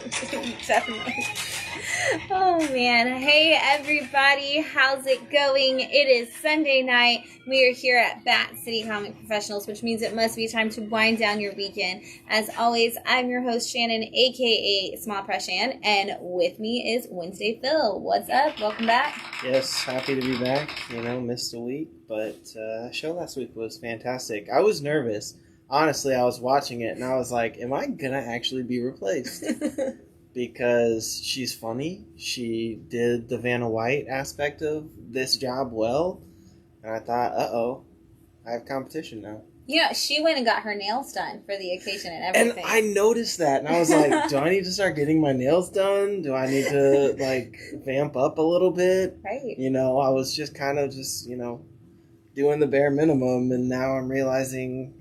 Definitely. Oh man. Hey everybody, how's it going? It is Sunday night. We are here at Bat City Comic Professionals, which means it must be time to wind down your weekend. As always, I'm your host Shannon, aka Small Press Shann, and with me is Wednesday Phil. What's up? Welcome back. Yes, happy to be back. Missed a week, but show last week was fantastic. I was nervous. Honestly, I was watching it and I was like, am I gonna actually be replaced? Because she's funny. She did the Vanna White aspect of this job well. And I thought, uh-oh, I have competition now. Yeah, she went and got her nails done for the occasion and everything. And I noticed that, and I was like, do I need to start getting my nails done? Do I need to, vamp up a little bit? Right. I was just kind of doing the bare minimum, and now I'm realizing,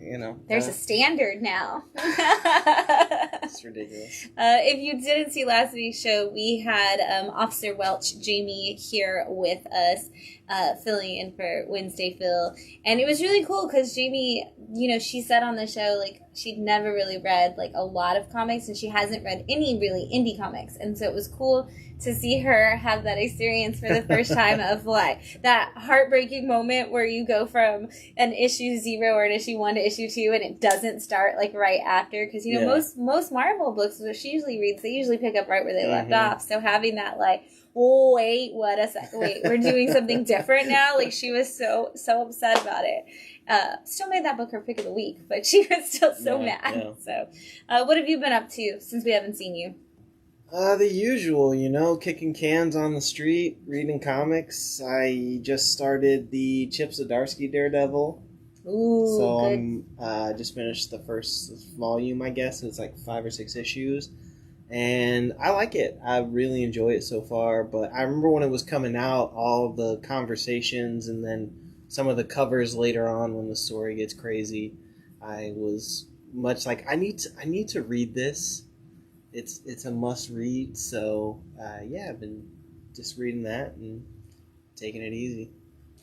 There's a standard now. It's ridiculous. If you didn't see last week's show, we had Officer Welch, Jamie, here with us, filling in for Wednesday Phil. And it was really cool because Jamie, she said on the show, she'd never really read, a lot of comics, and she hasn't read any really indie comics. And so it was cool to see her have that experience for the first time of that heartbreaking moment where you go from an issue 0 or an issue 1 to issue 2 and it doesn't start right after, because most Marvel books that she usually reads, they usually pick up right where they left off. So having that oh wait, we're doing something different now, she was so upset about it. Still made that book her pick of the week, but she was still so mad. Yeah. So what have you been up to since we haven't seen you? The usual, kicking cans on the street, reading comics. I just started the Chip Zdarsky Daredevil. Ooh, so good. I just finished the first volume, I guess. It's 5 or 6 issues. And I like it. I really enjoy it so far. But I remember when it was coming out, all the conversations and then some of the covers later on when the story gets crazy, I was much like, I need to read this. It's a must read, so I've been just reading that and taking it easy.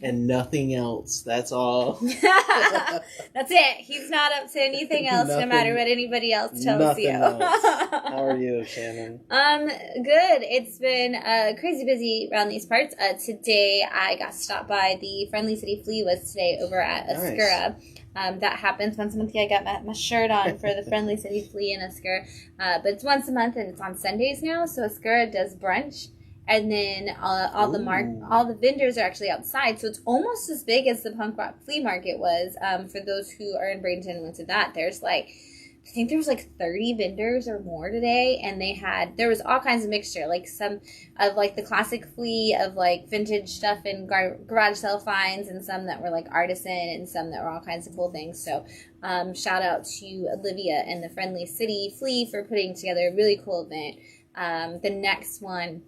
And nothing else. That's all. That's it. He's not up to anything else, no matter what anybody else tells you. Else. How are you, Shannon? Good. It's been crazy busy around these parts. Today I got stopped by the Friendly City Flea was today over at Oscura. Nice. That happens once a month. I got my shirt on for the Friendly City Flea in Oscura. But it's once a month and it's on Sundays now. So Oscura does brunch. And then all the vendors are actually outside, so it's almost as big as the punk rock flea market was. For those who are in Bradenton and went to that, there's I think there was 30 vendors or more today, and there was all kinds of mixture, some of the classic flea of vintage stuff and garage sale finds, and some that were artisan, and some that were all kinds of cool things. So shout out to Olivia and the Friendly City Flea for putting together a really cool event. The next one.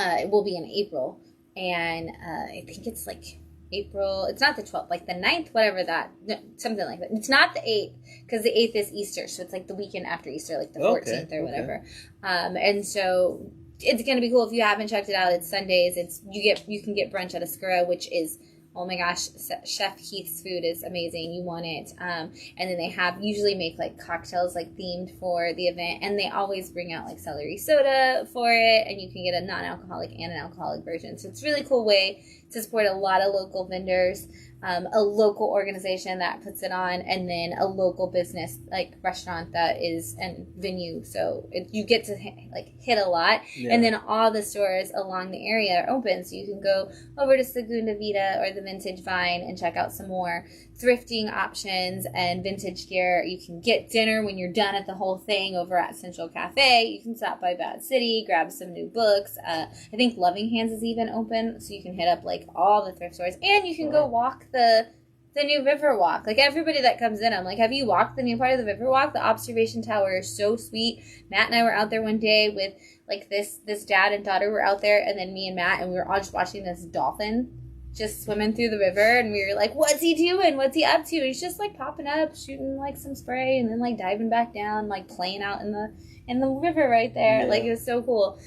It will be in April, and I think it's April, it's not the 12th, the 9th, whatever something like that. It's not the 8th, because the 8th is Easter, so it's the weekend after Easter, the 14th or whatever. And so it's going to be cool. If you haven't checked it out, it's Sundays. You can get brunch at Oscura, which is, oh my gosh, Chef Heath's food is amazing. You want it. And then they usually make cocktails themed for the event, and they always bring out celery soda for it, and you can get a non-alcoholic and an alcoholic version. So it's a really cool way to support a lot of local vendors, a local organization that puts it on, and then a local business restaurant that is and venue. So you get to hit a lot, and then all the stores along the area are open, so you can go over to Segunda Vida or the Vintage Vine and check out some more thrifting options and vintage gear. You can get dinner when you're done at the whole thing over at Central Cafe. You can stop by Bad City, grab some new books. I think Loving Hands is even open, so you can hit up all the thrift stores, and you can go walk the new River Walk. Everybody that comes in, I'm have you walked the new part of the River Walk? The observation tower is so sweet. Matt and I were out there one day with this dad and daughter were out there, and then me and Matt, and we were all just watching this dolphin just swimming through the river, and we were what's he doing? What's he up to? And he's just popping up, shooting some spray, and then diving back down, playing out in the river right there. Yeah. It was so cool.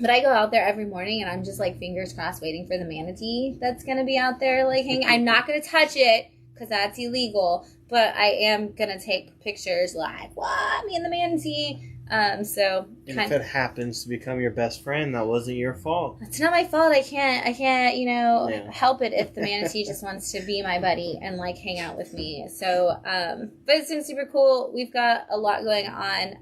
But I go out there every morning, and I'm just fingers crossed waiting for the manatee that's going to be out there hanging. I'm not going to touch it because that's illegal, but I am going to take pictures what? Me and the manatee. So and if it happens to become your best friend, that wasn't your fault. It's not my fault. I can't, help it if the manatee just wants to be my buddy and like hang out with me. So, but it's been super cool. We've got a lot going on.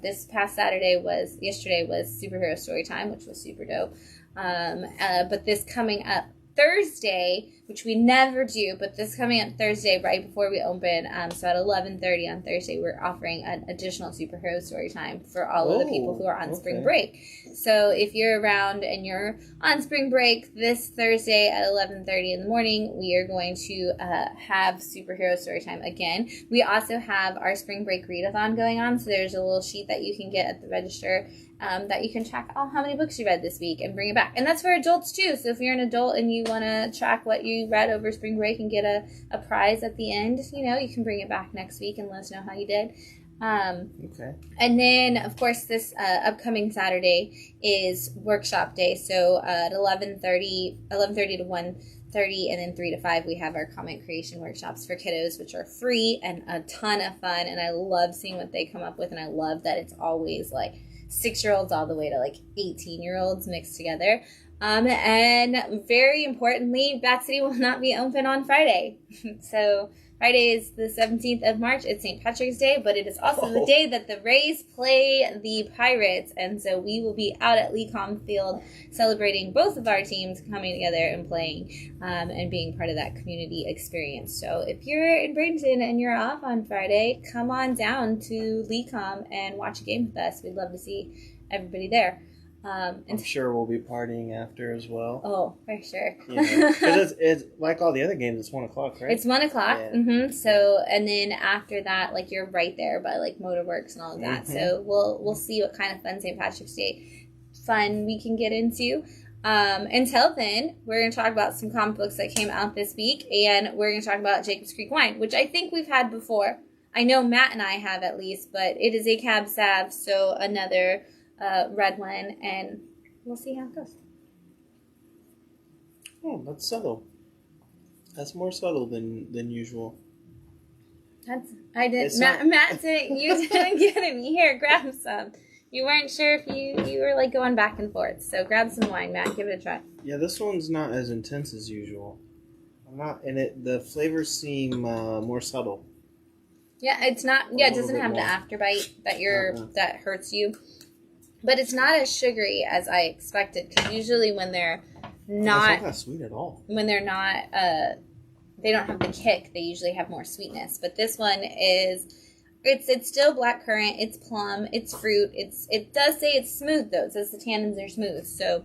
This past yesterday was superhero story time, which was super dope. But this coming up Thursday, which we never do, but this coming up Thursday right before we open, so at 11:30 on Thursday, we're offering an additional superhero story time for all of the people who are on spring break. So if you're around and you're on spring break this Thursday at 11:30 in the morning, we are going to have superhero story time again. We also have our spring break readathon going on, so there's a little sheet that you can get at the register that you can track how many books you read this week and bring it back. And that's for adults too. So if you're an adult and you want to track what you read over spring break and get a prize at the end, you can bring it back next week and let us know how you did. Okay. And then, of course, this upcoming Saturday is workshop day. So at 11:30 to 1:30, and then 3 to 5, we have our comic creation workshops for kiddos, which are free and a ton of fun. And I love seeing what they come up with, and I love that it's always like 6-year-olds all the way to like 18-year-olds mixed together. And very importantly, Bat City will not be open on Friday. So Friday is the 17th of March. It's St. Patrick's Day, but it is also the day that the Rays play the Pirates. And so we will be out at Lecom Field celebrating both of our teams coming together and playing and being part of that community experience. So if you're in Bradenton and you're off on Friday, come on down to Lecom and watch a game with us. We'd love to see everybody there. I'm sure we'll be partying after as well. Oh, for sure. Because it's like all the other games, it's 1 o'clock, right? It's 1 o'clock. Yeah. Mm-hmm. So, and then after that, like you're right there by like Motorworks and all of that. Mm-hmm. So we'll see what kind of fun St. Patrick's Day fun we can get into. Until then, we're going to talk about some comic books that came out this week, and we're going to talk about Jacob's Creek Wine, which I think we've had before. I know Matt and I have at least, but it is a Cab Sav, so another red one, and we'll see how it goes. Oh, that's subtle. That's more subtle than usual. Matt said you didn't get any. Here, grab some. You weren't sure if you were like going back and forth, so grab some wine, Matt. Give it a try. Yeah, this one's not as intense as usual. The flavors seem more subtle. Yeah, it's not. Yeah, it doesn't have the afterbite that hurts you. But it's not as sugary as I expected, because usually when they're not... It's not that sweet at all. When they're not... they don't have the kick, they usually have more sweetness. But this one is... It's still blackcurrant, it's plum, it's fruit. It does say it's smooth, though. It says the tannins are smooth, so...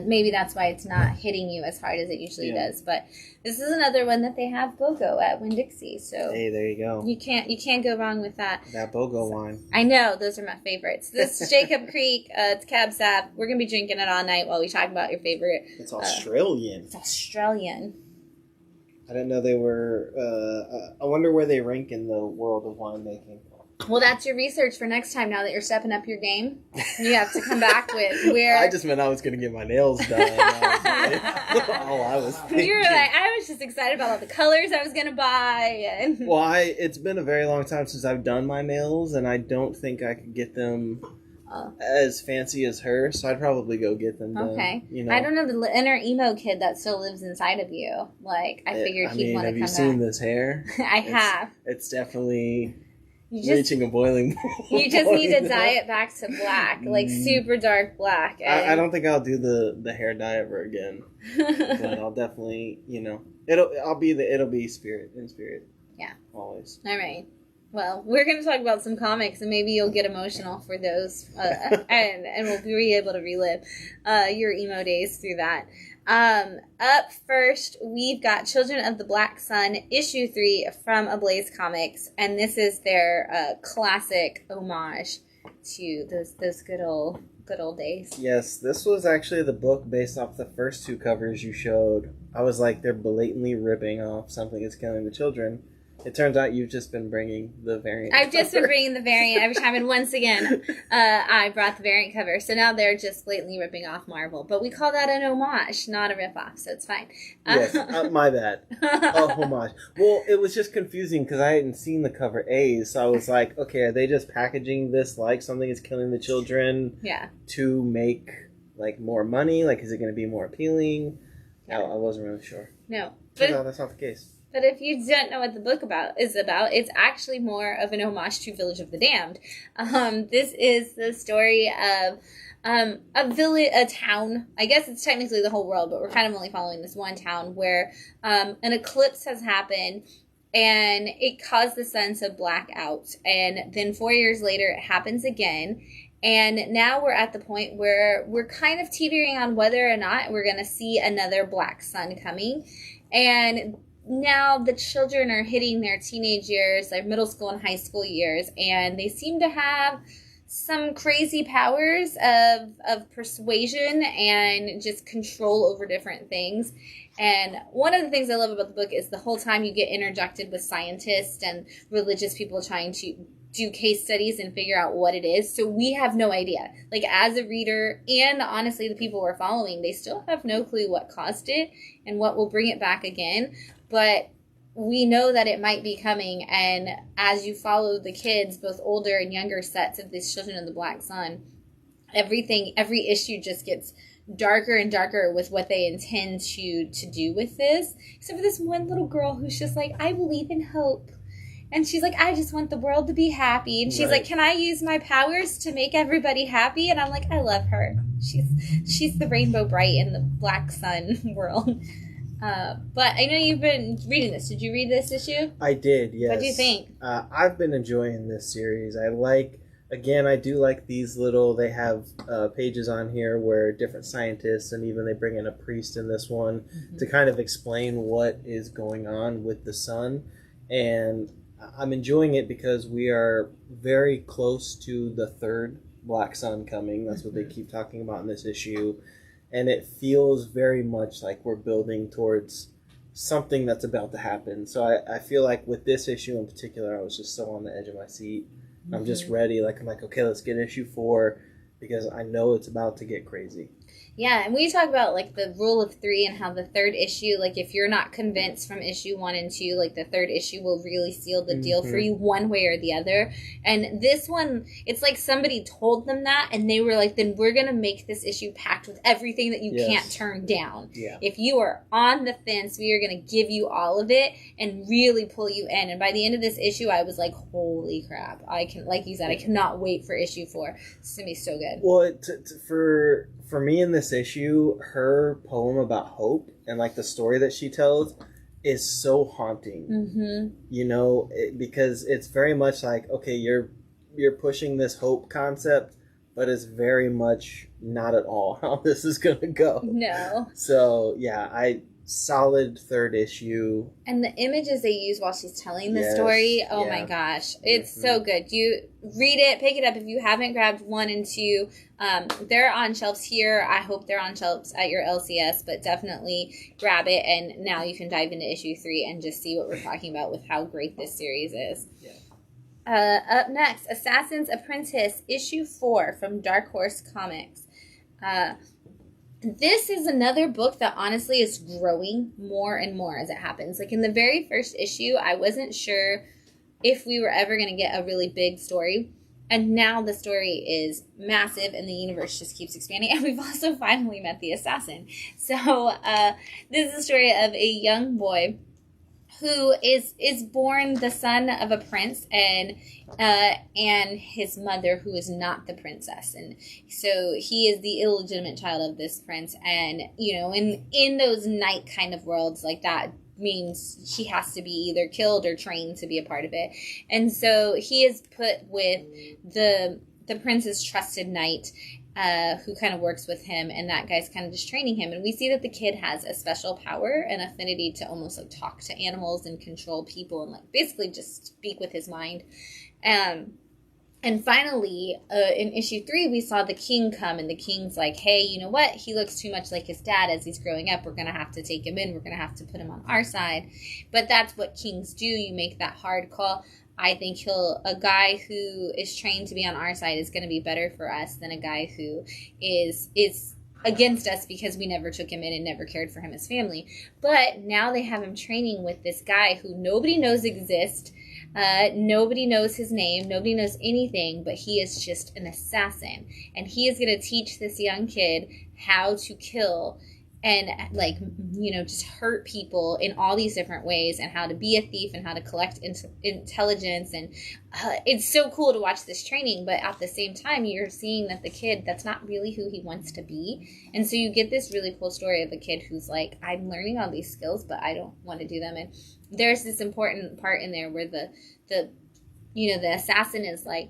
maybe that's why it's not hitting you as hard as it usually does. But this is another one that they have BOGO at Winn-Dixie. So hey, there you go. You can't go wrong with that. That BOGO wine. I know, those are my favorites. This is Jacob Creek. It's Cab Sav. We're gonna be drinking it all night while we talk about your favorite. It's Australian. It's Australian. I didn't know they were. I wonder where they rank in the world of winemaking. Well, that's your research for next time. Now that you're stepping up your game, you have to come back with where. I just meant I was going to get my nails done. All I was thinking. You were like, I was just excited about all the colors I was going to buy. And... Well, it's been a very long time since I've done my nails, and I don't think I could get them as fancy as her. So I'd probably go get them done. Okay. I don't know the inner emo kid that still lives inside of you. Like I figured he'd want to come back. Have you seen this hair? I have. It's definitely. Reaching a boiling point. You just need to dye it back to black, like super dark black. I don't think I'll do the hair dye ever again. But I'll definitely, it'll be spirit in spirit. Yeah. Always. All right. Well, we're going to talk about some comics, and maybe you'll get emotional for those, and we'll be able to relive your emo days through that. Up first, we've got Children of the Black Sun, issue 3 from Ablaze Comics, and this is their classic homage to those good old days. Yes, this was actually the book based off the first 2 covers you showed. I was like, they're blatantly ripping off Something Is Killing the Children. It turns out you've just been bringing the variant I've just been bringing the variant every time, and once again, I brought the variant cover. So now they're just blatantly ripping off Marvel. But we call that an homage, not a ripoff, so it's fine. Yes, my bad. Oh, homage. Well, it was just confusing because I hadn't seen the cover A's, so I was like, okay, are they just packaging this like something is killing the children to make like more money? Like, is it going to be more appealing? Yeah. I wasn't really sure. No. Turns out that's not the case. But if you don't know what the book is about, it's actually more of an homage to Village of the Damned. This is the story of a town. I guess it's technically the whole world, but we're kind of only following this one town where an eclipse has happened and it caused the sun to black out. And then 4 years later, it happens again. And now we're at the point where we're kind of teetering on whether or not we're going to see another black sun coming. And now the children are hitting their teenage years, their middle school and high school years, and they seem to have some crazy powers of persuasion and just control over different things. And one of the things I love about the book is the whole time you get interjected with scientists and religious people trying to do case studies and figure out what it is. So we have no idea. Like, as a reader, and honestly the people we're following, they still have no clue what caused it and what will bring it back again. But we know that it might be coming, and as you follow the kids, both older and younger sets of these children of the Black Sun, every issue just gets darker and darker with what they intend to do with this. Except for this one little girl who's just like, I believe in hope. And she's like, I just want the world to be happy. And she's like, can I use my powers to make everybody happy? And I'm like, I love her. She's the rainbow bright in the Black Sun world. But I know you've been reading this. Did you read this issue? I did, yes. What do you think? I've been enjoying this series. I do like these little, they have pages on here where different scientists, and even they bring in a priest in this one to kind of explain what is going on with the sun. And I'm enjoying it because we are very close to the third Black Sun coming. That's what they keep talking about in this issue. And it feels very much like we're building towards something that's about to happen. So I feel like with this issue in particular, I was just so on the edge of my seat. I'm just ready. I'm like, okay, let's get issue 4 because I know it's about to get crazy. Yeah, and we talk about, like, the rule of 3 and how the third issue, like, if you're not convinced from issue 1 and 2, like, the third issue will really seal the deal for you one way or the other. And this one, it's like somebody told them that, and they were like, then we're going to make this issue packed with everything that you can't turn down. Yeah. If you are on the fence, we are going to give you all of it and really pull you in. And by the end of this issue, I was like, holy crap. Like you said, I cannot wait for issue 4. It's going to be so good. Well, for me in this issue, her poem about hope and like the story that she tells is so haunting. You know, because it's very much like, okay, you're pushing this hope concept, but it's very much not at all how this is gonna go. No. So yeah, solid third issue. And the images they use while she's telling the story, my gosh. It's so good. You read it, pick it up. If you haven't grabbed 1 and 2, they're on shelves here. I hope they're on shelves at your LCS, but definitely grab it, and now you can dive into issue 3 and just see what we're talking about with how great this series is. Yeah. Up next, Assassin's Apprentice, issue 4 from Dark Horse Comics. This is another book that honestly is growing more and more as it happens. Like, in the very first issue, I wasn't sure if we were ever going to get a really big story. And now the story is massive and the universe just keeps expanding. And we've also finally met the assassin. So this is a story of a young boy who is born the son of a prince and his mother, who is not the princess. And so he is the illegitimate child of this prince. And, you know, in those knight kind of worlds, like, that means he has to be either killed or trained to be a part of it. And so he is put with the prince's trusted knight, who kind of works with him, and that guy's kind of just training him. And we see that the kid has a special power and affinity to almost like talk to animals and control people and like basically just speak with his mind. And And finally, in issue 3, we saw the king come, and the king's like, hey, you know what? He looks too much like his dad as he's growing up. We're going to have to take him in. We're going to have to put him on our side. But that's what kings do. You make that hard call. I think a guy who is trained to be on our side is going to be better for us than a guy who is against us because we never took him in and never cared for him as family. But now they have him training with this guy who nobody knows exists. Nobody knows his name. Nobody knows anything, but he is just an assassin. And he is going to teach this young kid how to kill and, like, you know, just hurt people in all these different ways, and how to be a thief and how to collect intelligence. And it's so cool to watch this training, but at the same time, you're seeing that the kid, that's not really who he wants to be. And so you get this really cool story of a kid who's like, I'm learning all these skills, but I don't want to do them. And there's this important part in there where the assassin is like,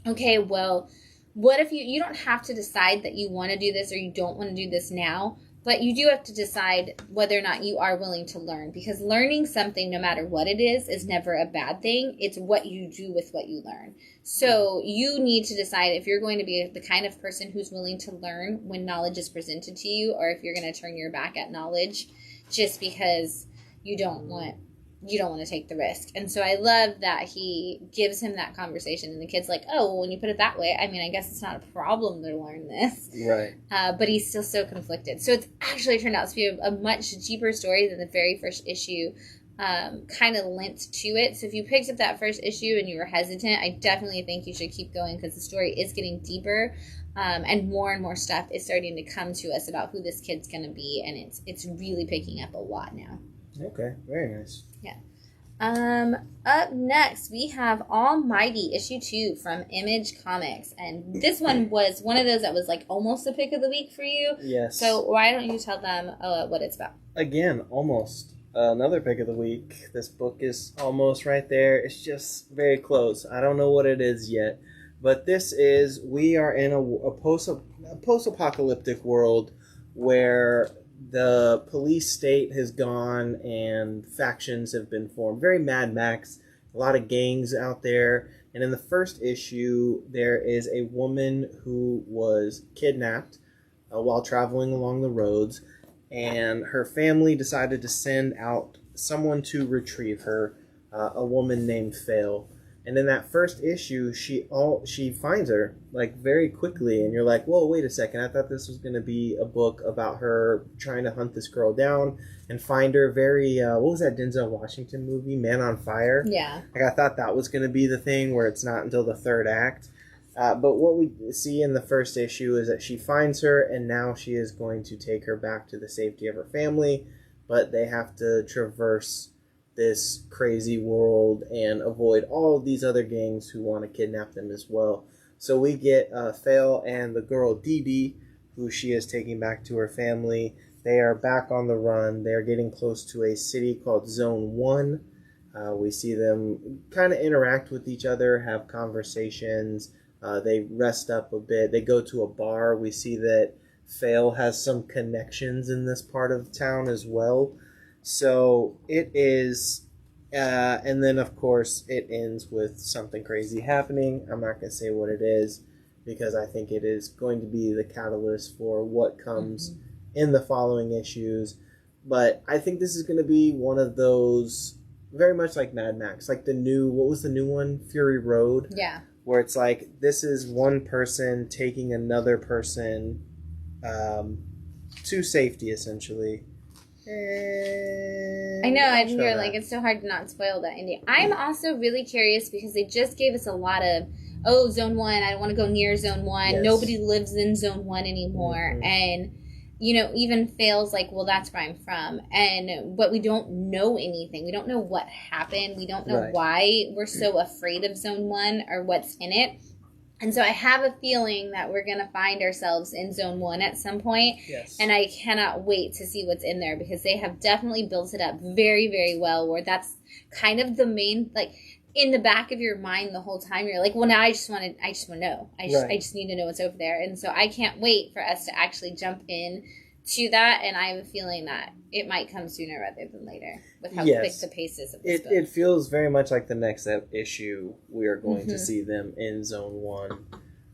okay, well, what if you don't have to decide that you want to do this or you don't want to do this now, but you do have to decide whether or not you are willing to learn, because learning something, no matter what it is never a bad thing. It's what you do with what you learn. So you need to decide if you're going to be the kind of person who's willing to learn when knowledge is presented to you, or if you're going to turn your back at knowledge just because you don't want to take the risk. And so I love that he gives him that conversation, and the kid's like, oh, well, when you put it that way, I mean, I guess it's not a problem to learn this. Right. But he's still so conflicted. So it's actually turned out to be a much deeper story than the very first issue kind of lent to it. So if you picked up that first issue and you were hesitant, I definitely think you should keep going, because the story is getting deeper, and more stuff is starting to come to us about who this kid's going to be, and it's really picking up a lot now. Okay, very nice. Yeah. Up next, we have Almighty issue 2 from Image Comics, and this one was one of those that was like almost a pick of the week for you. Yes. So why don't you tell them what it's about? Again, almost another pick of the week. This book is almost right there. It's just very close. I don't know what it is yet, but we are in a post-apocalyptic world where the police state has gone and factions have been formed. Very Mad Max. A lot of gangs out there. And in the first issue, there is a woman who was kidnapped while traveling along the roads. And her family decided to send out someone to retrieve her, a woman named Fail. And in that first issue, she finds her, like, very quickly. And you're like, whoa, wait a second. I thought this was going to be a book about her trying to hunt this girl down and find her. Very, what was that Denzel Washington movie, Man on Fire? Yeah. Like, I thought that was going to be the thing where it's not until the third act. But what we see in the first issue is that she finds her, and now she is going to take her back to the safety of her family. But they have to traverse this crazy world and avoid all of these other gangs who want to kidnap them as well. So we get Fail and the girl Dee Dee, who she is taking back to her family. They are back on the run. They are getting close to a city called Zone 1. We see them kind of interact with each other, have conversations. They rest up a bit. They go to a bar. We see that Fail has some connections in this part of town as well. So it is, and then of course it ends with something crazy happening. I'm not going to say what it is, because I think it is going to be the catalyst for what comes in the following issues. But I think this is going to be one of those, very much like Mad Max, like what was the new one? Fury Road? Yeah. Where it's like, this is one person taking another person to safety, essentially. I know, you're like, it's so hard to not spoil that ending. I'm also really curious because they just gave us a lot of, Zone 1, I don't want to go near Zone 1. Yes. Nobody lives in Zone 1 anymore. Mm-hmm. And, even Fail's like, well, that's where I'm from. But we don't know anything. We don't know what happened. We don't know why we're so afraid of Zone 1 or what's in it. And so I have a feeling that we're going to find ourselves in Zone 1 at some point. Yes. And I cannot wait to see what's in there, because they have definitely built it up very, very well, where that's kind of the main, like, in the back of your mind the whole time. You're like, well, now I just want to know. I just need to know what's over there. And so I can't wait for us to actually jump in to that, and I have a feeling that it might come sooner rather than later with how quick the pace is of this book. It feels very much like the next issue we are going to see them in Zone 1.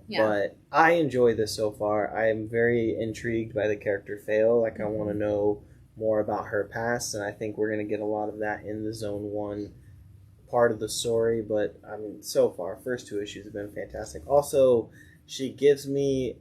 Yeah. But I enjoy this so far. I am very intrigued by the character Fail. Like, I want to know more about her past, and I think we're going to get a lot of that in the Zone 1 part of the story. But, I mean, so far, first 2 issues have been fantastic. Also, she gives me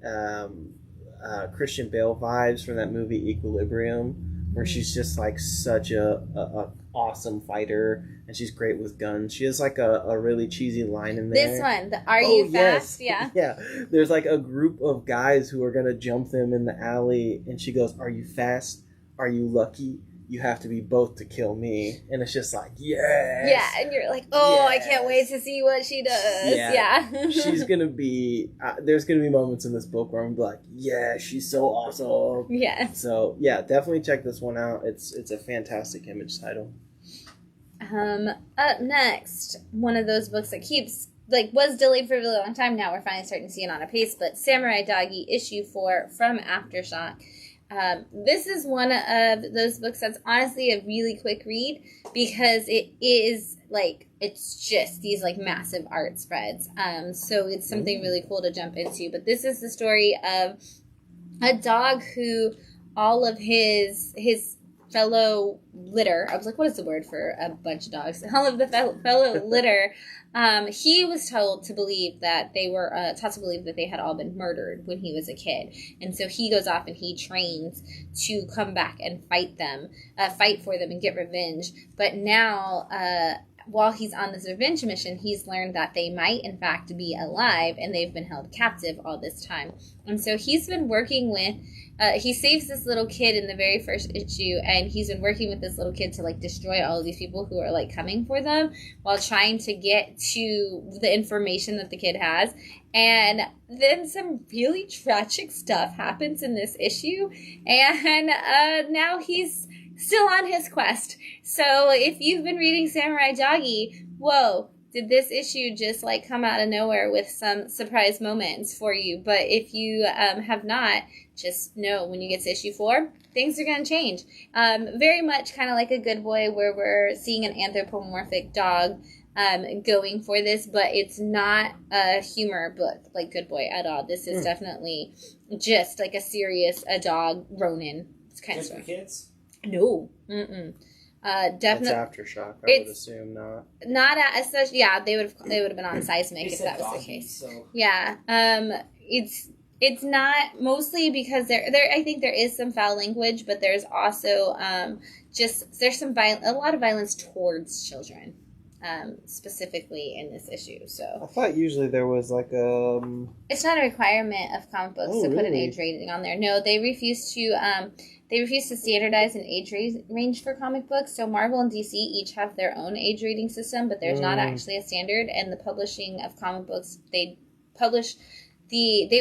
Christian Bale vibes from that movie Equilibrium, where she's just like such a awesome fighter, and she's great with guns. She has like a really cheesy line in there. This one, the "Are you fast?" Yes. Yeah. There's like a group of guys who are gonna jump them in the alley, and she goes, "Are you fast? Are you lucky? You have to be both to kill me." And it's just like, yes. Yeah, and you're like, oh, yes. I can't wait to see what she does. Yeah. She's going to be, there's going to be moments in this book where I'm like, yeah, she's so awesome. Yeah. So, yeah, definitely check this one out. It's a fantastic Image title. Up next, one of those books that keeps, was delayed for a really long time. Now we're finally starting to see it on a pace, but Samurai Doggy issue 4 from Aftershock. This is one of those books that's honestly a really quick read because it is it's just these massive art spreads. So it's something really cool to jump into. But this is the story of a dog who all of his fellow litter, I was like, what is the word for a bunch of dogs? All of the fellow litter, he was told to believe that they were, taught to believe that they had all been murdered when he was a kid. And so he goes off and he trains to come back and fight for them and get revenge. But now, while he's on this revenge mission, he's learned that they might, in fact, be alive, and they've been held captive all this time. And so he's been working with, he saves this little kid in the very first issue, and he's been working with this little kid to, destroy all of these people who are, coming for them, while trying to get to the information that the kid has. And then some really tragic stuff happens in this issue, and now he's still on his quest. So if you've been reading Samurai Doggy, whoa, did this issue just come out of nowhere with some surprise moments for you? But if you have not, just know when you get to issue 4, things are going to change. Very much kind of like a Good Boy, where we're seeing an anthropomorphic dog going for this, but it's not a humor book like Good Boy at all. This is definitely just a serious, a dog Ronin kind of story. For kids? No. Mm-mm. Definitely. It's Aftershock. I would assume not. Not as such. Yeah, they would have been on Seismic if that was Doggy, the case. So. Yeah. It's not, mostly because there I think there is some foul language, but there's also there's a lot of violence towards children. Specifically in this issue. So I thought usually there was it's not a requirement of comic books to put an age rating on there. No, they refuse to standardize an age range for comic books. So Marvel and DC each have their own age rating system, but there's not actually a standard. And the publishing of comic books, they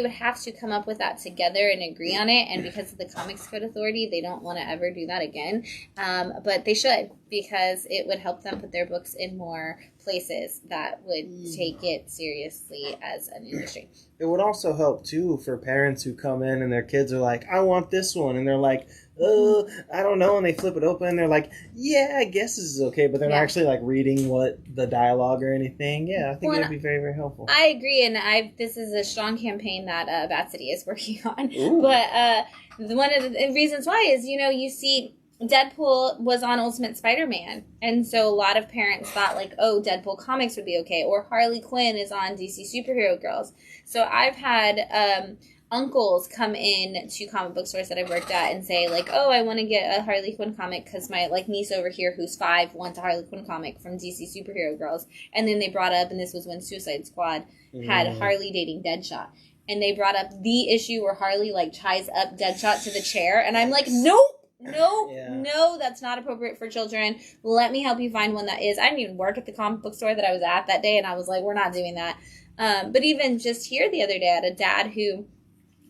would have to come up with that together and agree on it. And because of the Comics Code Authority, they don't want to ever do that again. But they should, because it would help them put their books in more places that would take it seriously as an industry. It would also help, too, for parents who come in and their kids are like, I want this one. And they're like, I don't know. And they flip it open and they're like, yeah, I guess this is okay. But they're not actually reading what the dialogue or anything. Yeah, I think it would be very, very helpful. I agree. And this is a strong campaign that Bat City is working on. Ooh. But one of the reasons why is, you see, Deadpool was on Ultimate Spider-Man, and so a lot of parents thought Deadpool comics would be okay, or Harley Quinn is on DC Superhero Girls. So I've had uncles come in to comic book stores that I've worked at and say I want to get a Harley Quinn comic because my niece over here who's 5 wants a Harley Quinn comic from DC Superhero Girls. And then they brought up, and this was when Suicide Squad had Harley dating Deadshot, and they brought up the issue where Harley ties up Deadshot to the chair, and I'm like, nope. No, that's not appropriate for children. Let me help you find one that is. I didn't even work at the comic book store that I was at that day, and I was like, we're not doing that. But even just here the other day, I had a dad who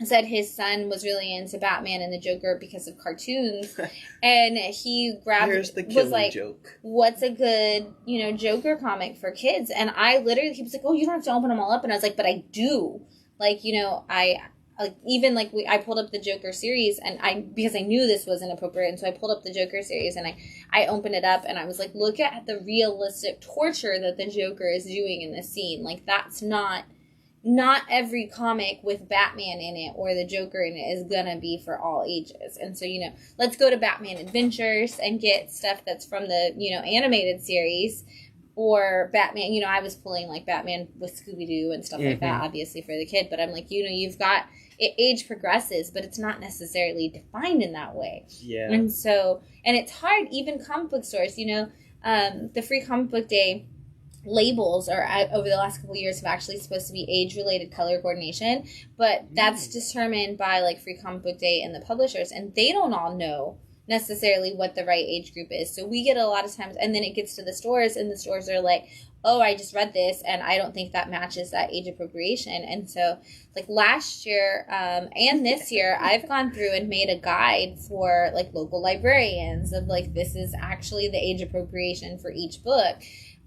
said his son was really into Batman and the Joker because of cartoons, and he Here's the killing joke. What's a good, Joker comic for kids? And I literally, he was like, oh, you don't have to open them all up. And I was like, but I do. like even like I pulled up the Joker series and because I knew this was inappropriate, and so I pulled up the Joker series and I opened it up and I was like, look at the realistic torture that the Joker is doing in this scene. Like that's not every comic with Batman in it or the Joker in it is gonna be for all ages. And so, let's go to Batman Adventures and get stuff that's from the, animated series. Or Batman, I was pulling like Batman with Scooby-Doo and stuff like that, obviously for the kid. But I'm like, you've got, age progresses, but it's not necessarily defined in that way. Yeah. And so, and it's hard, even comic book stores, the Free Comic Book Day labels are over the last couple of years have actually supposed to be age-related color coordination. But that's determined by like Free Comic Book Day and the publishers, and they don't all know necessarily what the right age group is. So we get a lot of times, and then it gets to the stores, and the stores are like, oh, I just read this, and I don't think that matches that age appropriation. And so, like last year and this year, I've gone through and made a guide for like local librarians of like, this is actually the age appropriation for each book.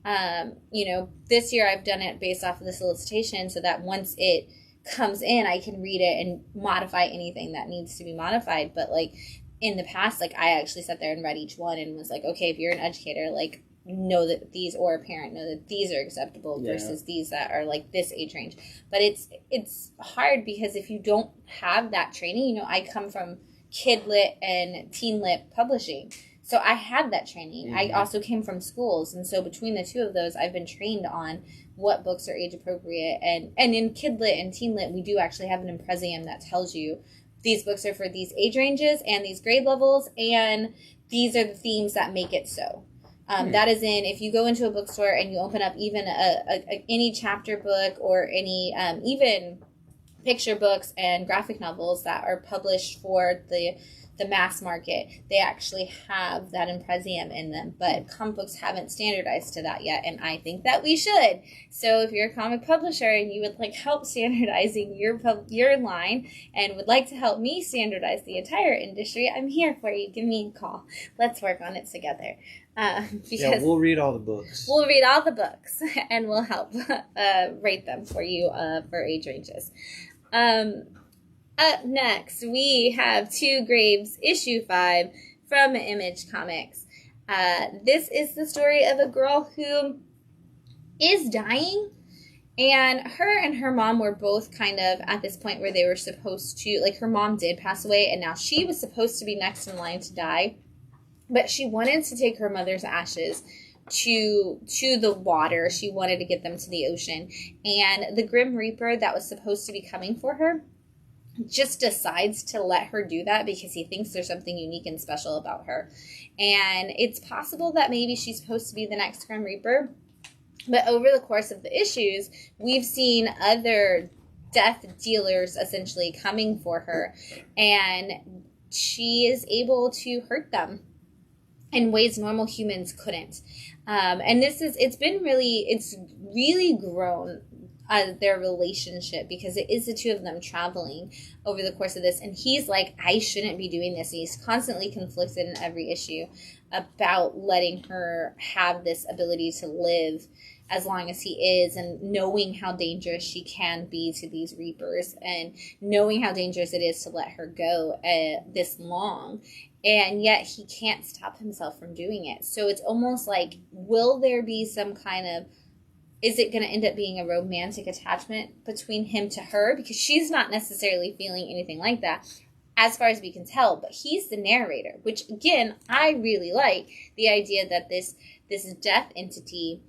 This year I've done it based off of the solicitation so that once it comes in, I can read it and modify anything that needs to be modified. But like, in the past, like I actually sat there and read each one and was like, okay, if you're an educator, like know that these, or a parent, know that these are acceptable versus these that are like this age range. But it's hard because if you don't have that training, I come from kid lit and teen lit publishing. So I had that training. I also came from schools. And so between the two of those, I've been trained on what books are age appropriate. And in kid lit and teen lit, we do actually have an impresium that tells you these books are for these age ranges and these grade levels, and these are the themes that make it so. That is in, if you go into a bookstore and you open up even any chapter book or any even picture books and graphic novels that are published for the mass market, they actually have that impresium in them, but comic books haven't standardized to that yet, and I think that we should. So if you're a comic publisher and you would like help standardizing your line and would like to help me standardize the entire industry, I'm here for you. Give me a call. Let's work on it together. Because we'll read all the books. We'll read all the books, and we'll help rate them for you for age ranges. Up next, we have Two Graves, issue 5 from Image Comics. This is the story of a girl who is dying, and her mom were both kind of at this point where they were supposed to, like, her mom did pass away, and now she was supposed to be next in line to die, but she wanted to take her mother's ashes to the water. She wanted to get them to the ocean, and the Grim Reaper that was supposed to be coming for her just decides to let her do that because he thinks there's something unique and special about her. And it's possible that maybe she's supposed to be the next Grim Reaper, but over the course of the issues, we've seen other death dealers essentially coming for her, and she is able to hurt them in ways normal humans couldn't. And it's really grown their relationship, because it is the two of them traveling over the course of this, and he's like, I shouldn't be doing this, and he's constantly conflicted in every issue about letting her have this ability to live as long as he is, and knowing how dangerous she can be to these Reapers, and knowing how dangerous it is to let her go this long, and yet he can't stop himself from doing it. So it's almost like, will there be some kind of, is it going to end up being a romantic attachment between him to her? Because she's not necessarily feeling anything like that, as far as we can tell. But he's the narrator, which, again, I really like the idea that this death entity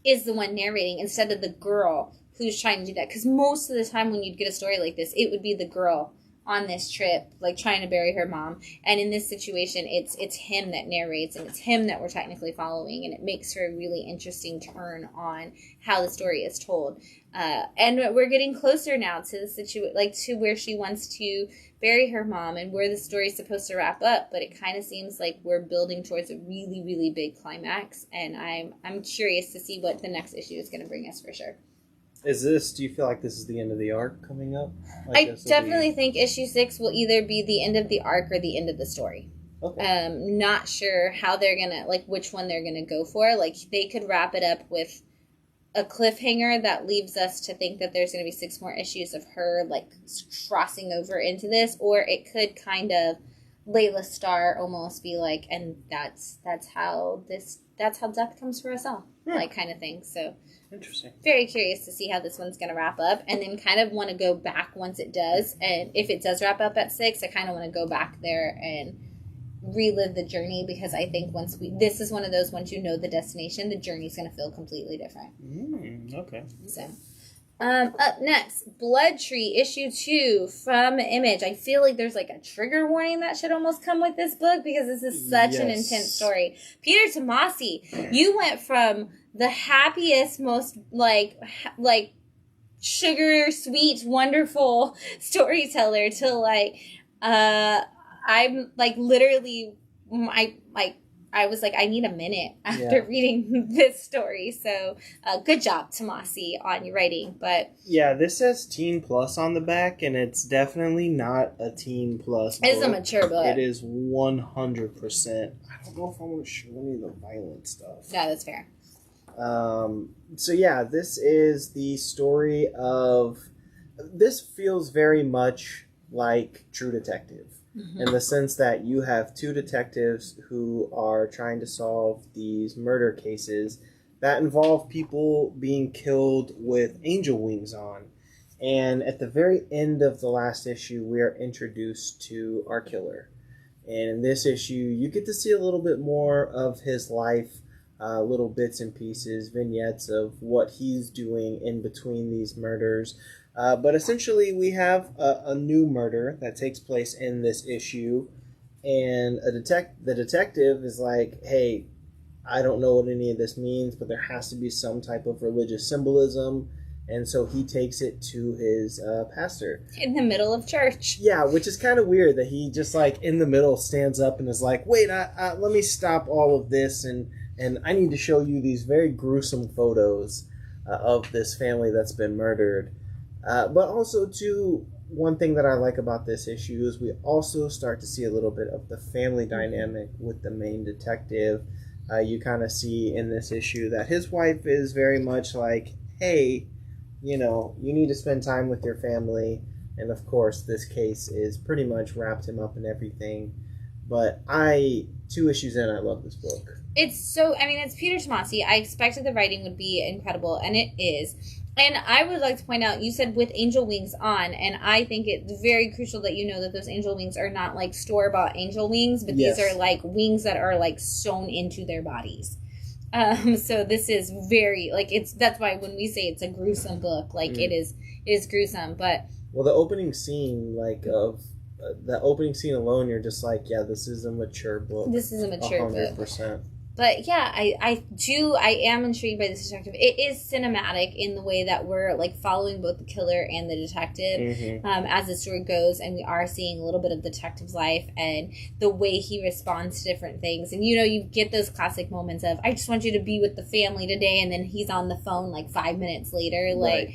is the one narrating instead of the girl who's trying to do that. Because most of the time when you'd get a story like this, it would be the girl on this trip, like trying to bury her mom. And in this situation, it's him that narrates, and it's him that we're technically following, and it makes for a really interesting turn on how the story is told. And we're getting closer now to the to where she wants to bury her mom, and where the story's supposed to wrap up. But it kind of seems like we're building towards a really, really big climax, and I'm curious to see what the next issue is going to bring us for sure. Do you feel like this is the end of the arc coming up? I definitely think issue 6 will either be the end of the arc or the end of the story. Okay. Not sure how they're going to, which one they're going to go for. Like, they could wrap it up with a cliffhanger that leaves us to think that there's going to be 6 more issues of her like crossing over into this, or it could kind of Layla Starr almost be like, and that's how death comes for us all, like kind of thing. So interesting. Very curious to see how this one's going to wrap up, and then kind of want to go back once it does. And if it does wrap up at 6, I kind of want to go back there and relive the journey, because I think this is one of those, once you know the destination, the journey's going to feel completely different. Okay. So, up next, Blood Tree issue 2 from Image. I feel like there's like a trigger warning that should almost come with this book, because this is such an intense story. Peter Tomasi, you went from the happiest, most like sugar sweet, wonderful storyteller to like, I'm like literally, I was like, I need a minute after reading this story. So, good job, Tomasi, on your writing. But yeah, this says Teen Plus on the back, and it's definitely not a Teen Plus book. It's a mature book. It is 100%. I don't know if I want to show any of the violent stuff. Yeah, that's fair. So yeah, this is the story of... This feels very much like True Detective. In the sense that you have 2 detectives who are trying to solve these murder cases that involve people being killed with angel wings on. And at the very end of the last issue, we are introduced to our killer. And in this issue, you get to see a little bit more of his life, little bits and pieces, vignettes of what he's doing in between these murders. But essentially, we have a new murder that takes place in this issue, and the detective is like, hey, I don't know what any of this means, but there has to be some type of religious symbolism, and so he takes it to his pastor. In the middle of church. Yeah, which is kind of weird that he just, like, in the middle stands up and is like, wait, let me stop all of this, and I need to show you these very gruesome photos of this family that's been murdered. But also, too, one thing that I like about this issue is we also start to see a little bit of the family dynamic with the main detective. You kind of see in this issue that his wife is very much like, hey, you know, you need to spend time with your family. And, of course, this case is pretty much wrapped him up in everything. But 2 issues in, I love this book. It's Peter Tomasi. I expected the writing would be incredible, and it is. And I would like to point out, you said with angel wings on, and I think it's very crucial that you know that those angel wings are not like store-bought angel wings, but these are like wings that are like sewn into their bodies. So this is very, like, that's why when we say it's a gruesome book, like it is gruesome, but... Well, the opening scene, like, of... the opening scene alone, you're just like, yeah, this is a mature book. This is a mature 100%. book. But yeah, I am intrigued by this detective. It is cinematic in the way that we're like following both the killer and the detective as the story goes, and we are seeing a little bit of the detective's life and the way he responds to different things. And you get those classic moments of, I just want you to be with the family today, and then he's on the phone like 5 minutes later, like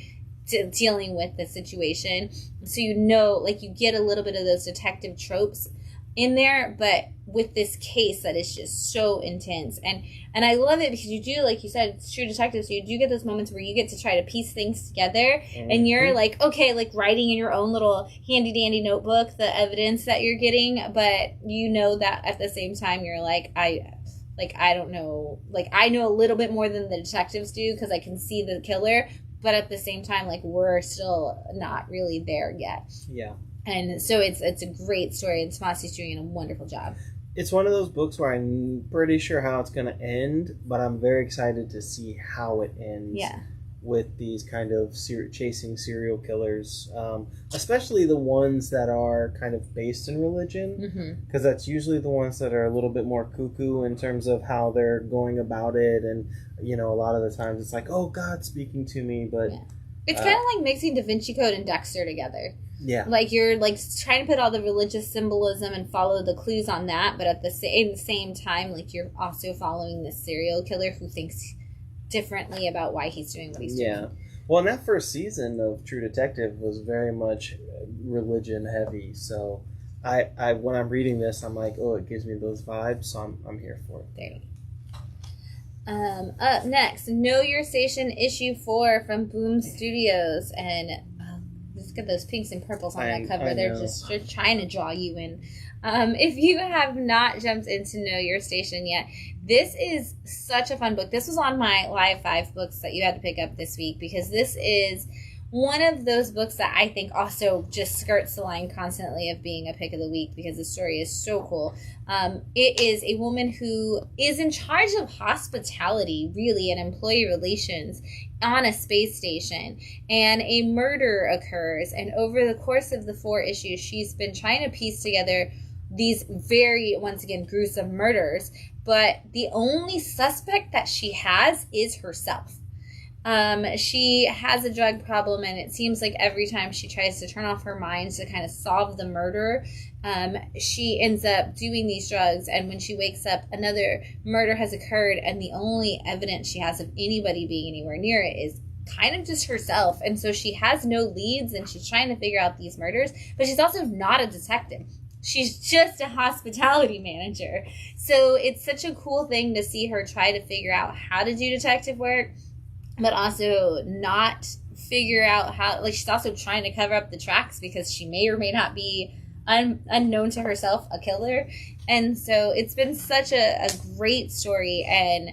dealing with the situation. So you get a little bit of those detective tropes in there, but with this case that is just so intense, and I love it because you do, like you said, it's True Detective, so you do get those moments where you get to try to piece things together, and you're like, okay, like writing in your own little handy dandy notebook the evidence that you're getting, but that at the same time you're like, I don't know, like I know a little bit more than the detectives do because I can see the killer, but at the same time, like, we're still not really there yet. Yeah. And so it's a great story, and Tomasi's doing a wonderful job. It's one of those books where I'm pretty sure how it's going to end, but I'm very excited to see how it ends with these kind of chasing serial killers, especially the ones that are kind of based in religion, because that's usually the ones that are a little bit more cuckoo in terms of how they're going about it, and a lot of the times it's like, oh, God's speaking to me, but... Yeah. It's kind of like mixing Da Vinci Code and Dexter together. Yeah. Like, you're, like, trying to put all the religious symbolism and follow the clues on that, but at the same time, like, you're also following this serial killer who thinks differently about why he's doing what he's doing. Yeah. Well, and that first season of True Detective was very much religion heavy, so I when I'm reading this, I'm like, oh, it gives me those vibes, so I'm here for it. There you go. Up next, Know Your Station issue 4 from Boom Studios, and look at those pinks and purples on that cover. They're trying to draw you in. If you have not jumped into Know Your Station yet, this is such a fun book. This was on my Live 5 books that you had to pick up this week, because this is one of those books that I think also just skirts the line constantly of being a pick of the week, because the story is so cool. It is a woman who is in charge of hospitality, really, and employee relations on a space station, and a murder occurs. And over the course of the 4 issues, she's been trying to piece together these very, once again, gruesome murders, but the only suspect that she has is herself. She has a drug problem, and it seems like every time she tries to turn off her mind to kind of solve the murder, she ends up doing these drugs, and when she wakes up, another murder has occurred, and the only evidence she has of anybody being anywhere near it is kind of just herself. And so she has no leads, and she's trying to figure out these murders, but she's also not a detective. She's just a hospitality manager. So it's such a cool thing to see her try to figure out how to do detective work, but also not figure out how, like, she's also trying to cover up the tracks because she may or may not be unknown to herself a killer. And so it's been such a great story, and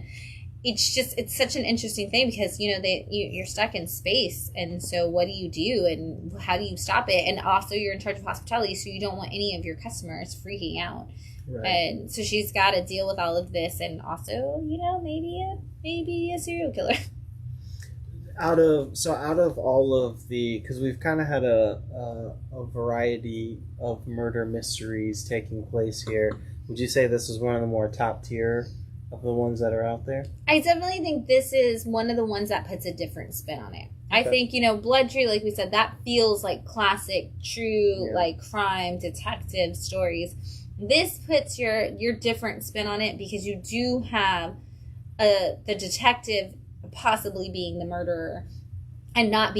it's such an interesting thing because, you know, you're stuck in space, and so what do you do, and how do you stop it? And also you're in charge of hospitality, so you don't want any of your customers freaking out. Right. And so she's got to deal with all of this, and also, you know, maybe a serial killer. Out of all of the, because we've kind of had a variety of murder mysteries taking place here, would you say this is one of the more top tier of the ones that are out there? I definitely think this is one of the ones that puts a different spin on it. Okay. I think, you know, Blood Tree, like we said, that feels like classic, true, like crime detective stories. This puts your different spin on it, because you do have the detective possibly being the murderer and not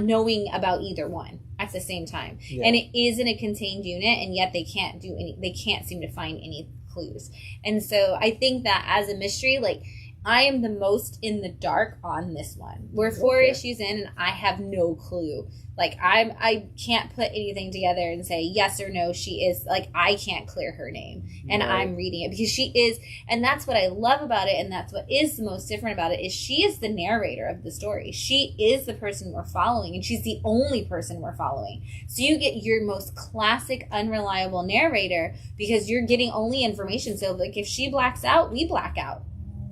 knowing about either one at the same time. Yeah. And it is in a contained unit, and yet they can't seem to find any clues. And so I think that as a mystery, like, I am the most in the dark on this one. We're 4 issues in, and I have no clue. Like, I can't put anything together and say yes or no. She is, like, I can't clear her name, and right. I'm reading it because she is, and that's what I love about it, and that's what is the most different about it, is she is the narrator of the story. She is the person we're following, and she's the only person we're following. So you get your most classic, unreliable narrator because you're getting only information. So, like, if she blacks out, we black out.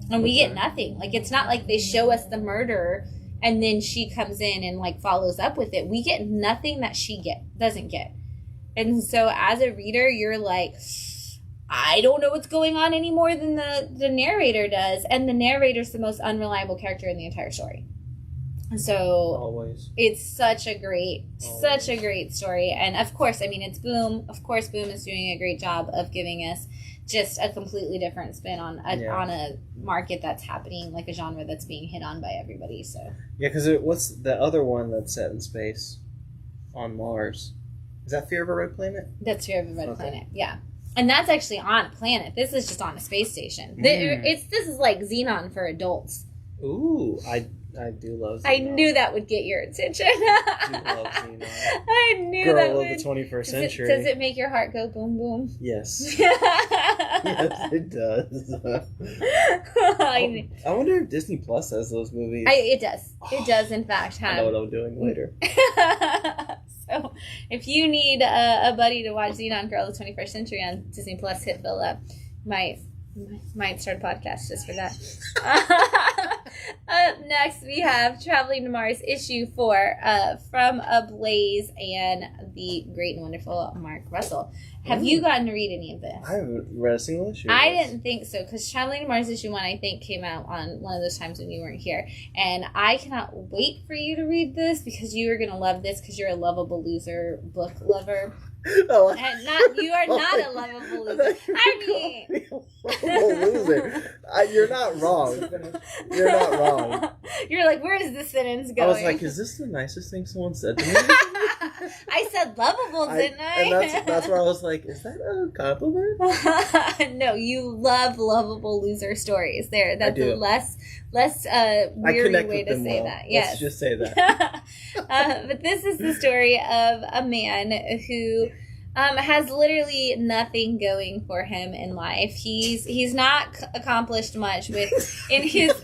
And we get nothing. Like, it's not like they show us the murder and then she comes in and, like, follows up with it. We get nothing that she doesn't get. And so as a reader, you're like, I don't know what's going on any more than the narrator does. And the narrator's the most unreliable character in the entire story. So always. It's such a great story. And of course, I mean, it's Boom. Of course, Boom is doing a great job of giving us just a completely different spin on a market that's happening, like a genre that's being hit on by everybody. So yeah, because what's the other one that's set in space on Mars? Is that Fear of a Red Planet? That's Fear of a Red Planet. Yeah, and that's actually on a planet. This is just on a space station. This is like Xenon for adults. Ooh, I do love Xenon. I knew that would get your attention. I do love Xenon. I knew Girl that would. Girl of the 21st century. Does it make your heart go boom, boom? Yes. Yes, it does. I wonder if Disney Plus has those movies. It does. It does, in fact, have. I know what I'm doing later. So, if you need a buddy to watch Xenon Girl of the 21st Century on Disney Plus, hit Phil up. Might start a podcast just for that. Up next, we have Traveling to Mars issue 4 from Ablaze and the great and wonderful Mark Russell. Have you gotten to read any of this? I haven't read a single issue. I didn't think so, because Traveling to Mars issue 1, I think, came out on one of those times when you weren't here. And I cannot wait for you to read this, because you are going to love this, because you're a lovable loser book lover. Oh, and you are not a lovable loser. I mean, loser. You're not wrong. You're not wrong. You're like, where is this sentence going? I was like, is this the nicest thing someone said to me? I said lovable, didn't I? And that's where I was like, is that a compliment? No, you love lovable loser stories. That's a less weary way to say that. Yes. Let's just say that. But this is the story of a man who has literally nothing going for him in life. He's not accomplished much in his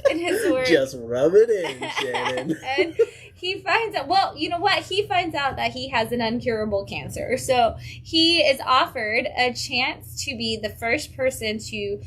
work. Just rub it in, Shannon. And he finds out. Well, you know what? He finds out that he has an incurable cancer. So he is offered a chance to be the first person to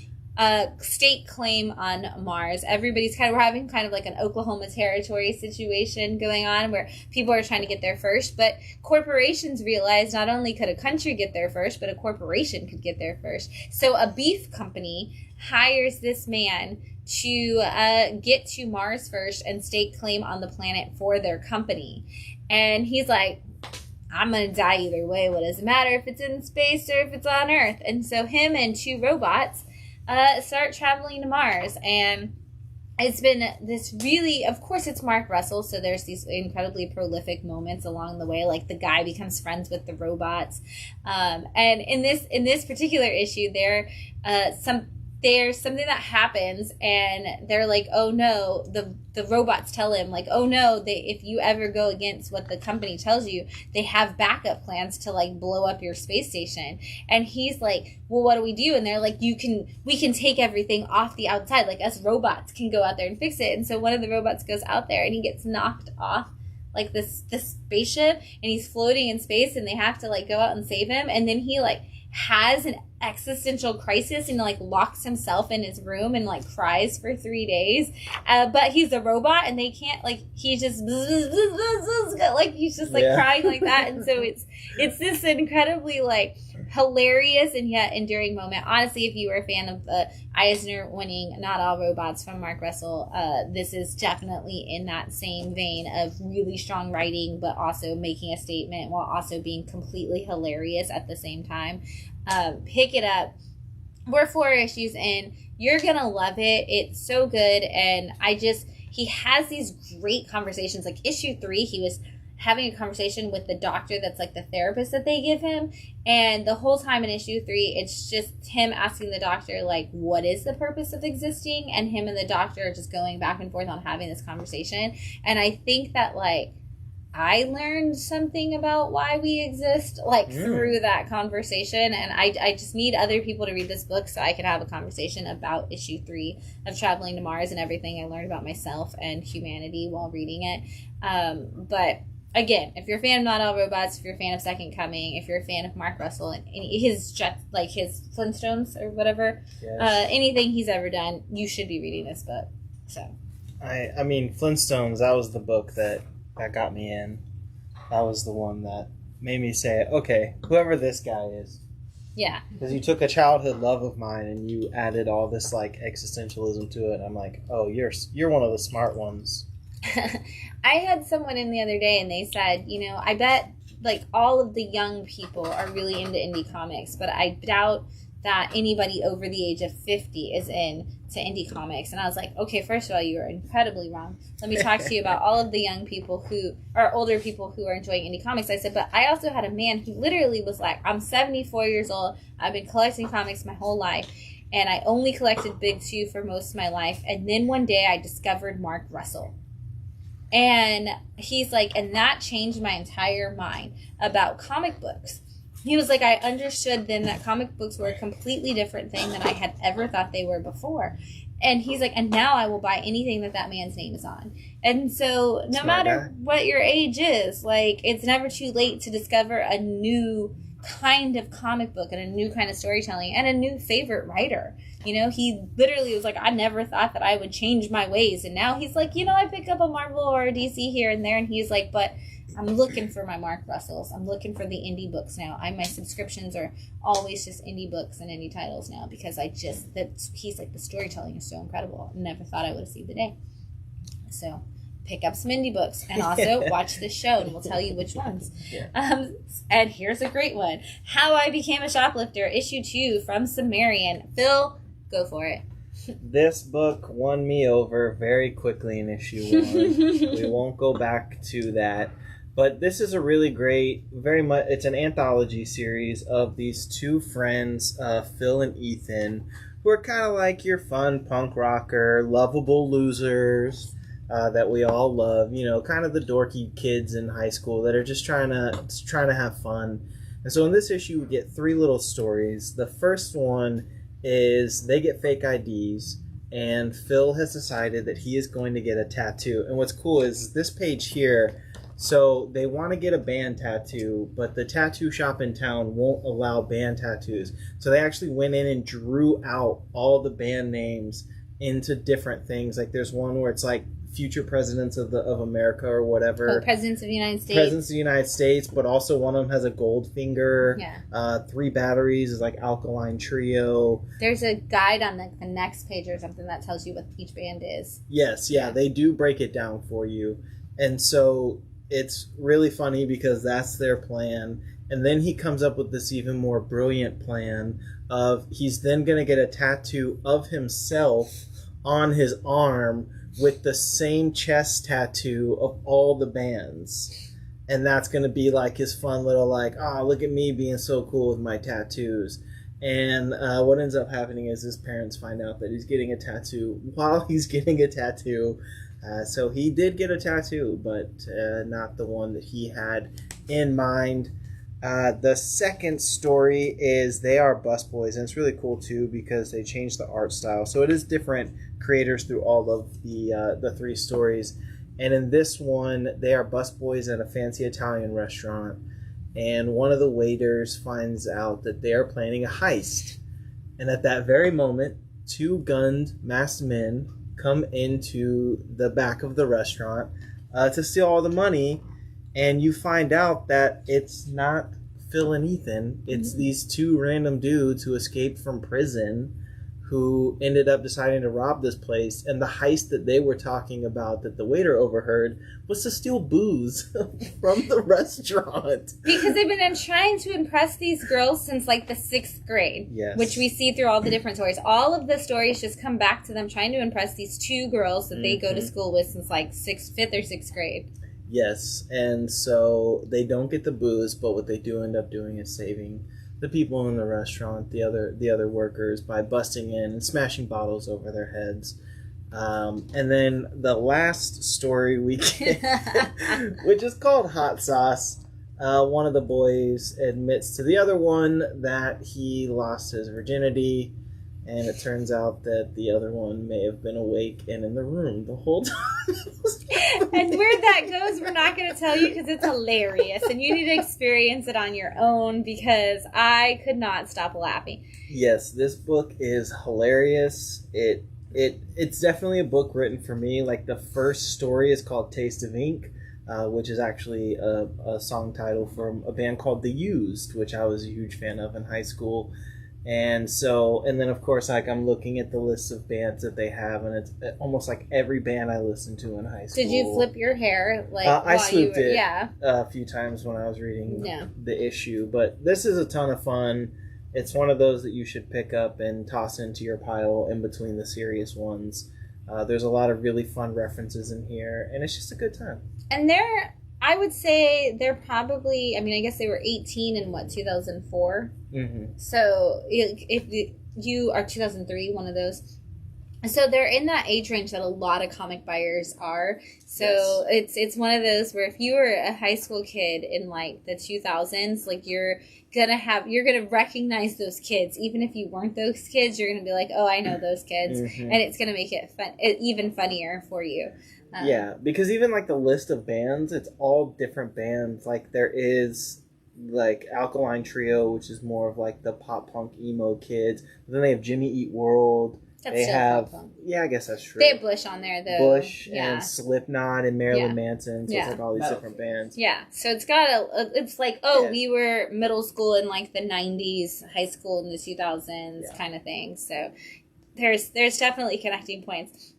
stake claim on Mars. We're having kind of like an Oklahoma territory situation going on where people are trying to get there first, but corporations realize not only could a country get there first, but a corporation could get there first. So a beef company hires this man to get to Mars first and stake claim on the planet for their company. And he's like, I'm going to die either way. What does it matter if it's in space or if it's on Earth? And so him and two robots start traveling to Mars, and it's been this really, of course it's Mark Russell, so there's these incredibly prolific moments along the way, like the guy becomes friends with the robots, and in this particular issue there's something that happens, and they're like, oh no, the robots tell him, like, oh no, if you ever go against what the company tells you, they have backup plans to like blow up your space station. And he's like, well, what do we do? And they're like, we can take everything off the outside, like us robots can go out there and fix it. And so one of the robots goes out there and he gets knocked off like this spaceship, and he's floating in space, and they have to like go out and save him. And then he like has an existential crisis and like locks himself in his room and like cries for 3 days, but he's a robot and they can't, like, he's just like, he's just like crying like that. And so it's this incredibly like hilarious and yet enduring moment. Honestly, if you were a fan of the Eisner winning Not All Robots from Mark Russell, this is definitely in that same vein of really strong writing, but also making a statement while also being completely hilarious at the same time. Pick it up. We're 4 issues in. You're gonna love it. It's so good. And he has these great conversations. Like issue 3, he was having a conversation with the doctor that's like the therapist that they give him, and the whole time in issue 3 it's just him asking the doctor like, what is the purpose of existing, and him and the doctor are just going back and forth on having this conversation. And I think that like I learned something about why we exist, like, through that conversation. And I just need other people to read this book so I can have a conversation about issue 3 of traveling to Mars and everything I learned about myself and humanity while reading it. But again, if you're a fan of Not All Robots, if you're a fan of Second Coming, if you're a fan of Mark Russell and his Flintstones or whatever, anything he's ever done, you should be reading this book. So, I mean, Flintstones, that was the book that got me in. That was the one that made me say, okay, whoever this guy is. Yeah. Because you took a childhood love of mine and you added all this like existentialism to it. I'm like, oh, you're one of the smart ones. I had someone in the other day and they said, you know, I bet like all of the young people are really into indie comics, but I doubt that anybody over the age of 50 is into indie comics. And I was like, okay, first of all, you are incredibly wrong. Let me talk to you about all of the young people who are older people who are enjoying indie comics. I said, but I also had a man who literally was like, I'm 74 years old. I've been collecting comics my whole life. And I only collected Big Two for most of my life. And then one day I discovered Mark Russell. And he's like, and that changed my entire mind about comic books. He was like, I understood then that comic books were a completely different thing than I had ever thought they were before. And he's like, and now I will buy anything that man's name is on. And so no matter what your age is, like, it's never too late to discover a new kind of comic book and a new kind of storytelling and a new favorite writer. You know, he literally was like, I never thought that I would change my ways. And now he's like, you know, I pick up a Marvel or a DC here and there. And he's like, but I'm looking for my Mark Russells. I'm looking for the indie books now. My subscriptions are always just indie books and indie titles now because he's like, the storytelling is so incredible. I never thought I would see the day. So pick up some indie books and also watch this show and we'll tell you which ones. Yeah. And here's a great one. How I Became a Shoplifter, issue 2 from Sumerian. Phil, go for it. This book won me over very quickly in issue 1. We won't go back to that. But this is a really great, it's an anthology series of these two friends, Phil and Ethan, who are kind of like your fun punk rocker, lovable losers that we all love. You know, kind of the dorky kids in high school that are just trying to have fun. And so in this issue, we get 3 little stories. The first one is they get fake IDs, and Phil has decided that he is going to get a tattoo. And what's cool is this page here. So they want to get a band tattoo, but the tattoo shop in town won't allow band tattoos. So they actually went in and drew out all the band names into different things. Like there's one where it's like future presidents of America or whatever. Oh, presidents of the United States. Presidents of the United States, but also one of them has a gold finger. Yeah. 3 batteries is like Alkaline Trio. There's a guide on the next page or something that tells you what each band is. Yes, yeah, they do break it down for you. And so it's really funny because that's their plan. And then he comes up with this even more brilliant plan of he's then going to get a tattoo of himself on his arm with the same chest tattoo of all the bands. And that's going to be like his fun little like, look at me being so cool with my tattoos. And what ends up happening is his parents find out that he's getting a tattoo while he's getting a tattoo. So he did get a tattoo, but not the one that he had in mind. The second story is They Are Busboys, and it's really cool too because they changed the art style. So it is different creators through all of the 3 stories. And in this one, they are busboys at a fancy Italian restaurant, and one of the waiters finds out that they are planning a heist. And at that very moment, 2 gunned masked men come into the back of the restaurant to steal all the money, and you find out that it's not Phil and Ethan. It's these 2 random dudes who escaped from prison who ended up deciding to rob this place, and the heist that they were talking about that the waiter overheard was to steal booze from the restaurant. Because they've been trying to impress these girls since like the 6th grade, yes. Which we see through all the different stories. All of the stories just come back to them trying to impress these 2 girls that they go to school with since like 5th or 6th grade. Yes, and so they don't get the booze, but what they do end up doing is saving the people in the restaurant, the other workers, by busting in and smashing bottles over their heads. And then the last story we get, which is called Hot Sauce. One of the boys admits to the other one that he lost his virginity, and it turns out that the other one may have been awake and in the room the whole time. And where that goes, we're not going to tell you because it's hilarious, and you need to experience it on your own because I could not stop laughing. Yes, this book is hilarious. It's definitely a book written for me. Like the first story is called Taste of Ink, which is actually a song title from a band called The Used, which I was a huge fan of in high school. And then of course, like I'm looking at the list of bands that they have, and it's almost like every band I listened to in high school. Did you flip your hair I swooped it Yeah. A few times when I was reading the issue, but this is a ton of fun. It's one of those that you should pick up and toss into your pile in between the serious ones. There's a lot of really fun references in here, and it's just a good time. And I would say they're probably, I guess they were 18 in 2004. Mm-hmm. So if you are 2003, one of those. So they're in that age range that a lot of comic buyers are. So it's one of those where if you were a high school kid in like the 2000s, like you're gonna recognize those kids. Even if you weren't those kids, you're gonna be like, oh, I know those kids. Mm-hmm. And it's gonna make it even funnier for you. Because even like the list of bands, it's all different bands. Like there is like Alkaline Trio, which is more of like the pop punk emo kids. But then they have Jimmy Eat World. That's they still have pop punk. Yeah, I guess that's true. They have Bush on there though. Bush and Slipknot and Marilyn Manson. So it's like all these different bands. Yeah, so it's got it's like we were middle school in like the 90s, high school in the 2000s kind of thing. So there's definitely connecting points.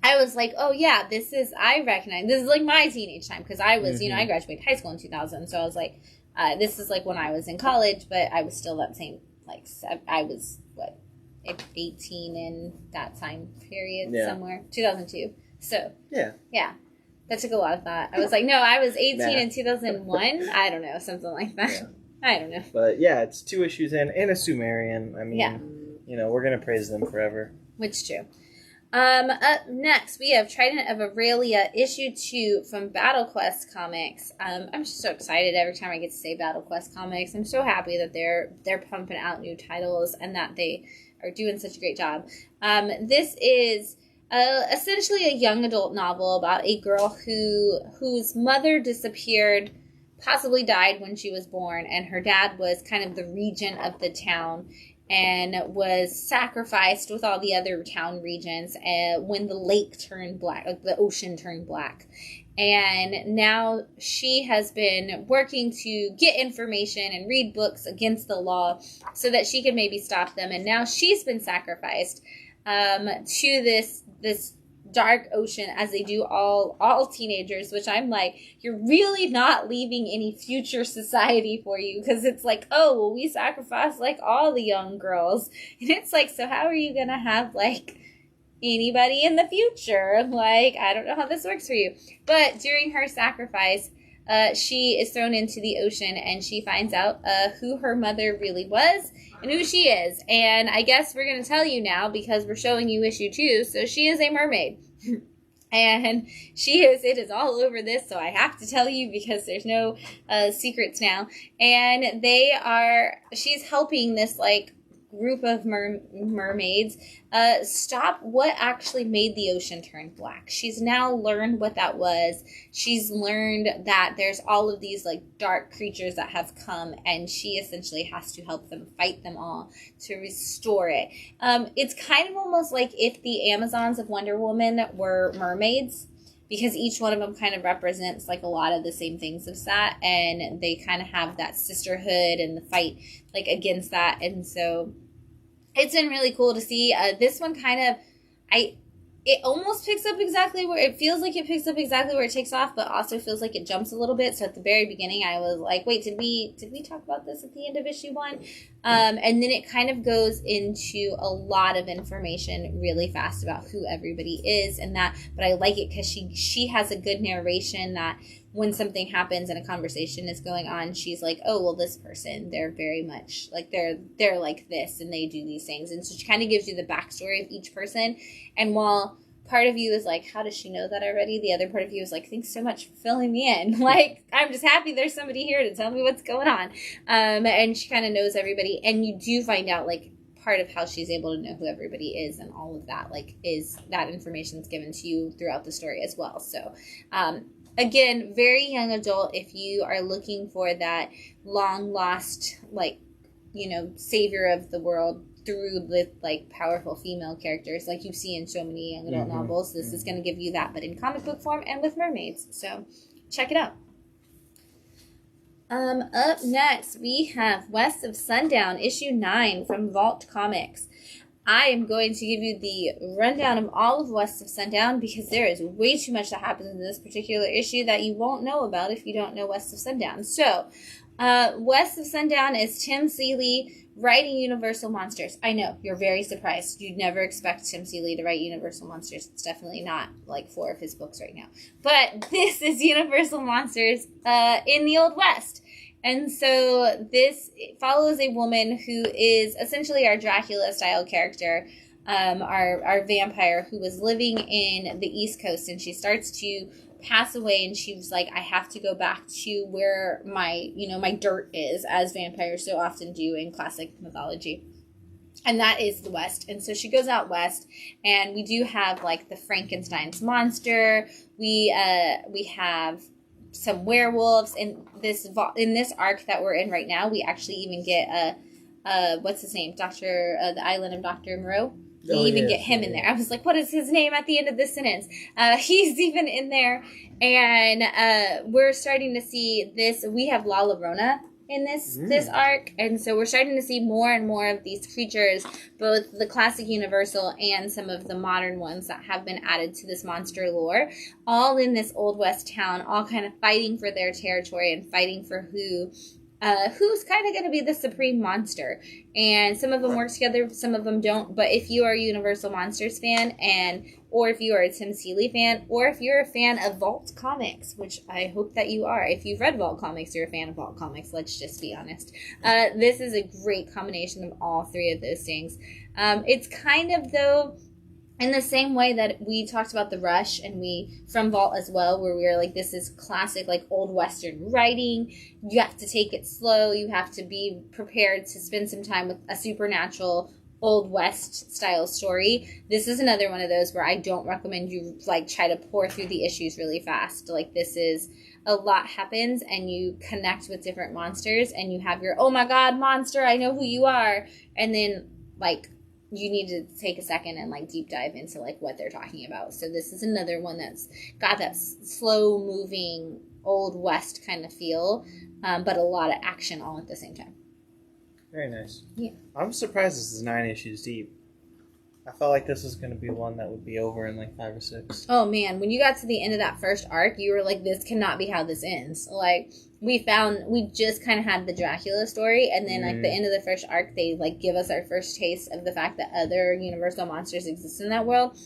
I was like, oh yeah, I recognize, this is like my teenage time, because I was, I graduated high school in 2000, so I was like, this is like when I was in college, but I was still that same, like, I was, 18 in that time period somewhere, 2002, so. Yeah. That took a lot of thought. I was like, no, I was 18 in Nah. 2001. I don't know, something like that. Yeah. I don't know. But yeah, it's 2 issues in and a Sumerian. I mean, we're going to praise them forever. Which is true. Up next, we have Trident of Aurelia, issue 2 from Battle Quest Comics. I'm just so excited every time I get to say Battle Quest Comics. I'm so happy that they're pumping out new titles and that they are doing such a great job. This is essentially a young adult novel about a girl whose mother disappeared, possibly died when she was born, and her dad was kind of the regent of the town and was sacrificed with all the other town regents when the lake turned black, like the ocean turned black. And now she has been working to get information and read books against the law so that she could maybe stop them. And now she's been sacrificed to this dark ocean, as they do all teenagers, which I'm like, you're really not leaving any future society for you, because it's like, oh, well, we sacrifice like all the young girls, and it's like, so how are you gonna have like anybody in the future? Like, I don't know how this works for you. But during her sacrifice, she is thrown into the ocean, and she finds out who her mother really was and who she is. And I guess we're going to tell you now, because we're showing you issue 2. So she is a mermaid. And it is all over this, so I have to tell you because there's no secrets now. And she's helping this like group of mermaids stop what actually made the ocean turn black. She's now learned what that was. She's learned that there's all of these like dark creatures that have come, and she essentially has to help them fight them all to restore it. It's kind of almost like if the Amazons of Wonder Woman were mermaids, because each one of them kind of represents like a lot of the same things as that, and they kind of have that sisterhood and the fight like against that. And so it's been really cool to see. This one kind of, it almost picks up exactly where, it feels like it picks up exactly where it takes off, but also feels like it jumps a little bit. So at the very beginning, I was like, wait, did we talk about this at the end of issue 1? And then it kind of goes into a lot of information really fast about who everybody is and that, but I like it because she has a good narration that when something happens and a conversation is going on, she's like, oh, well, this person, they're very much like, they're like this and they do these things. And so she kind of gives you the backstory of each person. And while part of you is like, how does she know that already? The other part of you is like, thanks so much for filling me in. Like, I'm just happy there's somebody here to tell me what's going on. And she kind of knows everybody. And you do find out, like, part of how she's able to know who everybody is and all of that, like, is that information is given to you throughout the story as well. So, again, very young adult if you are looking for that long lost, like, you know, savior of the world through with like powerful female characters like you see in so many young adult novels. This is going to give you that, but in comic book form and with mermaids. So check it out. Up next, we have West of Sundown, issue 9 from Vault Comics. I am going to give you the rundown of all of West of Sundown because there is way too much that happens in this particular issue that you won't know about if you don't know West of Sundown. So, West of Sundown is Tim Seeley writing Universal Monsters. I know, you're very surprised. You'd never expect Tim Seeley to write Universal Monsters. It's definitely not like 4 of his books right now. But this is Universal Monsters in the Old West. And so this follows a woman who is essentially our Dracula-style character, our vampire who was living in the East Coast, and she starts to pass away, and she was like, I have to go back to where my dirt is, as vampires so often do in classic mythology. And that is the West. And so she goes out west, and we do have like the Frankenstein's monster. We have some werewolves in this arc that we're in right now. We actually even get what's his name, the Island of Dr. Moreau. We get him in there. I was like, what is his name at the end of this sentence? He's even in there, and we're starting to see this. We have La Llorona in this arc, and so we're starting to see more and more of these creatures, both the classic Universal and some of the modern ones that have been added to this monster lore, all in this Old West town, all kind of fighting for their territory and fighting for who's kind of going to be the supreme monster. And some of them work together, some of them don't. But if you are a Universal Monsters fan or if you are a Tim Seeley fan, or if you're a fan of Vault Comics, which I hope that you are. If you've read Vault Comics, you're a fan of Vault Comics, let's just be honest. This is a great combination of all three of those things. It's kind of, though, in the same way that we talked about The Rush, and we, from Vault as well, where we were like, this is classic, like, old Western writing. You have to take it slow. You have to be prepared to spend some time with a supernatural Old West style story. This is another one of those where I don't recommend you, like, try to pour through the issues really fast. Like, this is, a lot happens, and you connect with different monsters, and you have your, oh my god, monster, I know who you are. And then, like, you need to take a second and, like, deep dive into, like, what they're talking about. So this is another one that's got that slow moving Old West kind of feel, but a lot of action all at the same time. Very nice. Yeah. I'm surprised this is 9 issues deep. I felt like this was going to be one that would be over in like 5 or 6. Oh man, when you got to the end of that first arc, you were like, this cannot be how this ends. Like, we just kind of had the Dracula story, and then like the end of the first arc, they like give us our first taste of the fact that other universal monsters exist in that world.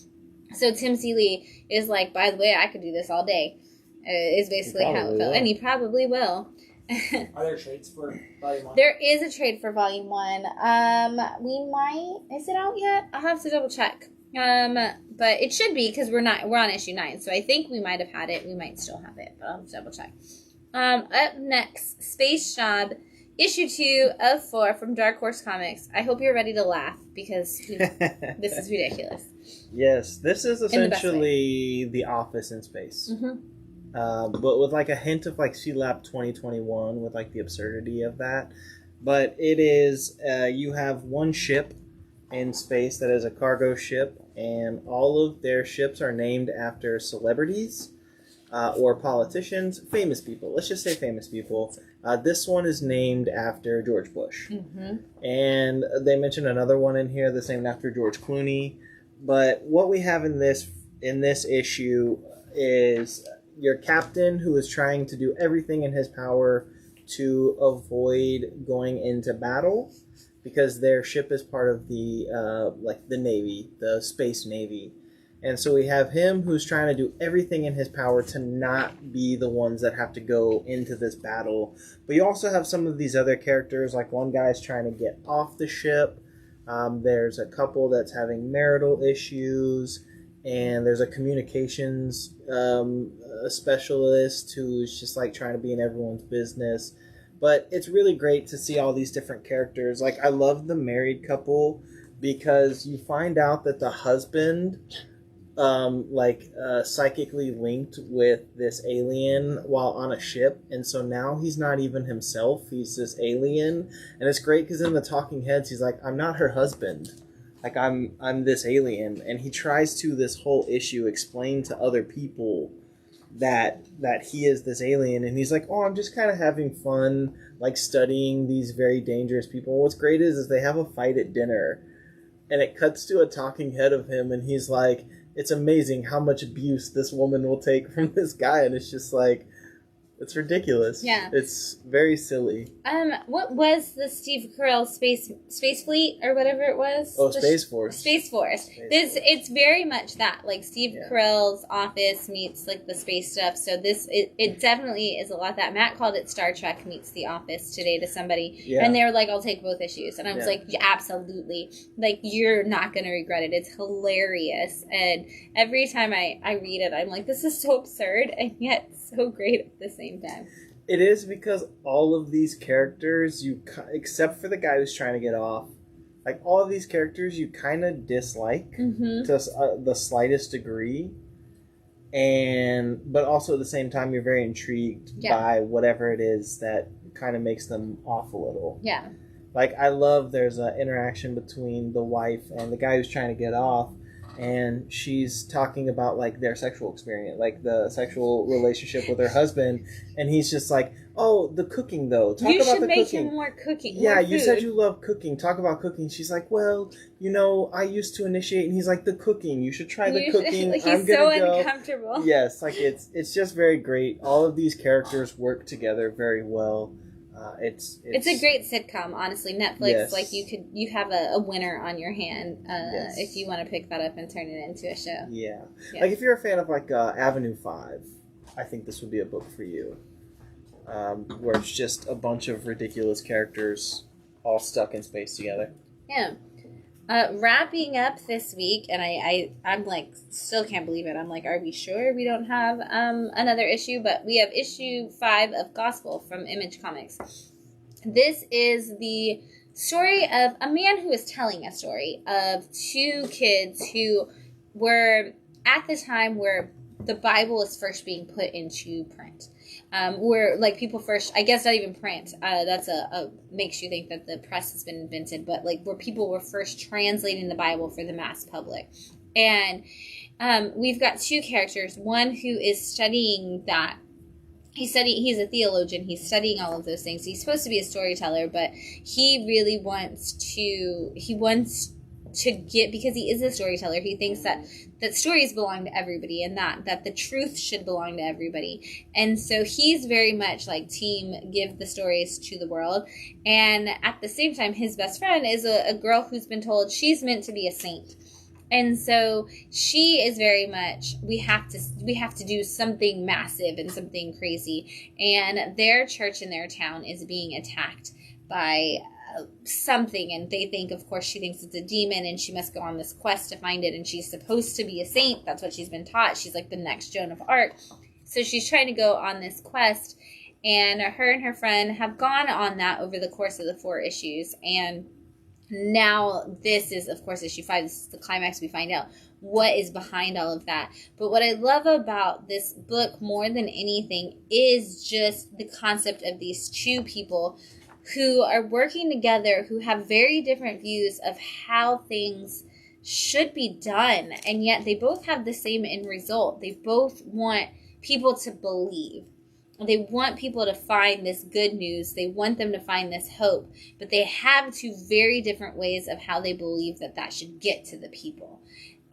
So Tim Seeley is like, by the way, I could do this all day. Is basically how it felt. And he probably will. Are there trades for Volume 1? There is a trade for Volume 1. We might... Is it out yet? I'll have to double check. But it should be, because we're on issue 9. So I think we might have had it. We might still have it, but I'll have to double check. Up next, Space Job, issue 2 of 4 from Dark Horse Comics. I hope you're ready to laugh, because this is ridiculous. Yes, this is essentially The Office in space. Mm-hmm. But with like a hint of like C-Lab 2021 with like the absurdity of that. But it is, you have one ship in space that is a cargo ship, and all of their ships are named after celebrities or politicians, famous people. Let's just say famous people. This one is named after George Bush. Mm-hmm. And they mentioned another one in here that's named after George Clooney. But what we have in this issue is your captain, who is trying to do everything in his power to avoid going into battle, because their ship is part of the the Navy, the Space Navy. And so we have him who's trying to do everything in his power to not be the ones that have to go into this battle. But you also have some of these other characters, like one guy's trying to get off the ship. There's a couple that's having marital issues. And there's a communications specialist who's just like trying to be in everyone's business. But it's really great to see all these different characters. Like, I love the married couple because you find out that the husband psychically linked with this alien while on a ship, and so now he's not even himself, he's this alien. And it's great because in the talking heads he's like, I'm not her husband. Like, I'm this alien. And he tries to, this whole issue, explain to other people that he is this alien. And he's like, oh, I'm just kind of having fun, like, studying these very dangerous people. What's great is they have a fight at dinner. And it cuts to a talking head of him, and he's like, it's amazing how much abuse this woman will take from this guy. And it's just like, it's ridiculous. Yeah. It's very silly. What was the Steve Carell Space Fleet or whatever it was? Oh, Space Force. Space Force. It's very much that. Like, Steve Carell's Office meets, like, the space stuff. So it definitely is a lot that. Matt called it Star Trek meets The Office today to somebody. Yeah. And they were like, I'll take both issues. And I was like, yeah, absolutely. Like, you're not going to regret it. It's hilarious. And every time I read it, I'm like, this is so absurd and yet so great at the same time. It is, because all of these characters, except for the guy who's trying to get off, like, all of these characters you kind of dislike to the slightest degree, but also at the same time you're very intrigued by whatever it is that kind of makes them off a little. Yeah. Like, I love there's an interaction between the wife and the guy who's trying to get off, and she's talking about, like, their sexual experience, like the sexual relationship with her husband, and he's just like, oh, the cooking, though. Talk about the cooking. You should make him more cooking. Yeah, you said you love cooking. Talk about cooking. She's like, well, I used to initiate, and he's like, the cooking. You should try the cooking. Like, he's so uncomfortable. Yes, like, it's just very great. All of these characters work together very well. It's a great sitcom, honestly. Netflix, like you have a winner on your hand if you want to pick that up and turn it into a show. Yeah. Like if you're a fan of like Avenue 5, I think this would be a book for you. Where it's just a bunch of ridiculous characters all stuck in space together. Yeah. Wrapping up this week, and I'm like, still can't believe it. I'm like, are we sure we don't have another issue? But we have issue 5 of Gospel from Image Comics. This is the story of a man who is telling a story of 2 kids who were at the time where the Bible is first being put into print. Where like people first, I guess not even print. That's makes you think that the press has been invented, but like where people were first translating the Bible for the mass public. And we've got 2 characters. One who is studying that. He's a theologian. He's studying all of those things. He's supposed to be a storyteller, but he really wants to get, because he is a storyteller, he thinks that stories belong to everybody and that the truth should belong to everybody. And so he's very much like team give the stories to the world. And at the same time, his best friend is a girl who's been told she's meant to be a saint. And so she is very much, we have to do something massive and something crazy. And their church in their town is being attacked by something, and they think, of course, she thinks it's a demon, and she must go on this quest to find it, and she's supposed to be a saint. That's what she's been taught. She's like the next Joan of Arc. So she's trying to go on this quest, and her and her friend have gone on that over the course of the 4 issues, and now this is, of course, issue 5. This is the climax. We find out what is behind all of that. But what I love about this book more than anything is just the concept of these 2 people who are working together, who have very different views of how things should be done, and yet they both have the same end result. They both want people to believe. They want people to find this good news. They want them to find this hope, but they have 2 very different ways of how they believe that should get to the people.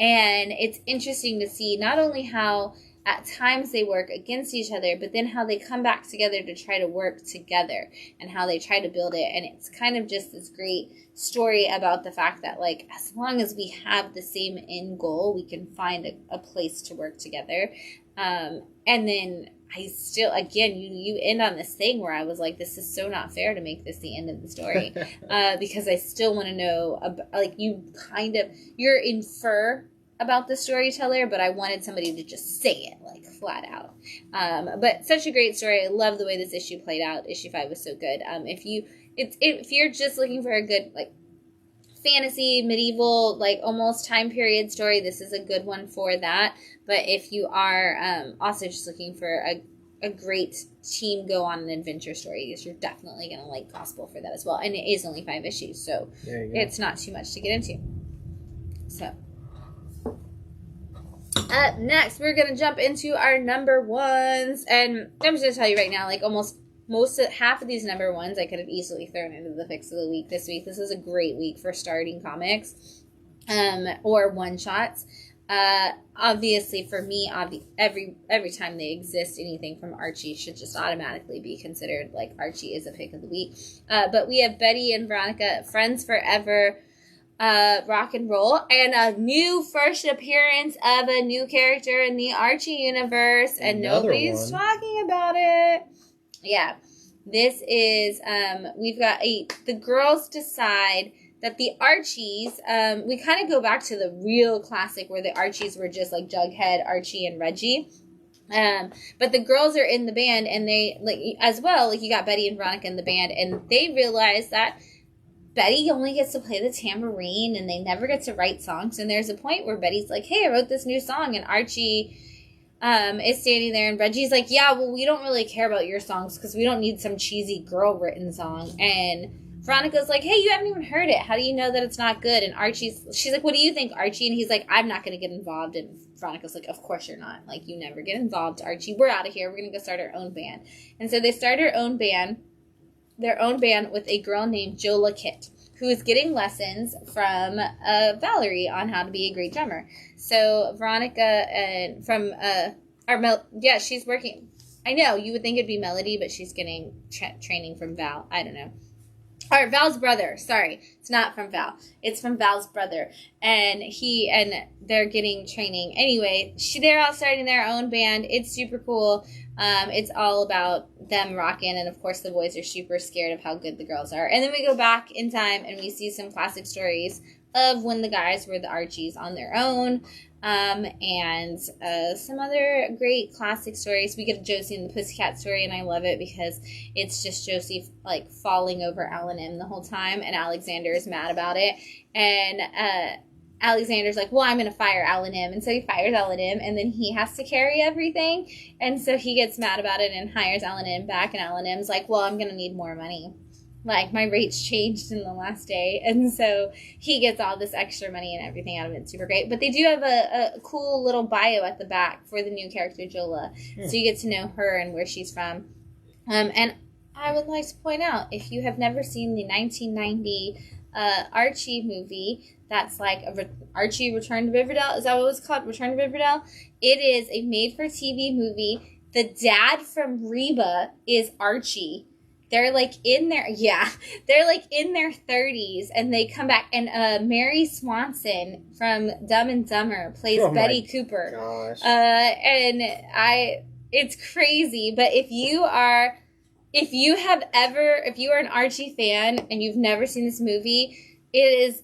And it's interesting to see not only how at times they work against each other, but then how they come back together to try to work together and how they try to build it. And it's kind of just this great story about the fact that, like, as long as we have the same end goal, we can find a place to work together. And then I still, again, you end on this thing where I was like, this is so not fair to make this the end of the story. Because I still want to know, like, you're infer about the storyteller, but I wanted somebody to just say it, like, flat out. But such a great story. I love the way this issue played out. Issue 5 was so good. If you're just looking for a good, like, fantasy, medieval, like, almost time period story, this is a good one for that. But if you are also just looking for a great team go on an adventure story, you're definitely going to like Gospel for that as well. And it is only 5 issues, so it's not too much to get into. So up next, we're going to jump into our number 1s. And I'm just going to tell you right now, like, half of these number 1s I could have easily thrown into the Fix of the Week this week. This is a great week for starting comics or one-shots. Obviously, for me, every time they exist, anything from Archie should just automatically be considered, like, Archie is a pick of the week. But we have Betty and Veronica, Friends Forever, rock and roll, and a new first appearance of a new character in the Archie universe, and nobody's talking about it. Yeah, this is, we've got the girls decide that the Archies, we kind of go back to the real classic where the Archies were just like Jughead, Archie, and Reggie. But the girls are in the band, and they, like, as well, like, you got Betty and Veronica in the band, and they realize that Betty only gets to play the tambourine, and they never get to write songs. And there's a point where Betty's like, hey, I wrote this new song, and Archie is standing there, and Reggie's like, yeah, well, we don't really care about your songs because we don't need some cheesy girl-written song. And Veronica's like, hey, you haven't even heard it. How do you know that it's not good? And she's like, what do you think, Archie? And he's like, I'm not going to get involved. And Veronica's like, of course you're not. Like, you never get involved, Archie. We're out of here. We're going to go start our own band. And so they start their own band with a girl named Jola Kitt, who is getting lessons from Valerie on how to be a great drummer. So Veronica she's working. I know, you would think it'd be Melody, but she's getting training from Val. I don't know. Or Val's brother. Sorry. It's not from Val. It's from Val's brother. And they're getting training. Anyway, they're all starting their own band. It's super cool. It's all about them rocking. And, of course, the boys are super scared of how good the girls are. And then we go back in time and we see some classic stories of when the guys were the Archies on their own. And some other great classic stories. We get a Josie and the Pussycat story, and I love it because it's just Josie like falling over Alan M the whole time, and Alexander is mad about it. And Alexander's like, well, I'm going to fire Alan M, and so he fires Alan M, and then he has to carry everything, and so he gets mad about it and hires Alan M back, and Alan M's like, well, I'm going to need more money. Like, my rates changed in the last day. And so he gets all this extra money and everything out of it. It's super great. But they do have a cool little bio at the back for the new character, Jola. So you get to know her and where she's from. And I would like to point out, if you have never seen the 1990 Archie movie, that's like Archie Return to Riverdale. Is that what it was called? Return to Riverdale? It is a made-for-TV movie. The dad from Reba is Archie. They're like in their 30s, and they come back, and Mary Swanson from Dumb and Dumber plays Betty Cooper. Gosh. It's crazy, but if you are an Archie fan and you've never seen this movie, it is.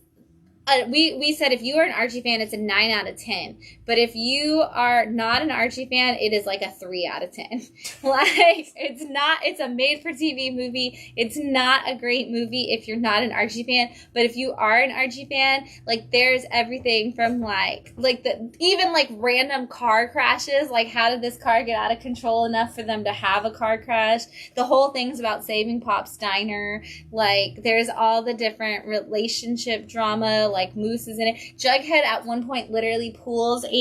We said if you are an Archie fan, it's a 9 out of 10. But if you are not an Archie fan, it is like a 3 out of 10. Like, it's a made-for-TV movie. It's not a great movie if you're not an Archie fan. But if you are an Archie fan, like, there's everything from, even random car crashes. Like, how did this car get out of control enough for them to have a car crash? The whole thing's about saving Pop's Diner. Like, there's all the different relationship drama. Like, Moose is in it. Jughead at one point literally pulls a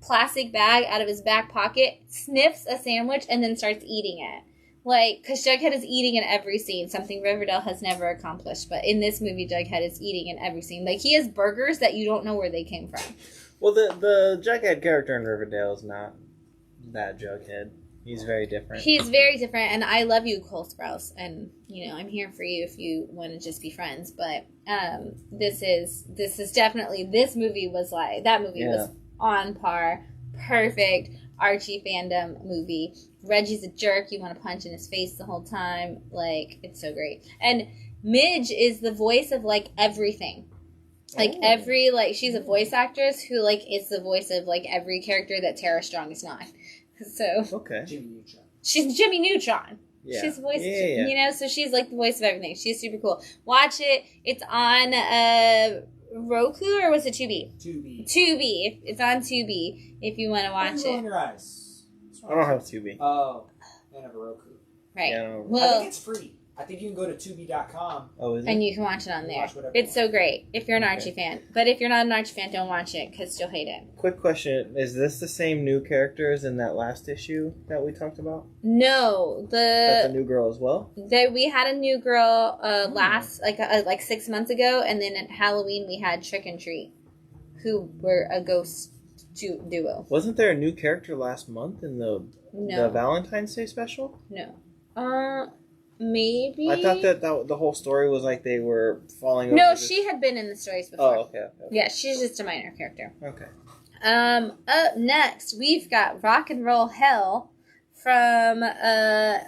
plastic bag out of his back pocket, sniffs a sandwich, and then starts eating it. Like, because Jughead is eating in every scene, something Riverdale has never accomplished. But in this movie, Jughead is eating in every scene. Like, he has burgers that you don't know where they came from. Well, the Jughead character in Riverdale is not that Jughead. He's very different. He's very different, and I love you, Cole Sprouse, and, I'm here for you if you want to just be friends, but this movie was was on par, perfect Archie fandom movie. Reggie's a jerk, you want to punch in his face the whole time, like, it's so great. And Midge is the voice of, like, everything. Like, she's a voice actress who, like, is the voice of, like, every character that Tara Strong is not. So okay, Jimmy Neutron. She's Jimmy Neutron. Yeah. She's the voice, yeah. So she's like the voice of everything. She's super cool. Watch it. It's on Roku, or was it Tubi? Tubi. It's on Tubi if you want to watch it. In your eyes. I don't have Tubi. Oh, I have a Roku. Right. Yeah, I think it's free. I think you can go to Tubi.com. Oh, is it? And you can watch it on there. It's so great if you're an Archie fan. But if you're not an Archie fan, don't watch it because you'll hate it. Quick question. Is this the same new characters in that last issue that we talked about? No. That's a new girl as well? We had a new girl last, 6 months ago. And then at Halloween, we had Trick and Treat, who were a ghost duo. Wasn't there a new character last month in the Valentine's Day special? No. Maybe. I thought that the whole story was like they were falling over. No, she had been in the stories before. Oh, okay. Yeah, she's just a minor character. Okay. Up next, we've got Rock and Roll Hell from, I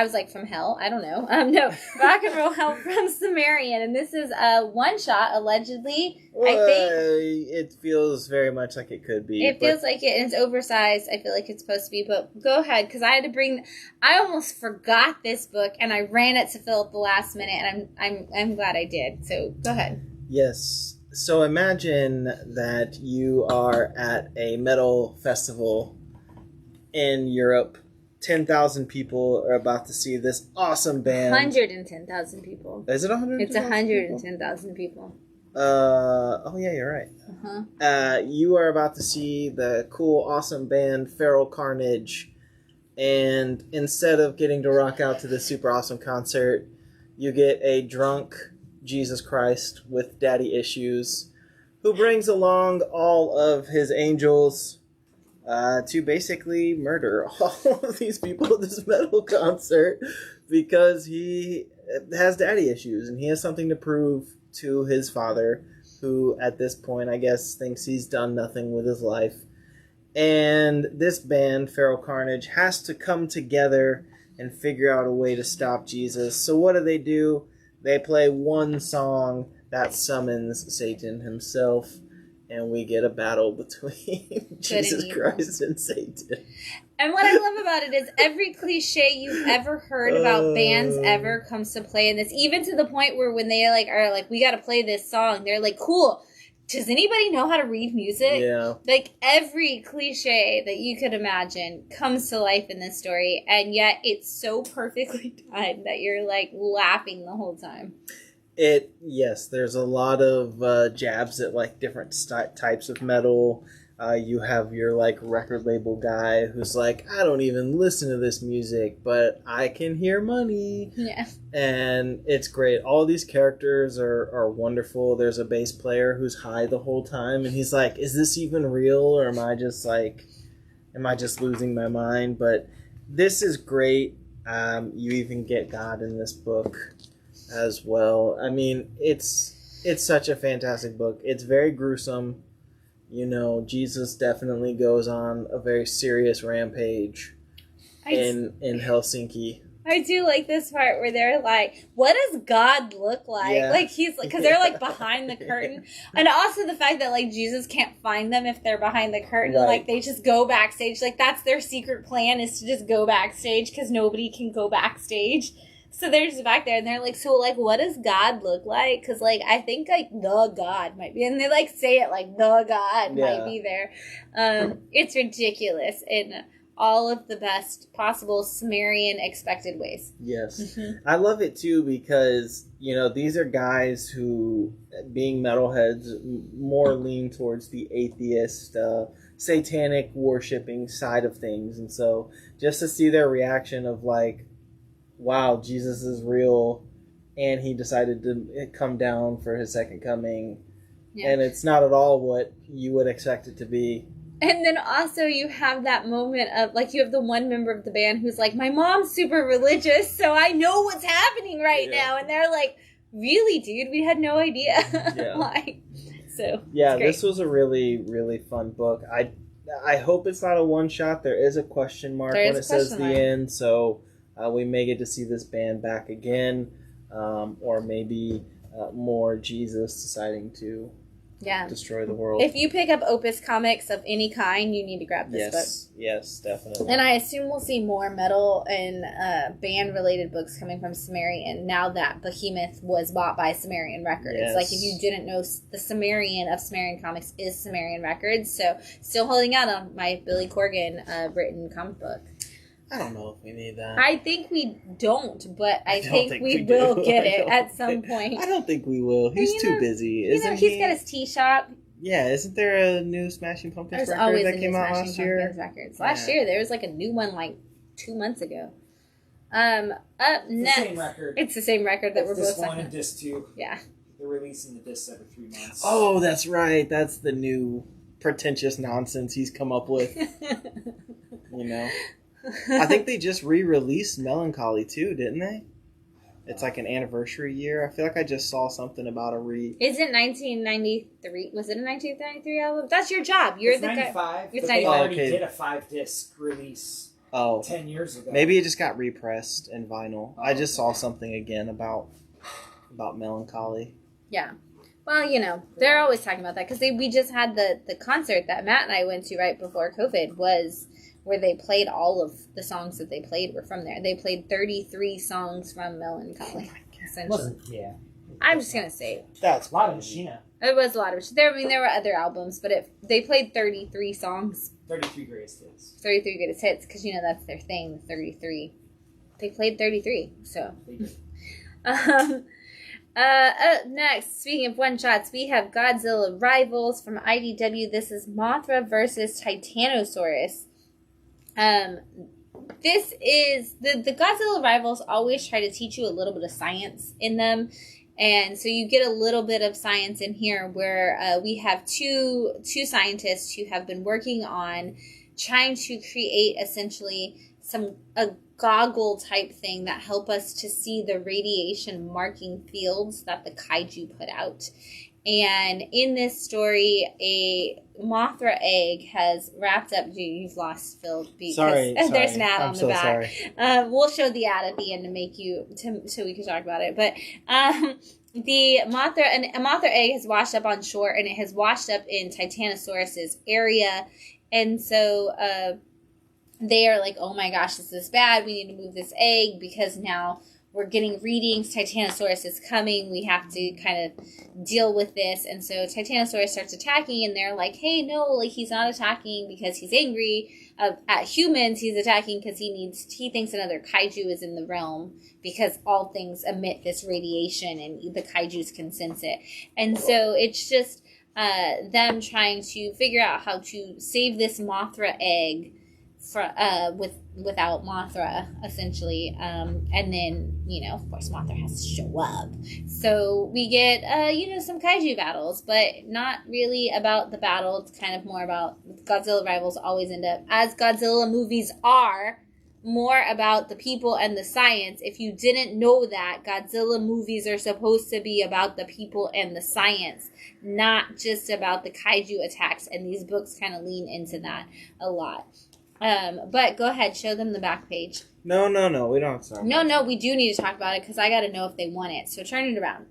was like, from hell? I don't know. No, Rock and Roll Hell from Sumerian. And this is a one-shot, allegedly, I think. It feels very much like it could be. It feels like it, and it's oversized. I feel like it's supposed to be, but go ahead, because I almost forgot this book, and I ran it to fill up the last minute, and I'm glad I did. So, go ahead. Yes. So imagine that you are at a metal festival in Europe. 10,000 people are about to see this awesome band. 110,000 people. Is it 110,000? It's 110,000 people. Oh yeah, you're right. Uh-huh. You are about to see the cool, awesome band Feral Carnage, and instead of getting to rock out to this super awesome concert, you get a drunk Jesus Christ with daddy issues, who brings along all of his angels to basically murder all of these people at this metal concert because he has daddy issues and he has something to prove to his father, who at this point, I guess, thinks he's done nothing with his life. And this band, Feral Carnage, has to come together and figure out a way to stop Jesus. So what do? They play one song that summons Satan himself, and we get a battle between Jesus Christ and Satan. And what I love about it is every cliche you've ever heard about bands ever comes to play in this, even to the point where when they are like, we got to play this song, they're like, cool. Does anybody know how to read music? Yeah. Like, every cliche that you could imagine comes to life in this story, and yet it's so perfectly timed that you're, like, laughing the whole time. Yes, there's a lot of jabs at, like, different types of metal. You have your, like, record label guy who's like, I don't even listen to this music, but I can hear money. Yeah. And it's great. All these characters are wonderful. There's a bass player who's high the whole time, and he's like, is this even real, or am I just losing my mind? But this is great. You even get God in this book as well. I mean, it's such a fantastic book. It's very gruesome. You know, Jesus definitely goes on a very serious rampage in Helsinki. I do like this part where they're like, what does God look like? Yeah. Like, because they're, like, behind the curtain. And also the fact that, like, Jesus can't find them if they're behind the curtain. Right. Like, they just go backstage. Like, that's their secret plan, is to just go backstage because nobody can go backstage. So they're just back there, and they're like, so, like, what does God look like? Because, like, I think, like, the God might be. And they, like, say it like, the God might be there. It's ridiculous in all of the best possible Sumerian expected ways. Yes. Mm-hmm. I love it, too, because, you know, these are guys who, being metalheads, more lean towards the atheist, satanic worshipping side of things. And so just to see their reaction of, like, wow, Jesus is real, and he decided to come down for his second coming, and it's not at all what you would expect it to be. And then also you have that moment of, like, you have the one member of the band who's like, my mom's super religious, so I know what's happening right now, and they're like, really, dude? We had no idea. Why? So yeah, this was a really, really fun book. I hope it's not a one-shot. There is a question mark when it says the end, so we may get to see this band back again, or maybe more Jesus deciding to destroy the world. If you pick up Opus comics of any kind, you need to grab this book. Yes, definitely. And I assume we'll see more metal and band-related books coming from Sumerian now that Behemoth was bought by Sumerian Records. Yes. Like, if you didn't know, the Sumerian of Sumerian Comics is Sumerian Records, so still holding out on my Billy Corgan written comic book. I don't know if we need that. I think we don't, but I think we will get it at some point. I don't think we will. He's too busy, isn't he? He's got his tea shop. Yeah, isn't there a new Smashing Pumpkins record that came out last year? Last year, there was like a new one like 2 months ago. Up next, the same record. It's the same record that we're both Disc 1 and Disc 2. Yeah. They're releasing the discs every 3 months. Oh, that's right. That's the new pretentious nonsense he's come up with. You know? I think they just re-released Melancholy too, didn't they? It's like an anniversary year. I feel like I just saw something about a Is it 1993? Was it a 1993 album? That's your job. You're the 95, guy. It's 95. They already did a 5-disc release 10 years ago. Maybe it just got repressed in vinyl. I just saw something again about Melancholy. Yeah. Well, you know, they're always talking about that because we just had the concert that Matt and I went to right before COVID was where they played all of the songs that they played were from there. They played 33 songs from Melancholy, essentially. I'm just going to say it. That's a lot of Machina. It was a lot of Machina. There were other albums, but they played 33 songs. 33 greatest hits. 33 greatest hits, because, you know, that's their thing, the 33. They played 33, so. Next, speaking of one-shots, we have Godzilla Rivals from IDW. This is Mothra versus Titanosaurus. This is the Godzilla Rivals always try to teach you a little bit of science in them, and so you get a little bit of science in here where we have two scientists who have been working on trying to create essentially a goggle type thing that help us to see the radiation marking fields that the kaiju put out. And in this story, a Mothra egg has wrapped up. You've lost Phil because sorry. There's an ad on the back. Sorry. We'll show the ad at the end so we can talk about it. But the a Mothra egg has washed up on shore, and it has washed up in Titanosaurus's area, and so they are like, oh my gosh, this is bad. We need to move this egg because now we're getting readings. Titanosaurus is coming. We have to kind of deal with this. And so Titanosaurus starts attacking, and they're like, hey, no, like he's not attacking because he's angry at humans. He's attacking because he thinks another kaiju is in the realm because all things emit this radiation and the kaijus can sense it. And so it's just them trying to figure out how to save this Mothra egg without Mothra, essentially, and then, of course, Mothra has to show up. So we get, some kaiju battles, but not really about the battle. It's kind of more about Godzilla rivals always end up, as Godzilla movies are, more about the people and the science. If you didn't know that, Godzilla movies are supposed to be about the people and the science, not just about the kaiju attacks, and these books kind of lean into that a lot. But go ahead, show them the back page. No, we don't have to. No, we do need to talk about it because I got to know if they want it. So turn it around.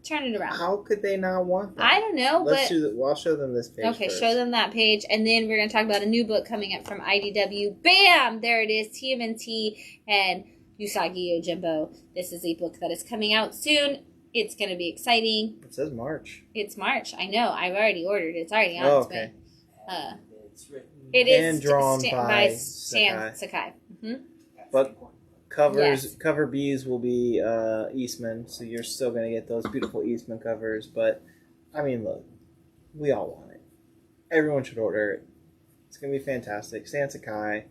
How could they not want that? I don't know, I'll show them this page. Okay, first. Show them that page, and then we're going to talk about a new book coming up from IDW. Bam! There it is, TMNT and Usagi Yojimbo. This is a book that is coming out soon. It's going to be exciting. It says March. It's March. I know. I've already ordered. It's already on its way. It's written. It is drawn by Stan Sakai. Mm-hmm. But cover B's will be Eastman, so you're still going to get those beautiful Eastman covers. But, I mean, look, we all want it. Everyone should order it. It's going to be fantastic. Stan Sakai,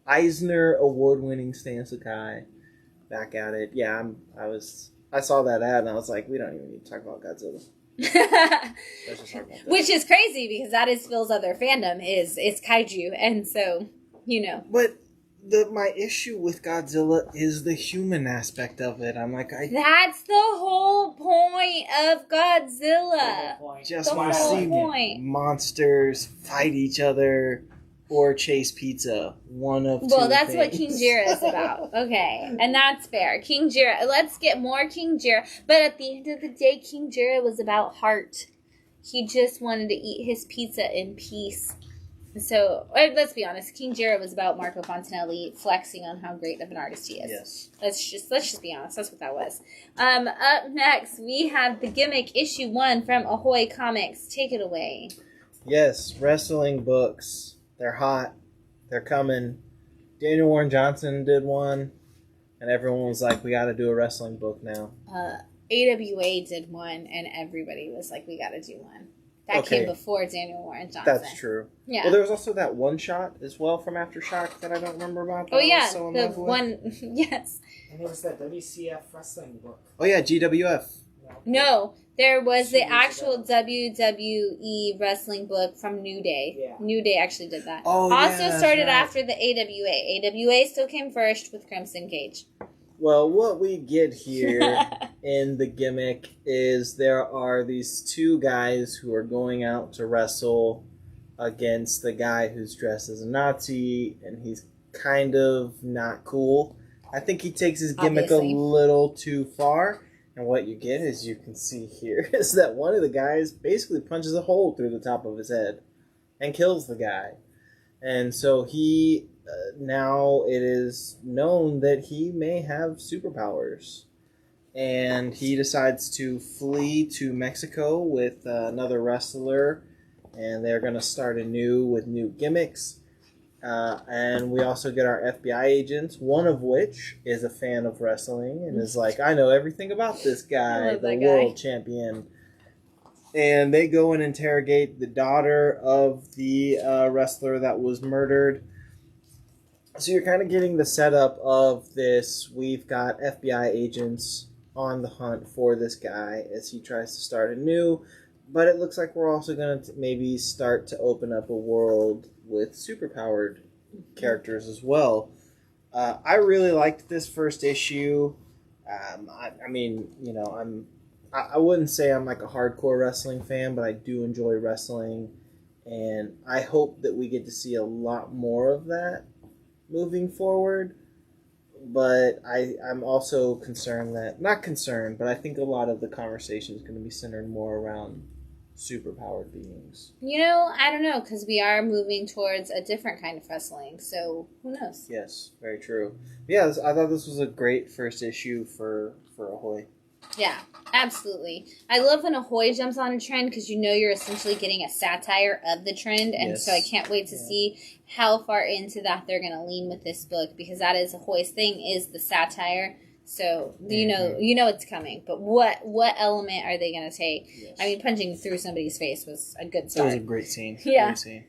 Eisner award-winning Stan Sakai, back at it. Yeah, I saw that ad and I was like, we don't even need to talk about Godzilla. Which is crazy because that is Phil's other fandom is kaiju, and so But my issue with Godzilla is the human aspect of it. I'm like, that's the whole point of Godzilla. Just want to see monsters fight each other or chase pizza. One of two. Well, that's things. what King Jirah is about. Okay, and that's fair. King Jirah. Let's get more King Jirah. But at the end of the day, King Jirah was about heart. He just wanted to eat his pizza in peace. So, let's be honest. King Jirah was about Marco Fontanelli flexing on how great of an artist he is. Yes. Let's just be honest. That's what that was. Up next, we have The Gimmick, Issue 1 from Ahoy Comics. Take it away. Yes, wrestling books. They're hot. They're coming. Daniel Warren Johnson did one, and everyone was like, we got to do a wrestling book now. AWA did one, and everybody was like, we got to do one. That came before Daniel Warren Johnson. That's true. Yeah. Well, there was also that one shot as well from Aftershock that I don't remember about. Oh, yeah. The one, yes. And there was that WCF wrestling book. Oh, yeah, GWF. No, there was the actual WWE wrestling book from New Day. Yeah. New Day actually did that. Oh, also started after the AWA. AWA still came first with Crimson Cage. Well, what we get here in The Gimmick is there are these two guys who are going out to wrestle against the guy who's dressed as a Nazi, and he's kind of not cool. I think he takes his gimmick a little too far. And what you get, as you can see here, is that one of the guys basically punches a hole through the top of his head and kills the guy. And so he, now it is known that he may have superpowers. And he decides to flee to Mexico with another wrestler. And they're going to start anew with new gimmicks. And we also get our FBI agents, one of which is a fan of wrestling and is like, I know everything about this guy, the world champion. And they go and interrogate the daughter of the wrestler that was murdered. So you're kind of getting the setup of this. We've got FBI agents on the hunt for this guy as he tries to start anew. But it looks like we're also going to maybe start to open up a world with superpowered characters as well. I really liked this first issue. I mean, you know, I wouldn't say I'm like a hardcore wrestling fan, but I do enjoy wrestling, and I hope that we get to see a lot more of that moving forward. But I'm also concerned that, not concerned, but I think a lot of the conversation is going to be centered more around superpowered beings. You know, I don't know, because we are moving towards a different kind of wrestling, so who knows? Yes, very true. Yeah, I thought this was a great first issue for Ahoy. Yeah, absolutely. I love when Ahoy jumps on a trend because you know you're essentially getting a satire of the trend, and so I can't wait to see how far into that they're going to lean with this book, because that is Ahoy's thing, is the satire. So you know it's coming, but what element are they going to take? Yes. I mean, punching through somebody's face was a good start. It was a great scene. Yeah. Great scene.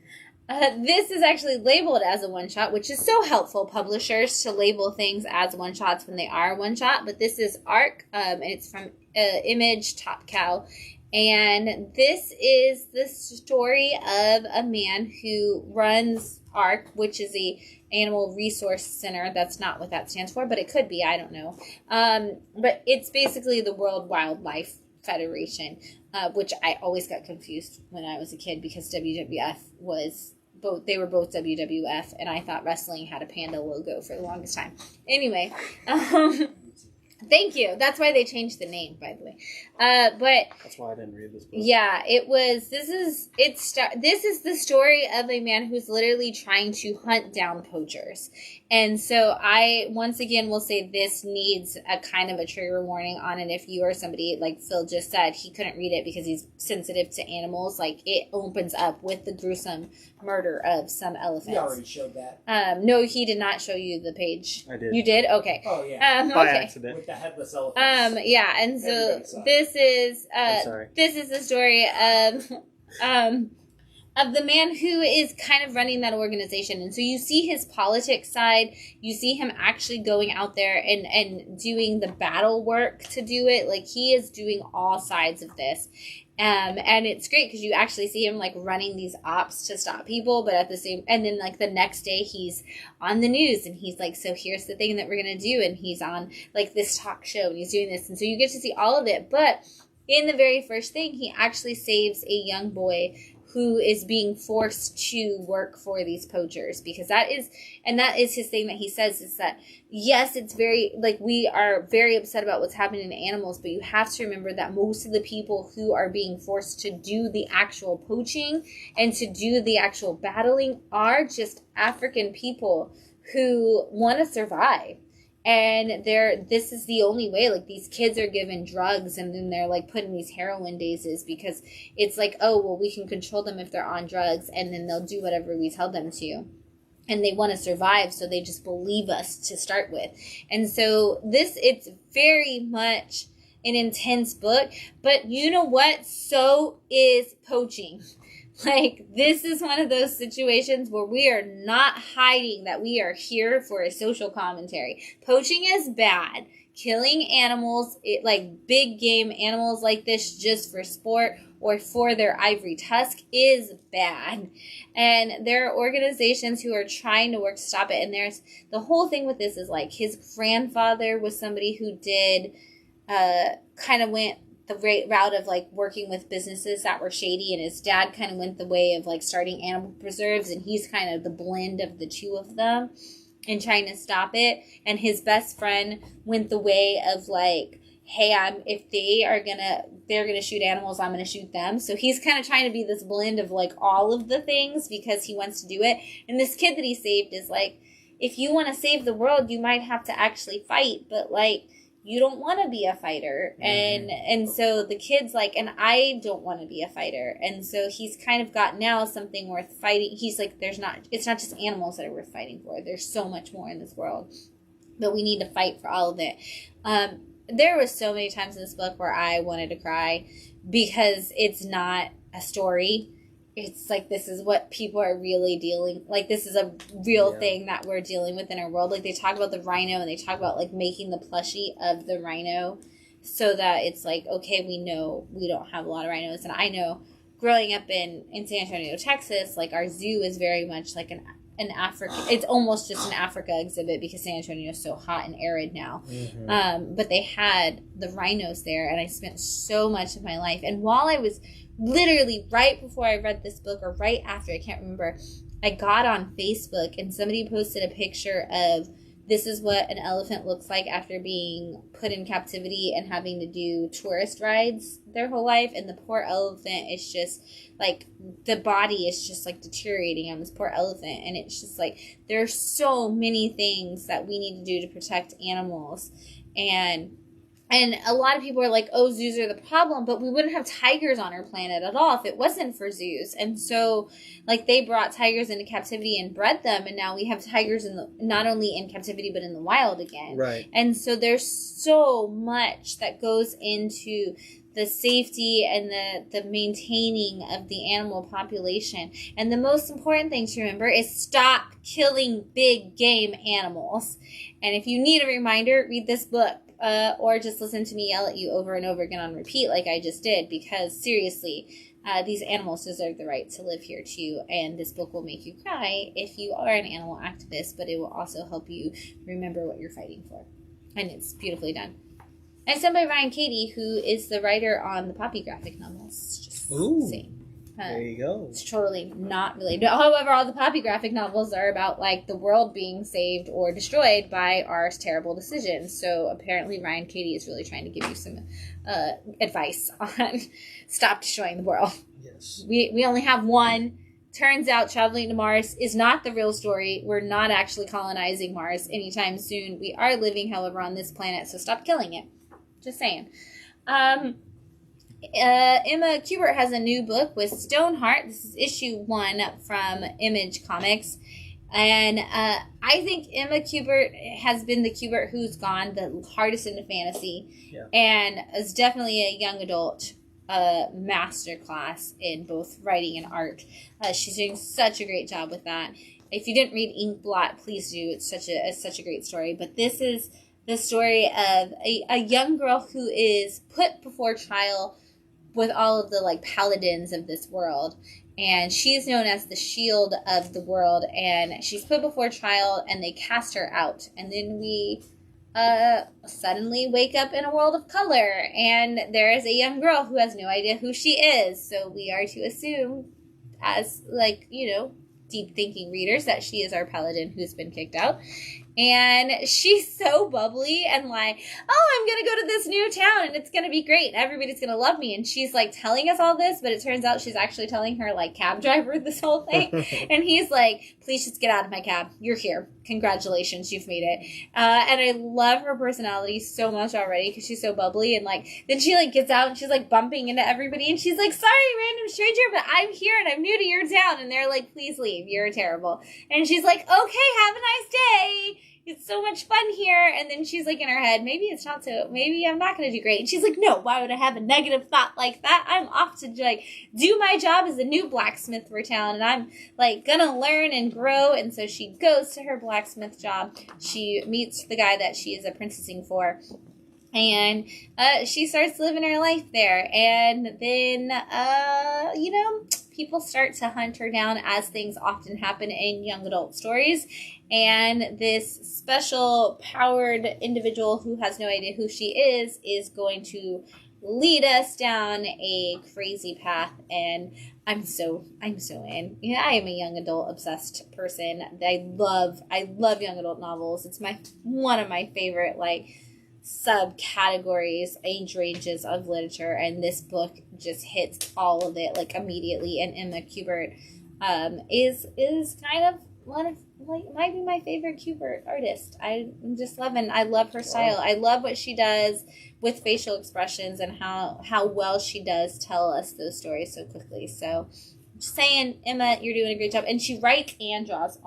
This is actually labeled as a one-shot, which is so helpful, publishers, to label things as one-shots when they are one-shot. But this is Arc, and it's from Image Top Cow. And this is the story of a man who runs Arc, which is a animal resource center. That's not what that stands for, but it could be. I don't know. But it's basically the World Wildlife Federation, which I always got confused when I was a kid because WWF was both. They were both WWF, and I thought wrestling had a panda logo for the longest time. Anyway, thank you. That's why they changed the name, by the way. But that's why I didn't read this book. Yeah, it was. This is the story of a man who's literally trying to hunt down poachers. And so I, once again, will say this needs a kind of a trigger warning on it. If you or somebody, like Phil just said, he couldn't read it because he's sensitive to animals. Like, it opens up with the gruesome murder of some elephants. He already showed that. No, he did not show you the page. I did. You did? Okay. Oh, yeah. By accident. With the headless elephants. Yeah, and so this is the story of the man who is kind of running that organization. And so you see his politics side. You see him actually going out there and doing the battle work to do it. Like, he is doing all sides of this. And it's great because you actually see him like running these ops to stop people, but at the same, and then like the next day he's on the news and he's like, so here's the thing that we're going to do. And he's on like this talk show and he's doing this. And so you get to see all of it. But in the very first thing, he actually saves a young boy who is being forced to work for these poachers, because that is his thing that he says, is that, yes, it's very, like, we are very upset about what's happening to animals, but you have to remember that most of the people who are being forced to do the actual poaching and to do the actual battling are just African people who want to survive. And this is the only way. Like, these kids are given drugs and then they're like put in these heroin dazes because it's like, oh, well, we can control them if they're on drugs and then they'll do whatever we tell them to. And they want to survive, so they just believe us to start with. And so it's very much an intense book. But you know what? So is poaching. Like, this is one of those situations where we are not hiding that we are here for a social commentary. Poaching is bad. Killing animals, like big game animals like this just for sport or for their ivory tusk, is bad. And there are organizations who are trying to work to stop it. And there's the whole thing with this is like his grandfather was somebody who did kind of went the route of like working with businesses that were shady, and his dad kind of went the way of like starting animal preserves, and he's kind of the blend of the two of them and trying to stop it. And his best friend went the way of like, hey, if they're gonna shoot animals, I'm gonna shoot them. So he's kind of trying to be this blend of like all of the things because he wants to do it. And this kid that he saved is like, if you want to save the world, you might have to actually fight, but like, you don't want to be a fighter. And so the kid's like, and I don't want to be a fighter. And so he's kind of got now something worth fighting. He's like, it's not just animals that are worth fighting for. There's so much more in this world, but we need to fight for all of it. There was so many times in this book where I wanted to cry because it's not a story. It's like, this is what people are really this is a real thing that we're dealing with in our world. Like, they talk about the rhino and they talk about like making the plushie of the rhino so that it's like, okay, we know we don't have a lot of rhinos. And I know growing up in San Antonio, Texas, like our zoo is very much like an Africa. It's almost just an Africa exhibit because San Antonio is so hot and arid now. But they had the rhinos there, and I spent so much of my life. And while I was literally right before I read this book, or right after, I can't remember, I got on Facebook and somebody posted a picture of, this is what an elephant looks like after being put in captivity and having to do tourist rides their whole life. And the poor elephant is just like, the body is just like deteriorating on this poor elephant. And it's just like, there's so many things that we need to do to protect animals. And a lot of people are like, oh, zoos are the problem, but we wouldn't have tigers on our planet at all if it wasn't for zoos. And so, like, they brought tigers into captivity and bred them, and now we have tigers not only in captivity, but in the wild again. Right. And so there's so much that goes into the safety and the maintaining of the animal population. And the most important thing to remember is stop killing big game animals. And if you need a reminder, read this book. Or just listen to me yell at you over and over again on repeat like I just did, because seriously, these animals deserve the right to live here too, and this book will make you cry if you are an animal activist, but it will also help you remember what you're fighting for. And it's beautifully done. And it's done by Ryan Cady, who is the writer on the Poppy graphic novels. Just saying. There you go. It's totally not related. However, all the Poppy graphic novels are about, like, the world being saved or destroyed by our terrible decisions. So apparently Ryan Cady is really trying to give you some advice on stop destroying the world. Yes. We only have one. Turns out traveling to Mars is not the real story. We're not actually colonizing Mars anytime soon. We are living, however, on this planet, so stop killing it. Just saying. Emma Kubert has a new book with Stoneheart. This is issue 1 from Image Comics. And I think Emma Kubert has been the Kubert who's gone the hardest into fantasy. Yeah. And is definitely a young adult masterclass in both writing and art. She's doing such a great job with that. If you didn't read Inkblot, please do. It's such a great story. But this is the story of a young girl who is put before trial with all of the, like, paladins of this world. And she is known as the shield of the world. And she's put before trial, and they cast her out. And then we suddenly wake up in a world of color. And there is a young girl who has no idea who she is. So we are to assume, as, like, you know, deep thinking readers, that she is our paladin who's been kicked out. And she's so bubbly and like, oh, I'm going to go to this new town and it's going to be great. And everybody's going to love me. And she's like telling us all this, but it turns out she's actually telling her, like, cab driver this whole thing. And he's like, please just get out of my cab. You're here. Congratulations. You've made it. And I love her personality so much already because she's so bubbly. And like, then she like gets out and she's like bumping into everybody. And she's like, sorry, random stranger, but I'm here and I'm new to your town. And they're like, please leave. You're terrible. And she's like, okay, have a nice day. It's so much fun here. And then she's like in her head, maybe I'm not going to do great. And she's like, no, why would I have a negative thought like that? I'm off to like do my job as a new blacksmith for town. And I'm like going to learn and grow. And so she goes to her blacksmith job. She meets the guy that she is apprenticing for. And she starts living her life there. And then, people start to hunt her down, as things often happen in young adult stories. And this special powered individual who has no idea who she is going to lead us down a crazy path. And I'm so in. Yeah, I am a young adult obsessed person. I love young adult novels. It's one of my favorite, like, subcategories, age ranges of literature, and this book just hits all of it, like, immediately. And Emma Kubert is kind of one of, like, might be my favorite Kubert artist. I'm just loving. I love her style. I love what she does with facial expressions and how well she does tell us those stories so quickly. So just saying, Emma, you're doing a great job. And she writes and draws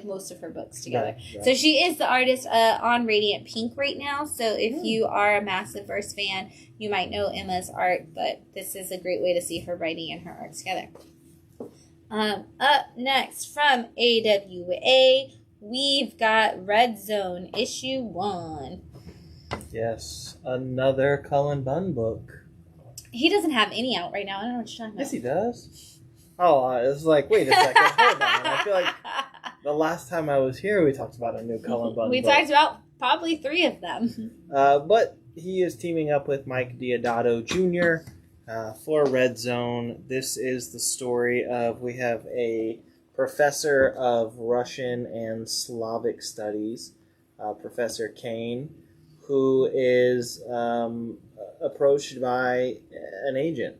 most of her books together. Right. So she is the artist on Radiant Pink right now. So if you are a massive Verse fan, you might know Emma's art, but this is a great way to see her writing and her art together. Up next from AWA, we've got Red Zone issue 1. Yes, another Cullen Bunn book. He doesn't have any out right now. I don't know what you're talking about. Yes, he does. Oh, it's like, wait a second, hold on. I feel like The last time I was here, we talked about a new Cullen Bunn We book. talked about probably 3 of them. But he is teaming up with Mike Deodato Jr. For Red Zone. This is the story of, we have a professor of Russian and Slavic studies, Professor Kane, who is approached by an agent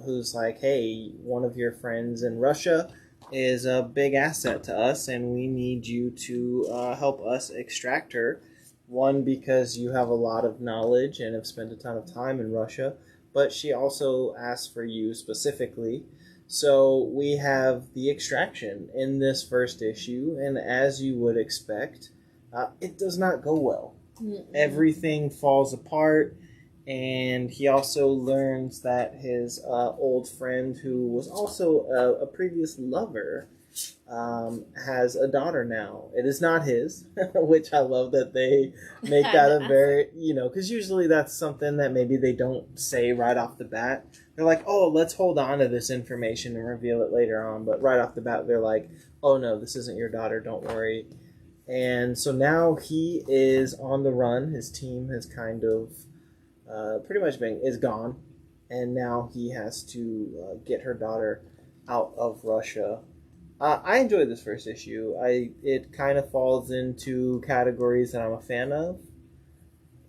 who's like, hey, one of your friends in Russia is a big asset to us, and we need you to help us extract her. One, because you have a lot of knowledge and have spent a ton of time in Russia, but she also asked for you specifically. So we have the extraction in this first issue, and as you would expect, it does not go well. Everything falls apart, and he also learns that his old friend, who was also a previous lover, has a daughter now. It is not his, which I love that they make that a very, because usually that's something that maybe they don't say right off the bat. They're like, oh, let's hold on to this information and reveal it later on. But right off the bat, they're like, oh, no, this isn't your daughter. Don't worry. And so now he is on the run. His team has kind of pretty much is gone. And now he has to get her daughter out of Russia. I enjoyed this first issue. It kind of falls into categories that I'm a fan of.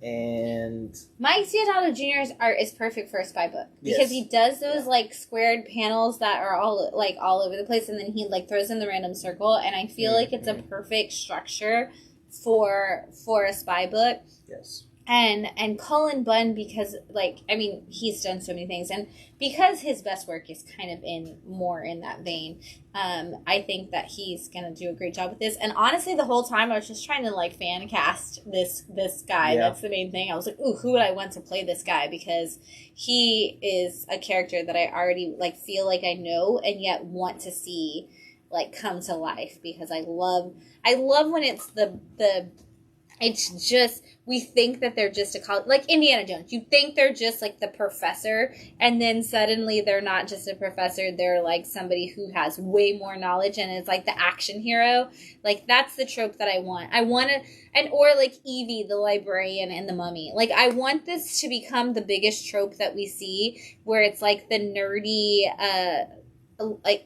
And Mike Deodato Jr.'s art is perfect for a spy book because Yes. he does those like squared panels that are all over the place, and then he like throws in the random circle, and I feel like it's a perfect structure for a spy book. yes. And Cullen Bunn, because he's done so many things, and because his best work is kind of more in that vein, I think that he's gonna do a great job with this. And honestly, the whole time I was just trying to fan cast this guy. Yeah. That's the main thing. I was like, ooh, who would I want to play this guy? Because he is a character that I already feel like I know, and yet want to see come to life, because I love when it's it's just, we think that they're just a college, like Indiana Jones. You think they're just the professor, and then suddenly they're not just a professor. They're somebody who has way more knowledge, and it's the action hero. That's the trope that I want. I want to, or Evie, the librarian in The Mummy. I want this to become the biggest trope that we see, where it's the nerdy,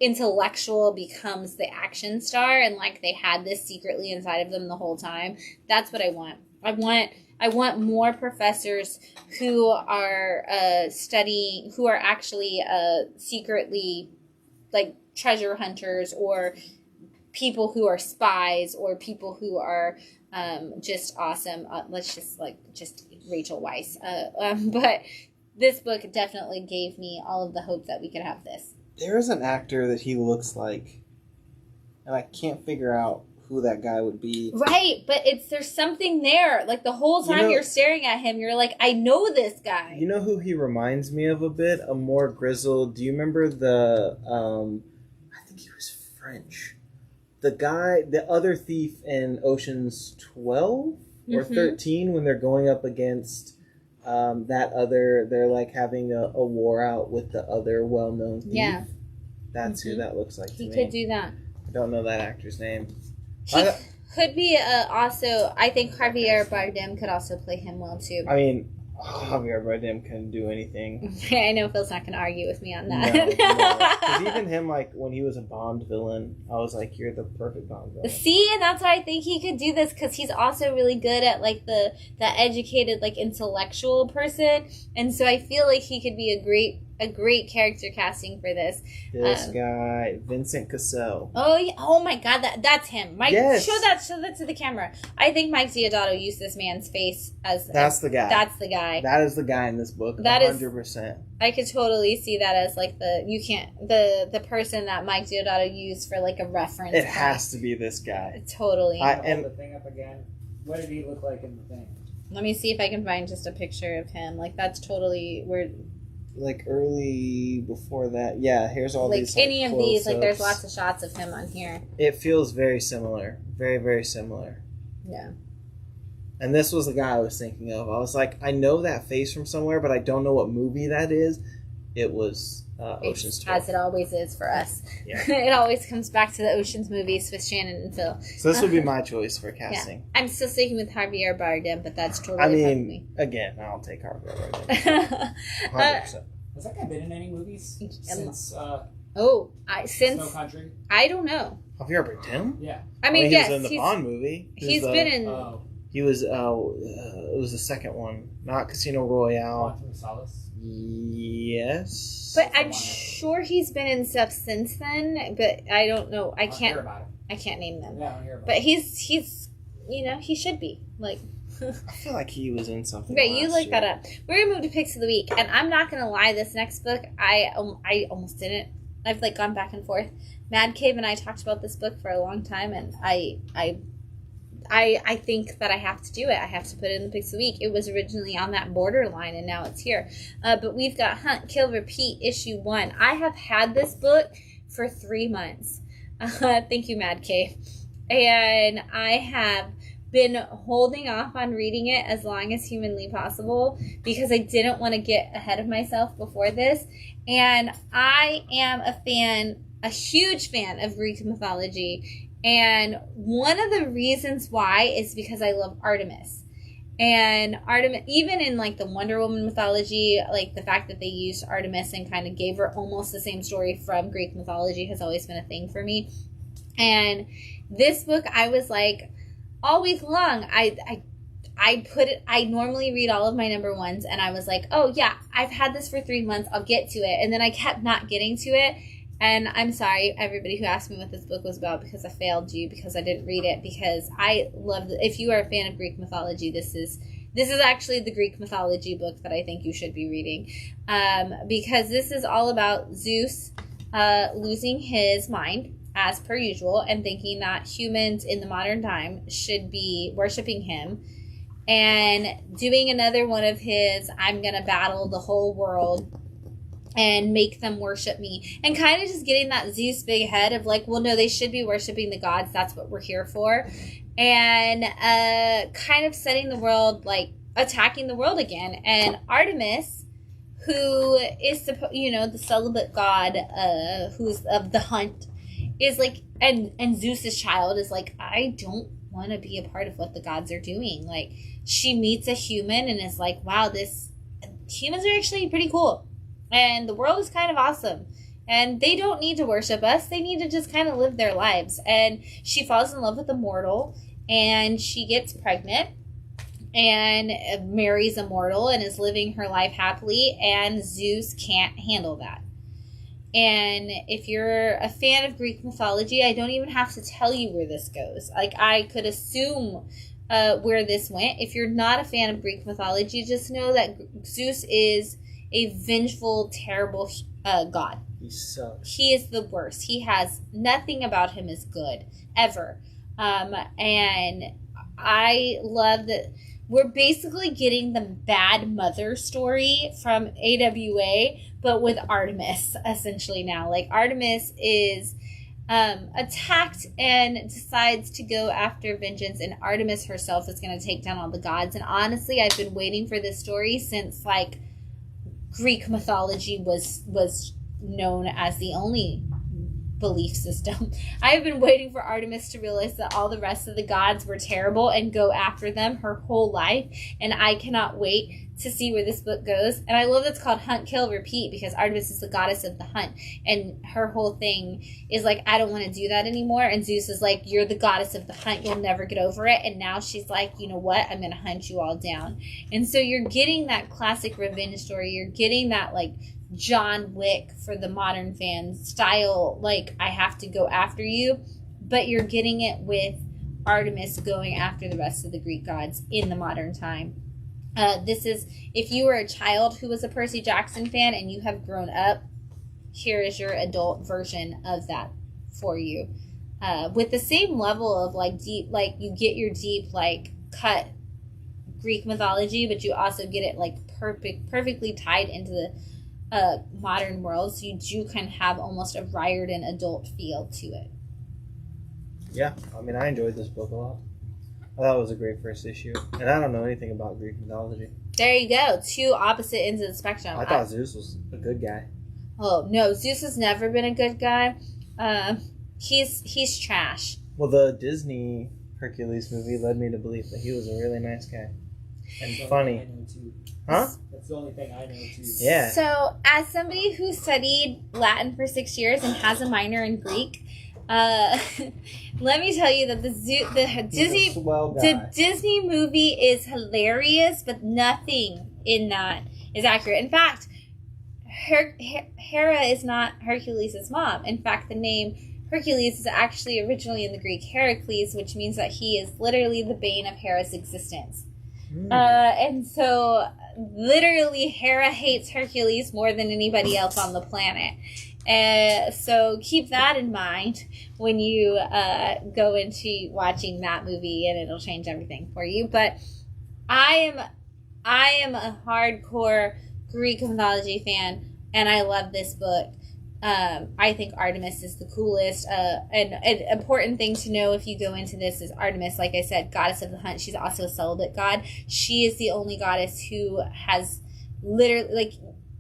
intellectual becomes the action star, and they had this secretly inside of them the whole time. That's what I want. I want more professors who are studying, who are actually secretly treasure hunters, or people who are spies, or people who are just awesome. Let's just Rachel Weisz. But this book definitely gave me all of the hope that we could have this. There is an actor that he looks like, and I can't figure out who that guy would be. Right, but there's something there. The whole time you're staring at him, you're I know this guy. You know who he reminds me of a bit? A more grizzled... Do you remember the... I think he was French. The guy, the other thief in Ocean's 12 or 13, when they're going up against... that other, they're having a war out with the other well-known thief. Yeah. That's who that looks like to He me. could do that. I don't know that actor's name. He could be also, I think Javier Bardem could also play him well too. I mean, Javier Bardem couldn't do anything. I know Phil's not going to argue with me on that. No. Because even him, when he was a Bond villain, I was like, you're the perfect Bond villain. See, and that's why I think he could do this, because he's also really good at the educated intellectual person, and so I feel like he could be a great character casting for this. This guy, Vincent Cassel. Oh yeah! Oh my God, that's him. Mike, Yes. show that to the camera. I think Mike Deodato used this man's face as That's the guy. That's the guy. That is the guy in this book. That is 100%. I could totally see that as the person that Mike Deodato used for a reference. It has to be this guy. Totally. Hold the thing up again. What did he look like in the thing? Let me see if I can find just a picture of him. That's totally where. Early before that. Yeah, here's all these. Any of these, close-ups. there's lots of shots of him on here. It feels very similar. Very, very similar. Yeah. And this was the guy I was thinking of. I was like, I know that face from somewhere, but I don't know what movie that is. it was Ocean's 12. As it always is for us. Yeah. It always comes back to the Ocean's movies with Shannon and Phil. So this would be my choice for casting. Yeah. I'm still sticking with Javier Bardem, but that's totally fine with me. Again, I'll take Javier Bardem. 100%. Has that guy been in any movies since since Snow Country? I don't know. Javier Bardem? Yeah. I mean, he yes, was in the Bond movie. He's been in. He was. It was the second one, not Casino Royale. Quantum of Solace. Yes. But I'm sure he's been in stuff since then. But I don't know. I can't name them. Yeah, I don't hear about but he's he should be like. I feel like he was in something. Okay, you look that up. We're gonna move to picks of the week, and I'm not gonna lie. This next book, I almost didn't. I've like gone back and forth. Mad Cave and I talked about this book for a long time, and I think that I have to do it. I have to put it in the picks of the week. It was originally on that borderline, and now it's here. But we've got Hunt, Kill, Repeat, issue 1. I have had this book for 3 months. Thank you, Mad Cave. And I have been holding off on reading it as long as humanly possible because I didn't want to get ahead of myself before this. And I am a huge fan of Greek mythology. And one of the reasons why is because I love Artemis. And Artemis, even in like the Wonder Woman mythology, like the fact that they used Artemis and kind of gave her almost the same story from Greek mythology has always been a thing for me. And this book, I was like, all week long, I normally read all of my number ones, and I was like, oh yeah, I've had this for 3 months, I'll get to it. And then I kept not getting to it. And I'm sorry, everybody who asked me what this book was about, because I failed you, because I didn't read it, because I love it. If you are a fan of Greek mythology, this is actually the Greek mythology book that I think you should be reading. Because this is all about Zeus losing his mind, as per usual, and thinking that humans in the modern time should be worshiping him, and doing another one of his, I'm going to battle the whole world and make them worship me, and kind of just getting that Zeus big head of like, well, no, they should be worshiping the gods. That's what we're here for. And kind of setting the world, like attacking the world again. And Artemis, who is, the celibate god, who's of the hunt, is like, and Zeus's child is like, I don't want to be a part of what the gods are doing. Like, she meets a human and is like, wow, humans are actually pretty cool. And the world is kind of awesome. And they don't need to worship us. They need to just kind of live their lives. And she falls in love with a mortal, and she gets pregnant and marries a mortal and is living her life happily. And Zeus can't handle that. And if you're a fan of Greek mythology, I don't even have to tell you where this goes. Like, I could assume where this went. If you're not a fan of Greek mythology, just know that Zeus is a vengeful, terrible god. He sucks. He is the worst. He has nothing about him is good, ever. And I love that we're basically getting the bad mother story from AWA, but with Artemis, essentially now. Like, Artemis is attacked and decides to go after vengeance, and Artemis herself is going to take down all the gods. And honestly, I've been waiting for this story since, like, Greek mythology was known as the only belief system. I've been waiting for Artemis to realize that all the rest of the gods were terrible and go after them her whole life, and I cannot wait to see where this book goes. And I love that it's called Hunt, Kill, Repeat, because Artemis is the goddess of the hunt, and her whole thing is like, I don't want to do that anymore. And Zeus is like, you're the goddess of the hunt, you'll never get over it. And now she's like, you know what, I'm gonna hunt you all down. And so you're getting that classic revenge story. You're getting that, like, John Wick for the modern fans style, like, I have to go after you, but you're getting it with Artemis going after the rest of the Greek gods in the modern time. This is, if you were a child who was a Percy Jackson fan and you have grown up, here is your adult version of that for you. With the same level of, like, deep, like, you get your deep, like, cut Greek mythology, but you also get it, like, perfectly tied into the modern world, so you do kind of have almost a Riordan adult feel to it. Yeah, I mean, I enjoyed this book a lot. I thought it was a great first issue, and I don't know anything about Greek mythology. There you go. Two opposite ends of the spectrum. I thought Zeus was a good guy. Oh, no. Zeus has never been a good guy. He's trash. Well, the Disney Hercules movie led me to believe that he was a really nice guy. And funny. Huh? That's the only thing I know, too. Yeah. So, as somebody who studied Latin for 6 years and has a minor in Greek, let me tell you that the Disney movie is hilarious, but nothing in that is accurate. In fact, Hera is not Hercules' mom. In fact, the name Hercules is actually originally in the Greek Heracles, which means that he is literally the bane of Hera's existence. And so, literally, Hera hates Hercules more than anybody else on the planet. So keep that in mind when you go into watching that movie, and it'll change everything for you. But I am a hardcore Greek mythology fan, and I love this book. I think Artemis is the coolest. An important thing to know if you go into this is Artemis, like I said, goddess of the hunt. She's also a celibate god. She is the only goddess who has literally, like,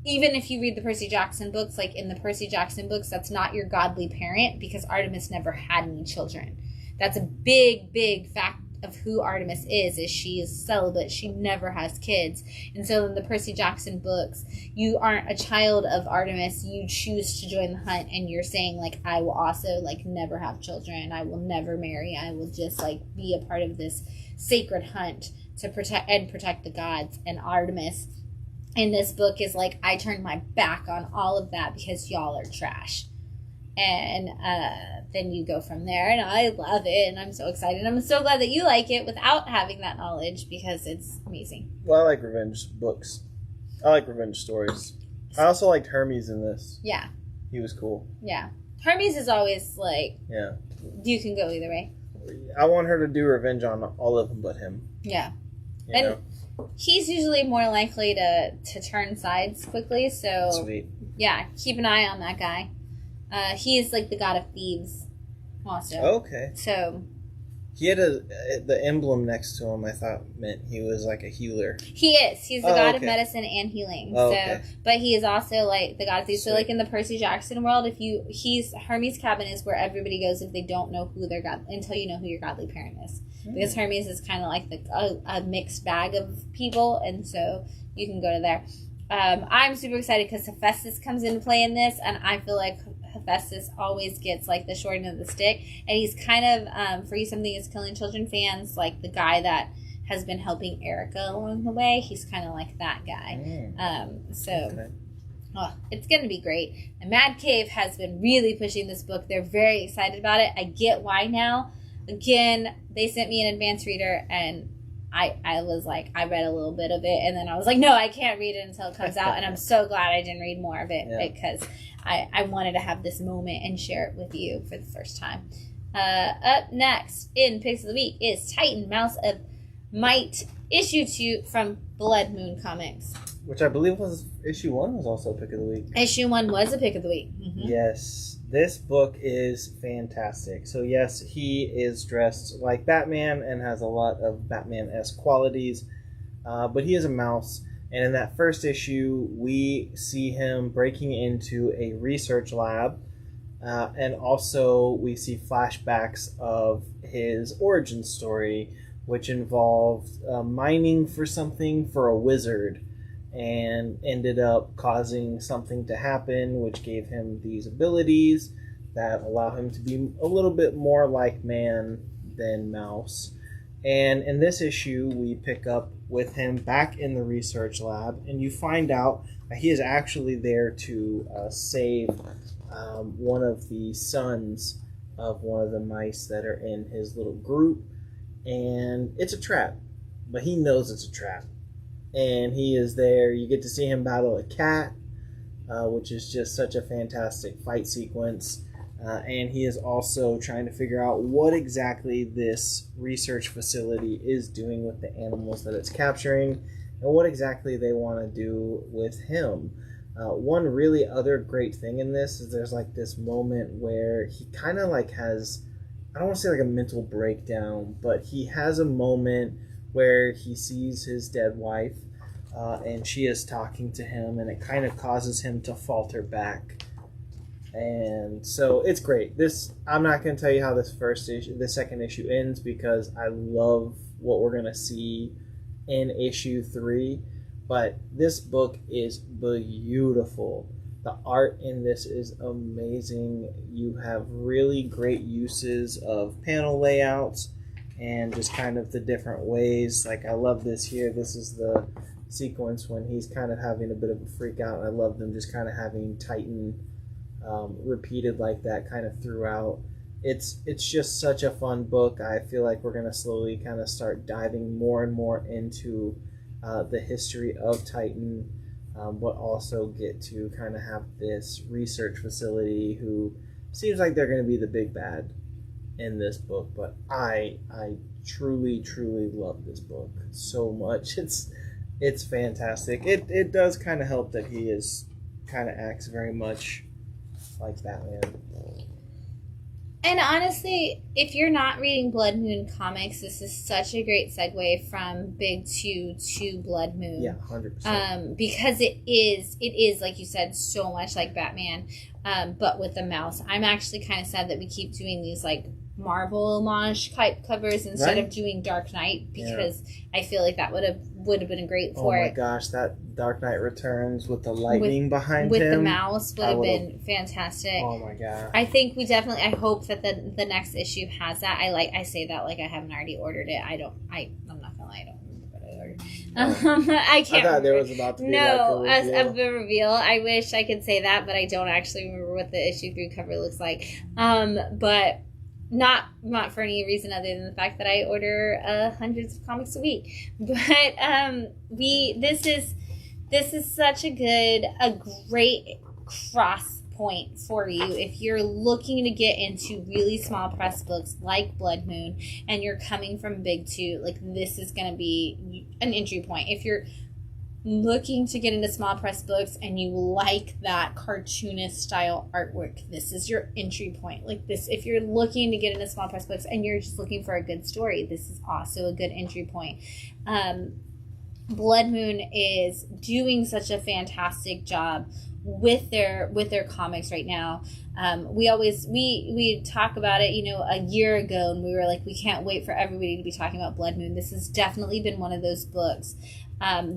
even if you read the Percy Jackson books, like in the Percy Jackson books, that's not your godly parent because Artemis never had any children. That's a big, big fact of who Artemis is she is celibate. She never has kids. And so in the Percy Jackson books, you aren't a child of Artemis. You choose to join the hunt, and you're saying, like, I will also, like, never have children. I will never marry. I will just, like, be a part of this sacred hunt to protect the gods. And Artemis in this book is like, I turned my back on all of that because y'all are trash. And then you go from there, and I love it, and I'm so excited. I'm so glad that you like it without having that knowledge because it's amazing. Well, I like revenge books. I like revenge stories. I also liked Hermes in this. Yeah. He was cool. Yeah. Hermes is always like, yeah, you can go either way. I want her to do revenge on all of them but him. Yeah. You know? He's usually more likely to turn sides quickly, so sweet. Yeah, keep an eye on that guy. He is like the god of thieves also. Okay. So he had the emblem next to him. I thought meant he was like a healer. He is. He's the god of medicine and healing. But he is also like the god of thieves. So like in the Percy Jackson world, Hermes' cabin is where everybody goes if they don't know who their god until you know who your godly parent is. Because Hermes is kind of like a mixed bag of people, and so you can go to there. I'm super excited because Hephaestus comes into play in this, and I feel like Hephaestus always gets like the short end of the stick, and he's kind of For You Something Is Killing Children fans, like the guy that has been helping Erica along the way. He's kind of like that guy. It's going to be great. And Mad Cave has been really pushing this book. They're very excited about it. I get why now. Again, they sent me an advanced reader, and I was like, I read a little bit of it, and then I was like, no, I can't read it until it comes out, and I'm so glad I didn't read more of it because I wanted to have this moment and share it with you for the first time. Up next in Picks of the Week is Titan, Mouse of Might, issue 2 from Blood Moon Comics. Which I believe was issue 1 was also a pick of the week. Issue 1 was a pick of the week. Mm-hmm. Yes. This book is fantastic. So yes, he is dressed like Batman and has a lot of Batman-esque qualities, but he is a mouse. And in that first issue, we see him breaking into a research lab, and also we see flashbacks of his origin story, which involved mining for something for a wizard, and ended up causing something to happen, which gave him these abilities that allow him to be a little bit more like man than mouse. And in this issue, we pick up with him back in the research lab, and you find out that he is actually there to save one of the sons of one of the mice that are in his little group. And it's a trap, but he knows it's a trap. And he is there. You get to see him battle a cat, which is just such a fantastic fight sequence. And he is also trying to figure out what exactly this research facility is doing with the animals that it's capturing, and what exactly they want to do with him. One really other great thing in this is there's like this moment where he kind of like has, I don't want to say like a mental breakdown, but he has a moment where he sees his dead wife, and she is talking to him, and it kind of causes him to falter back. And so it's great. I'm not going to tell you how the second issue ends, because I love what we're going to see in issue 3. But this book is beautiful. The art in this is amazing. You have really great uses of panel layouts and just kind of the different ways. Like, I love this here. This is the sequence when he's kind of having a bit of a freak out. I love them just kind of having Titan repeated like that kind of throughout. It's just such a fun book. I feel like we're going to slowly kind of start diving more and more into the history of Titan, but also get to kind of have this research facility who seems like they're going to be the big bad in this book. But I truly love this book so much. It's fantastic. It does kind of help that he is kind of acts very much like Batman. And honestly, if you're not reading Blood Moon comics, this is such a great segue from Big 2 to Blood Moon. Yeah, 100%. Because it is like you said, so much like Batman, but with the mouse. I'm actually kind of sad that we keep doing these like Marvel homage type covers instead of doing Dark Knight, because I feel like that would have been great for it. Oh my gosh, that Dark Knight Returns with the lightning behind him with the mouse would have been fantastic. Oh my god! I think I hope that the next issue has that. I say that like I haven't already ordered it. I'm not gonna lie, I don't remember what I ordered. I can't. I thought there was about to be a reveal. I wish I could say that, but I don't actually remember what the issue 3 cover looks like. But. Not for any reason other than the fact that I order hundreds of comics a week. But this is such a great cross point for you if you're looking to get into really small press books like Blood Moon and you're coming from Big 2. Like, this is going to be an entry point. If you're looking to get into small press books and you like that cartoonist style artwork, this is your entry point. Like, this, if you're looking to get into small press books and you're just looking for a good story, this is also a good entry point. Blood Moon is doing such a fantastic job with their comics right now. We talk about it, a year ago, and we were like, we can't wait for everybody to be talking about Blood Moon. This has definitely been one of those books.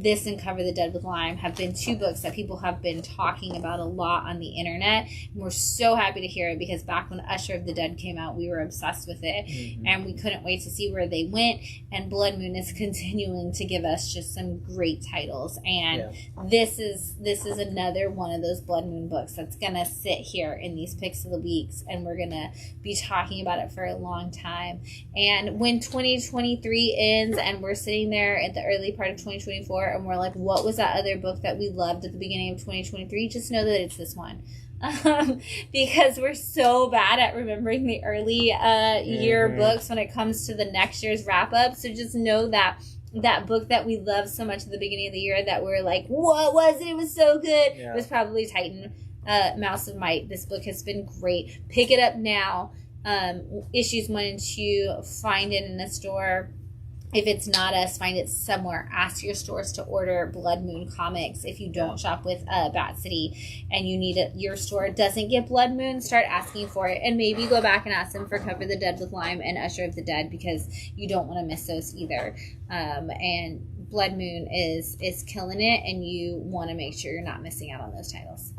This and Cover the Dead with Lime have been 2 books that people have been talking about a lot on the internet. And we're so happy to hear it, because back when Usher of the Dead came out, we were obsessed with it, and we couldn't wait to see where they went. And Blood Moon is continuing to give us just some great titles. And this is another one of those Blood Moon books that's gonna sit here in these picks of the weeks, and we're gonna be talking about it for a long time. And when 2023 ends and we're sitting there at the early part of 2024 and we're like, what was that other book that we loved at the beginning of 2023? Just know that it's this one. Because we're so bad at remembering the early year books when it comes to the next year's wrap up. So just know that book that we loved so much at the beginning of the year that we're like, what was it? It was so good. It was probably Titan, Mouse of Might. This book has been great. Pick it up now. Issues 1 and 2, find it in a store. If it's not us, find it somewhere. Ask your stores to order Blood Moon comics. If you don't shop with Bat City and you need it, your store doesn't get Blood Moon, start asking for it. And maybe go back and ask them for Cover the Dead with Lime and Usher of the Dead, because you don't want to miss those either. And Blood Moon is killing it, and you want to make sure you're not missing out on those titles.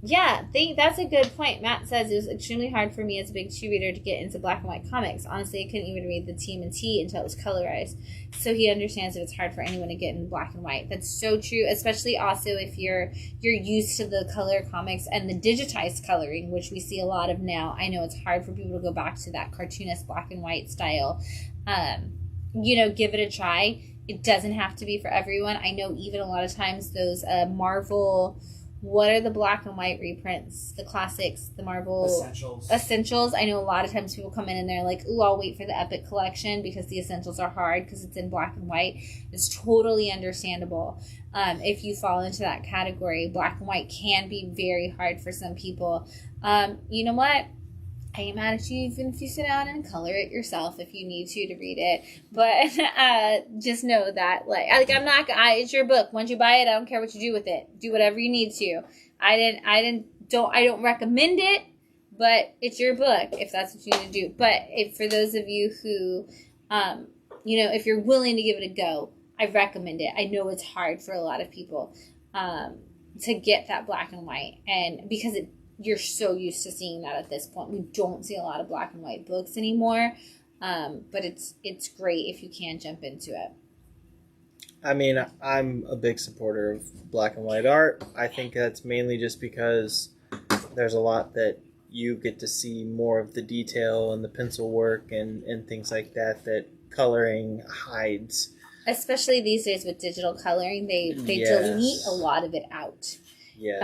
Yeah, that's a good point. Matt says it was extremely hard for me as a Big 2 reader to get into black and white comics. Honestly, I couldn't even read the TMNT until it was colorized. So he understands that it's hard for anyone to get into black and white. That's so true, especially also if you're used to the color comics and the digitized coloring, which we see a lot of now. I know it's hard for people to go back to that cartoonist black and white style. Give it a try. It doesn't have to be for everyone. I know even a lot of times those Marvel... What are the black and white reprints? The classics, the Marvel... Essentials. I know a lot of times people come in and they're like, ooh, I'll wait for the Epic Collection because the Essentials are hard because it's in black and white. It's totally understandable. If you fall into that category, black and white can be very hard for some people. You know what? I ain't mad at you even if you sit down and color it yourself if you need to read it. But just know that, like I'm not. It's your book. Once you buy it, I don't care what you do with it. Do whatever you need to. I don't recommend it, but it's your book if that's what you need to do. But for those of you who, if you're willing to give it a go, I recommend it. I know it's hard for a lot of people to get that black and white, and because you're so used to seeing that at this point. We don't see a lot of black and white books anymore, but it's great if you can jump into it. I mean, I'm a big supporter of black and white art. I think that's mainly just because there's a lot that you get to see more of the detail and the pencil work and things like that coloring hides. Especially these days with digital coloring, they delete a lot of it out. Yes.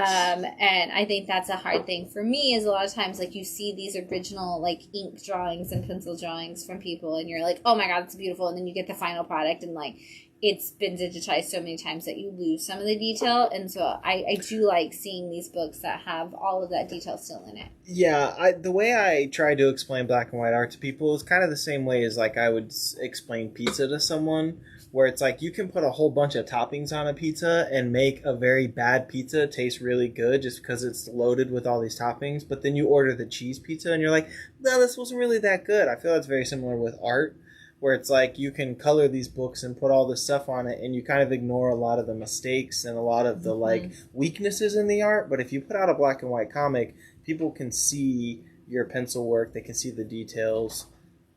And I think that's a hard thing for me is a lot of times, like, you see these original, like, ink drawings and pencil drawings from people, and you're like, oh my god, it's beautiful, and then you get the final product, and, like, it's been digitized so many times that you lose some of the detail, and so I do like seeing these books that have all of that detail still in it. Yeah, the way I try to explain black and white art to people is kind of the same way as, like, I would explain pizza to someone, where it's like you can put a whole bunch of toppings on a pizza and make a very bad pizza taste really good just because it's loaded with all these toppings, but then you order the cheese pizza and you're like, no, this wasn't really that good. I feel that's very similar with art, where it's like you can color these books and put all this stuff on it and you kind of ignore a lot of the mistakes and a lot of the like weaknesses in the art, but if you put out a black and white comic, people can see your pencil work, they can see the details.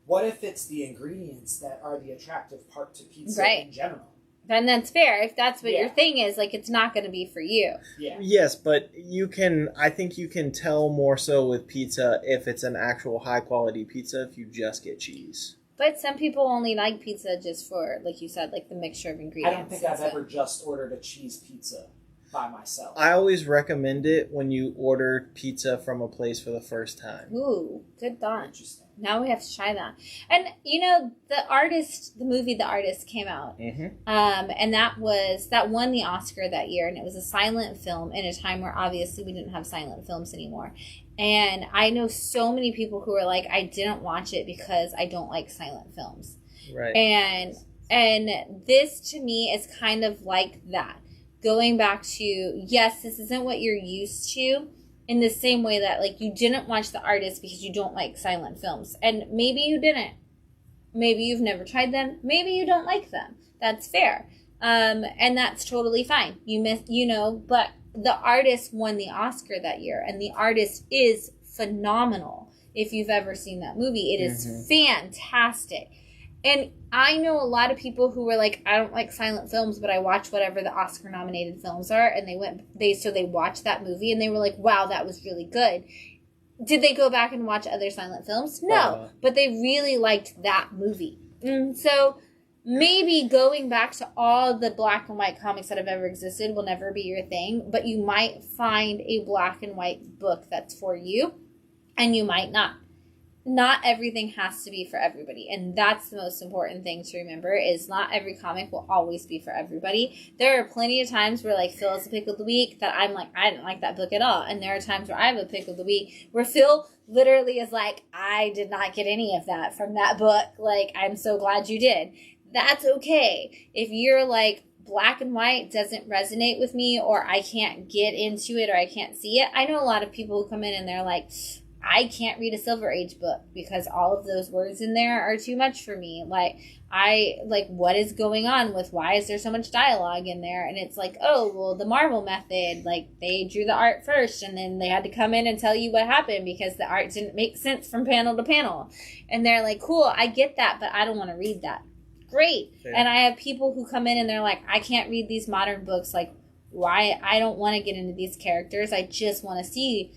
What if it's the ingredients that are the attractive part to pizza in general? Then that's fair. If that's what your thing is, like, it's not going to be for you. Yeah. Yes, but I think you can tell more so with pizza if it's an actual high quality pizza if you just get cheese. But some people only like pizza just for, like you said, like the mixture of ingredients. I don't think I've ever just ordered a cheese pizza by myself. I always recommend it when you order pizza from a place for the first time. Ooh, good thought. Interesting. Now we have to try that. And, the movie The Artist came out. Mm-hmm. And that won the Oscar that year. And it was a silent film in a time where obviously we didn't have silent films anymore. And I know so many people who are like, I didn't watch it because I don't like silent films. Right. And this to me is kind of like that. Going back to, yes, this isn't what you're used to, in the same way that, like, you didn't watch The Artist because you don't like silent films. And maybe you didn't. Maybe you've never tried them. Maybe you don't like them. That's fair. And that's totally fine. But The Artist won the Oscar that year. And The Artist is phenomenal. If you've ever seen that movie, it is fantastic. And I know a lot of people who were like, I don't like silent films, but I watch whatever the Oscar-nominated films are. And they watched that movie and they were like, wow, that was really good. Did they go back and watch other silent films? No. But they really liked that movie. So maybe going back to all the black and white comics that have ever existed will never be your thing. But you might find a black and white book that's for you. And you might not. Not everything has to be for everybody. And that's the most important thing to remember is not every comic will always be for everybody. There are plenty of times where, like, Phil has a pick of the week that I'm like, I didn't like that book at all. And there are times where I have a pick of the week where Phil literally is like, I did not get any of that from that book. Like, I'm so glad you did. That's okay. If you're like, black and white doesn't resonate with me, or I can't get into it, or I can't see it. I know a lot of people who come in and they're like, I can't read a Silver Age book because all of those words in there are too much for me. What is going on with, why is there so much dialogue in there? And it's like, oh, well, the Marvel method, like, they drew the art first and then they had to come in and tell you what happened because the art didn't make sense from panel to panel. And they're like, cool, I get that, but I don't want to read that. Great. Yeah. And I have people who come in and they're like, I can't read these modern books. Like, why? I don't want to get into these characters. I just want to see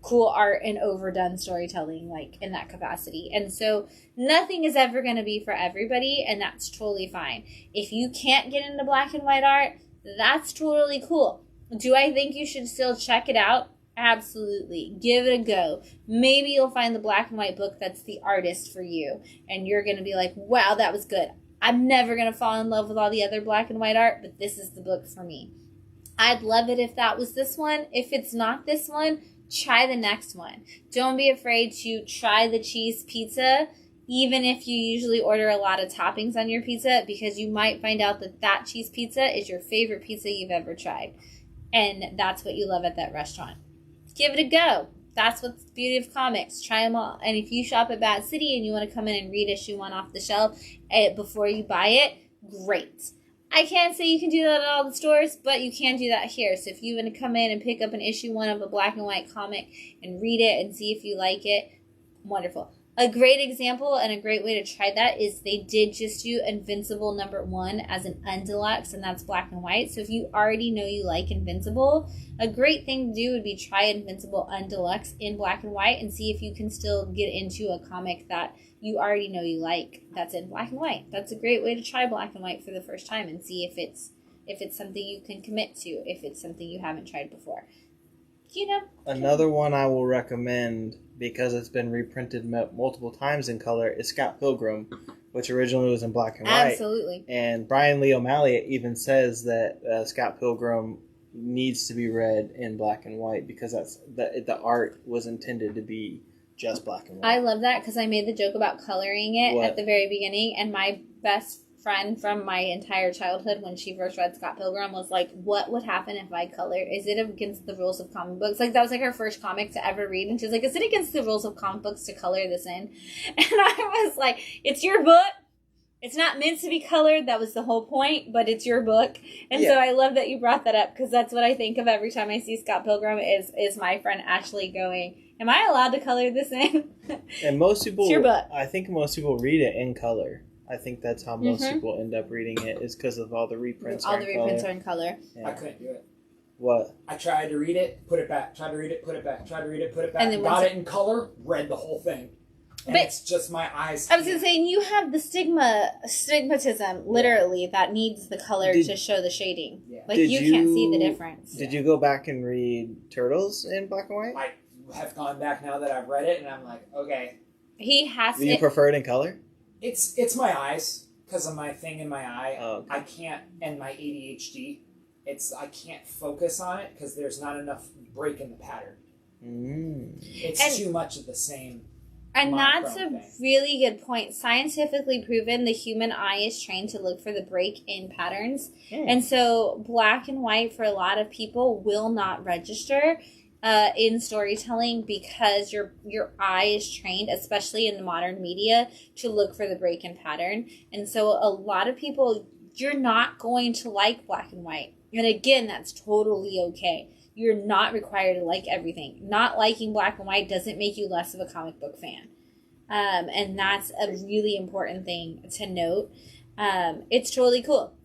cool art and overdone storytelling, like, in that capacity. And so nothing is ever going to be for everybody, and that's totally fine. If you can't get into black and white art, that's totally cool. Do I think you should still check it out? Absolutely. Give it a go. Maybe you'll find the black and white book that's the artist for you, and you're going to be like, wow, that was good. I'm never going to fall in love with all the other black and white art, but this is the book for me. I'd love it if that was this one. If it's not this one, try the next one. Don't be afraid to try the cheese pizza, even if you usually order a lot of toppings on your pizza, because you might find out that cheese pizza is your favorite pizza you've ever tried. And that's what you love at that restaurant. Give it a go. That's what's the beauty of comics. Try them all. And if you shop at Bat City and you want to come in and read issue 1 off the shelf before you buy it, great. I can't say you can do that at all the stores, but you can do that here. So if you want to come in and pick up an issue 1 of a black and white comic and read it and see if you like it, wonderful. A great example and a great way to try that is they did just do Invincible #1 as an undeluxe, and that's black and white. So if you already know you like Invincible, a great thing to do would be try Invincible undeluxe in black and white and see if you can still get into a comic that you already know you like that's in black and white. That's a great way to try black and white for the first time and see if it's something you can commit to, if it's something you haven't tried before. You know. Another one I will recommend, because it's been reprinted multiple times in color, is Scott Pilgrim, which originally was in black and white. Absolutely. And Brian Lee O'Malley even says that Scott Pilgrim needs to be read in black and white because the art was intended to be just black and white. I love that because I made the joke about coloring it at the very beginning, and my best friend from my entire childhood, when she first read Scott Pilgrim, was like, what would happen if I color? Is it against the rules of comic books? Like, that was like her first comic to ever read, and she was like, is it against the rules of comic books to color this in? And I was like, it's your book. It's not meant to be colored. That was the whole point, but it's your book. And so I love that you brought that up, because that's what I think of every time I see Scott Pilgrim is my friend Ashley going, am I allowed to color this in? And most people, it's your book. I think most people read it in color. I think that's how most people end up reading it, is because of all the reprints. All the reprints are in color. I couldn't do it. What? I tried to read it, put it back. Tried to read it, put it back. Tried to read it, put it back. And then got it in color, read the whole thing. And it's just my eyes. I was going to say, you have the stigmatism, literally, that needs the color to show the shading. Yeah. Like, you can't see the difference. Did you go back and read Turtles in black and white? I have gone back now that I've read it, and I'm like, okay. He has Do you prefer it in color? It's my eyes, because of my thing in my eye. Oh, okay. I can't, and my ADHD, I can't focus on it, because there's not enough break in the pattern. It's too much of the same. And that's a really good point. Scientifically proven, the human eye is trained to look for the break in patterns. And so black and white for a lot of people will not register in storytelling because your eye is trained, especially in the modern media, to look for the break in pattern. And so a lot of people, you're not going to like black and white. And again, that's totally okay. You're not required to like everything. Not liking black and white doesn't make you less of a comic book fan. And that's a really important thing to note. It's totally cool.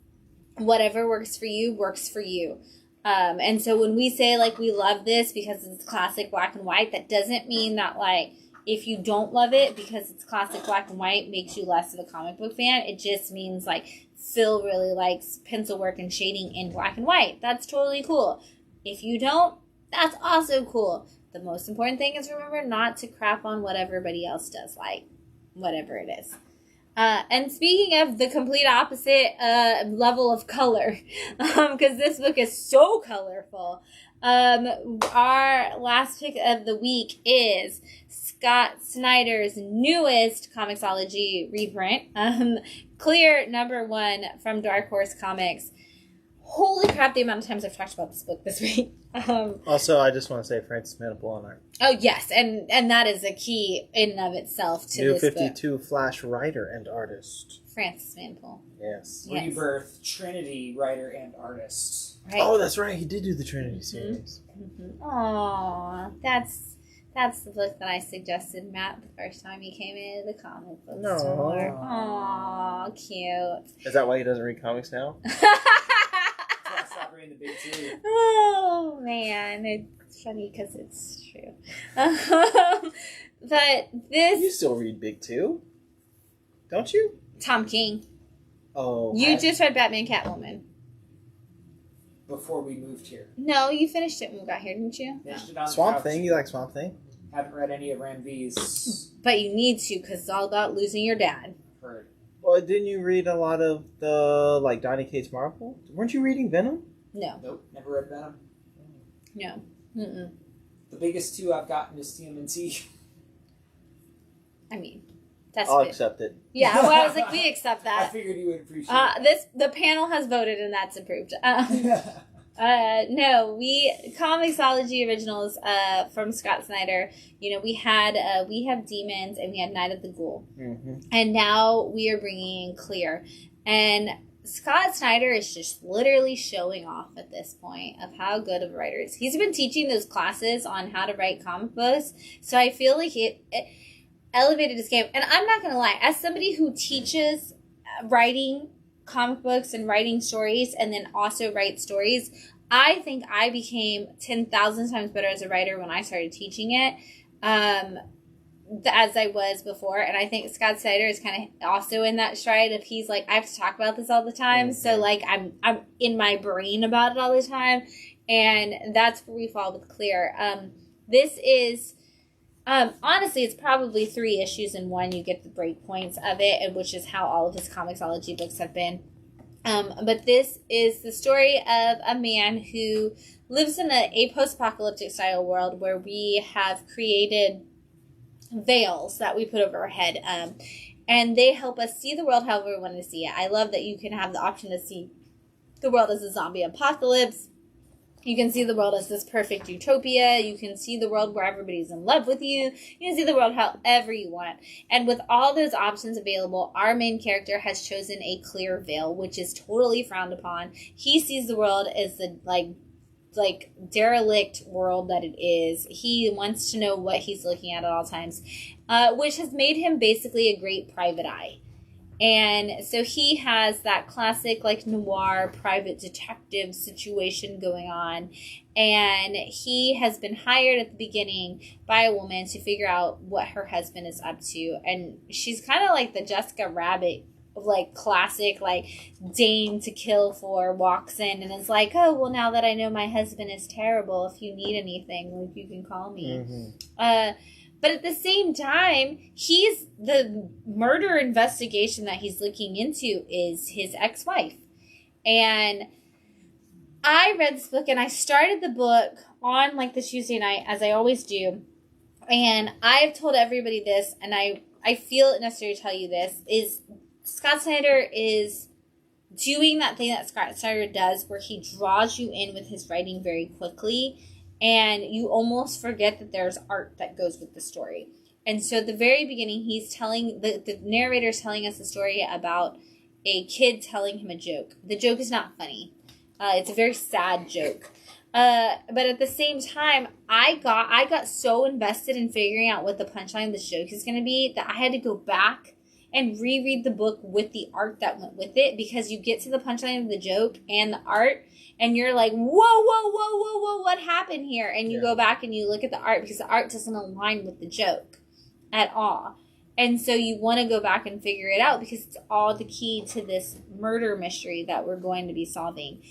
Whatever works for you, works for you. And so when we say, like, we love this because it's classic black and white, that doesn't mean that, like, if you don't love it because it's classic black and white makes you less of a comic book fan. It just means, like, Phil really likes pencil work and shading in black and white. That's totally cool. If you don't, that's also cool. The most important thing is remember not to crap on what everybody else does, like, whatever it is. And speaking of the complete opposite level of color, because this book is so colorful, our last pick of the week is Scott Snyder's newest Comixology reprint, Clear #1 from Dark Horse Comics. Holy crap, the amount of times I've talked about this book this week. Also, I just want to say Francis Manapul on art. Oh, yes, and that is a key in and of itself to New this 52 book. Flash writer and artist. Francis Manapul. Yes. Rebirth, Trinity writer and artist. Right. Oh, that's right. He did do the Trinity series. Aww, that's the book that I suggested Matt the first time he came into the comic book store. Aww, cute. Is that why he doesn't read comics now? Stop reading the big two. Oh, man. It's funny because it's true. But this... You still read Big Two? Don't you? Tom King. Oh. You just read Batman Catwoman. Before we moved here. No, you finished it when we got here, didn't you? Finished it on Swamp Thing? You like Swamp Thing? Haven't read any of Ram V's. But you need to because it's all about losing your dad. Heard. Well, didn't you read a lot of the, like, Donny Cates Marvel? Weren't you reading Venom? No. Nope, never read Venom. No. Mm-mm. The biggest two I've gotten is TMNT. I mean, that's I'll good. accept it. Yeah, well, I was like, we accept I that. figured you would appreciate it. The panel has voted, and that's approved. No, Comixology Originals from Scott Snyder, you know, we have Demons and we had Night of the Ghoul. Mm-hmm. And now we are bringing in Clear. And Scott Snyder is just literally showing off at this point of how good of a writer he is. He's been teaching those classes on how to write comic books, so I feel like it elevated his game. And I'm not going to lie, as somebody who teaches writing comic books and writing stories and then also write stories, I think I became 10,000 times better as a writer when I started teaching it as I was before. And I think Scott Snyder is kind of also in that stride of he's like, I have to talk about this all the time. Mm-hmm. So like I'm in my brain about it all the time. And that's where we fall with Clear. This is honestly, it's probably 3 issues in one. You get the break points of it, and which is how all of his Comixology books have been. But this is the story of a man who lives in a post-apocalyptic style world where we have created veils that we put over our head. And they help us see the world however we want to see it. I love that you can have the option to see the world as a zombie apocalypse. You can see the world as this perfect utopia. You can see the world where everybody's in love with you. You can see the world however you want. And with all those options available, our main character has chosen a clear veil, which is totally frowned upon. He sees the world as the like derelict world that it is. He wants to know what he's looking at all times, which has made him basically a great private eye. And so he has that classic like noir private detective situation going on. And he has been hired at the beginning by a woman to figure out what her husband is up to. And she's kind of like the Jessica Rabbit of like classic like dame to kill for, walks in and is like, oh, well, now that I know my husband is terrible, if you need anything, like you can call me. Mm-hmm. But at the same time, the murder investigation that he's looking into is his ex-wife. And I read this book, and I started the book on, like, the Tuesday night, as I always do. And I've told everybody this, and I feel it necessary to tell you this, is Scott Snyder is doing that thing that Scott Snyder does, where he draws you in with his writing very quickly. And you almost forget that there's art that goes with the story. And so at the very beginning, he's telling, the narrator's telling us a story about a kid telling him a joke. The joke is not funny. It's a very sad joke. But at the same time, I got so invested in figuring out what the punchline of this joke is going to be that I had to go back and reread the book with the art that went with it, because you get to the punchline of the joke and the art, and you're like, whoa, what happened here? And you go back and you look at the art, because the art doesn't align with the joke at all. And so you want to go back and figure it out, because it's all the key to this murder mystery that we're going to be solving.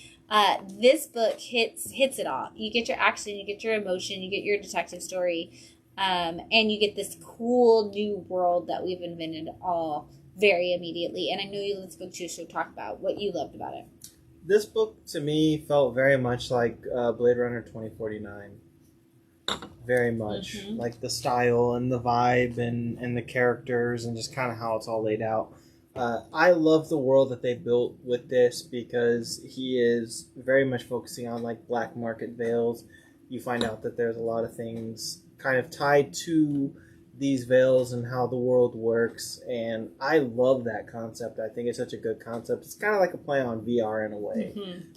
This book hits it all. You get your action, you get your emotion, you get your detective story, and you get this cool new world that we've invented all very immediately. And I know you love this book too, so talk about what you loved about it. This book, to me, felt very much like Blade Runner 2049. Very much. Mm-hmm. Like the style and the vibe and the characters and just kind of how it's all laid out. I love the world that they built with this, because he is very much focusing on like black market veils. You find out that there's a lot of things kind of tied to these veils and how the world works, and I love that concept. I think it's such a good concept. It's kind of like a play on VR in a way,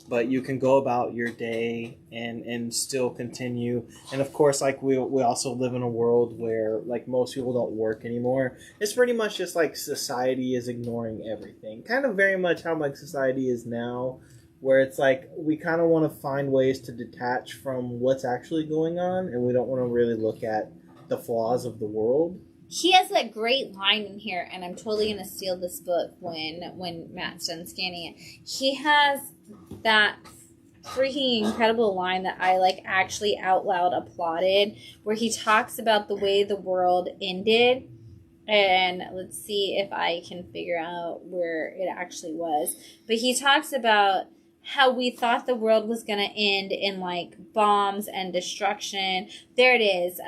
but you can go about your day and still continue. And of course, like we also live in a world where like most people don't work anymore. It's pretty much just like society is ignoring everything, kind of very much how like society is now, where it's like we kind of want to find ways to detach from what's actually going on, and we don't want to really look at the flaws of the world. He has that great line in here, and I'm totally going to steal this book when Matt's done scanning it. He has that freaking incredible line that I like actually out loud applauded, where he talks about the way the world ended. And let's see if I can figure out where it actually was. But he talks about how we thought the world was going to end in, like, bombs and destruction. There it is.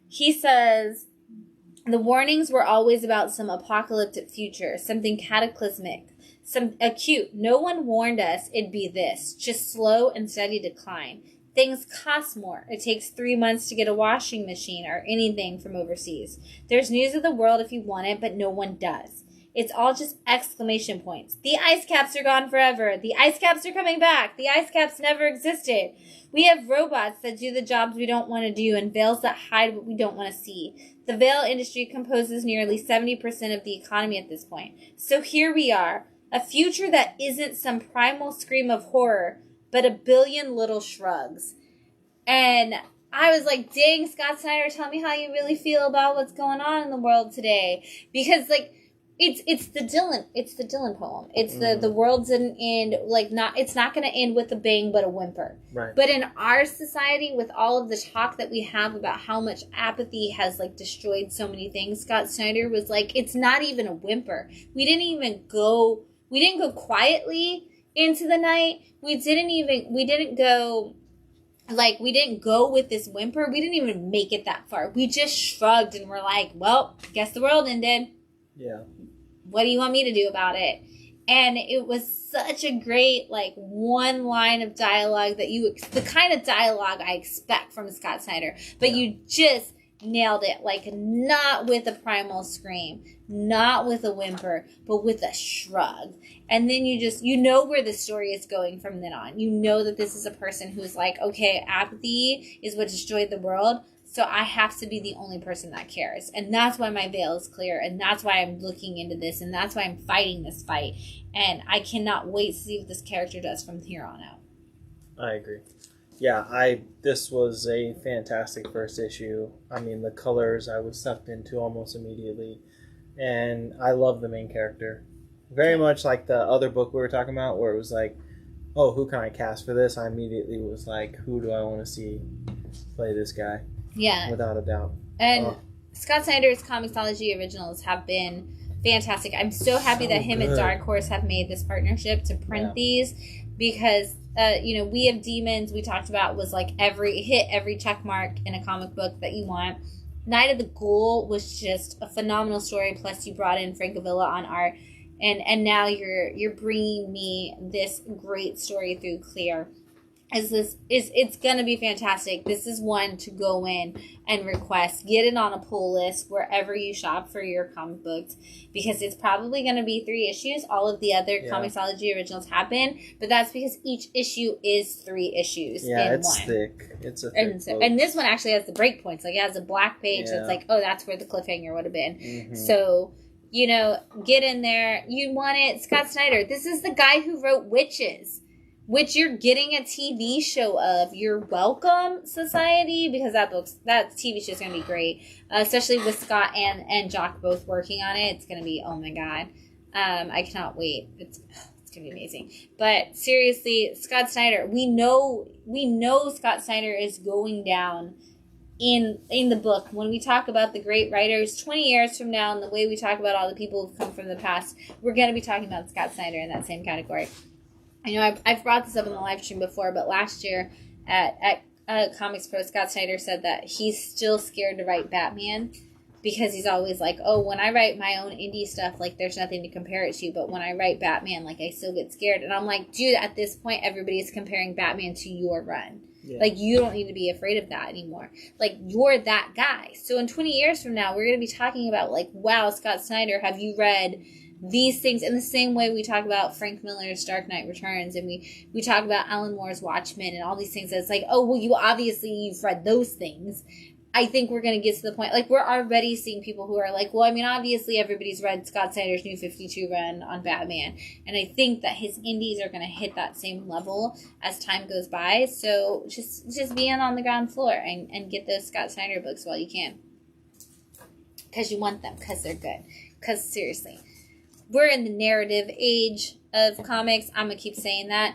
He says, the warnings were always about some apocalyptic future, something cataclysmic, some acute. No one warned us it'd be this, just slow and steady decline. Things cost more. It takes 3 months to get a washing machine or anything from overseas. There's news of the world if you want it, but no one does. It's all just exclamation points. The ice caps are gone forever. The ice caps are coming back. The ice caps never existed. We have robots that do the jobs we don't want to do and veils that hide what we don't want to see. The veil industry composes nearly 70% of the economy at this point. So here we are, a future that isn't some primal scream of horror, but a billion little shrugs. And I was like, dang, Scott Snyder, tell me how you really feel about what's going on in the world today. Because, like, it's the Dylan poem. It's the world didn't end, like, it's not going to end with a bang but a whimper. Right. But in our society, with all of the talk that we have about how much apathy has, like, destroyed so many things, Scott Snyder was like, it's not even a whimper. We didn't go quietly into the night. We didn't go with this whimper. We didn't even make it that far. We just shrugged and were like, well, guess the world ended. Yeah. What do you want me to do about it? And it was such a great, like, one line of dialogue the kind of dialogue I expect from Scott Snyder. But you just nailed it. Like, not with a primal scream, not with a whimper, but with a shrug. And then you know where the story is going from then on. You know that this is a person who's like, okay, apathy is what destroyed the world. So I have to be the only person that cares. And that's why my veil is clear. And that's why I'm looking into this. And that's why I'm fighting this fight. And I cannot wait to see what this character does from here on out. I agree. Yeah, this was a fantastic first issue. I mean, the colors I was sucked into almost immediately. And I love the main character. Very much like the other book we were talking about, where it was like, oh, who can I cast for this? I immediately was like, who do I want to see play this guy? Yeah. Without a doubt. And Scott Snyder's Comixology originals have been fantastic. I'm so happy that him and Dark Horse have made this partnership to print these, because We Have Demons, we talked about, was like every check mark in a comic book that you want. Night of the Ghoul was just a phenomenal story, plus you brought in Francavilla on art, and now you're bringing me this great story through Clear. It's gonna be fantastic. This is one to go in and request. Get it on a pull list wherever you shop for your comic books, because it's probably gonna be 3 issues. All of the other Comixology originals have been, but that's because each issue is 3 issues. Yeah, in it's one. thick. It's a thick book. And this one actually has the break points. Like, it has a black page that's like, oh, that's where the cliffhanger would have been. Mm-hmm. So, get in there. You want it. Scott Snyder. This is the guy who wrote Witches, which you're getting a TV show of. You're welcome, Society, because that TV show is going to be great, especially with Scott and Jock both working on it. It's going to be, oh my god, I cannot wait. It's going to be amazing. But seriously, Scott Snyder, we know Scott Snyder is going down in the book. When we talk about the great writers 20 years from now, and the way we talk about all the people who've come from the past, we're going to be talking about Scott Snyder in that same category. I know I've brought this up in the live stream before, but last year at Comics Pro, Scott Snyder said that he's still scared to write Batman, because he's always like, oh, when I write my own indie stuff, like, there's nothing to compare it to, but when I write Batman, like, I still get scared. And I'm like, dude, at this point, everybody's comparing Batman to your run. Yeah. Like, you don't need to be afraid of that anymore. Like, you're that guy. So in 20 years from now, we're going to be talking about, like, wow, Scott Snyder, have you read these things? In the same way we talk about Frank Miller's Dark Knight Returns, and we talk about Alan Moore's Watchmen and all these things. It's like, oh, well, you've read those things. I think we're going to get to the point, like, we're already seeing people who are like, well, I mean, obviously everybody's read Scott Snyder's New 52 run on Batman, and I think that his indies are going to hit that same level as time goes by. So just be on the ground floor and get those Scott Snyder books while you can, because you want them, because they're good. Because seriously, we're in the narrative age of comics. I'm going to keep saying that.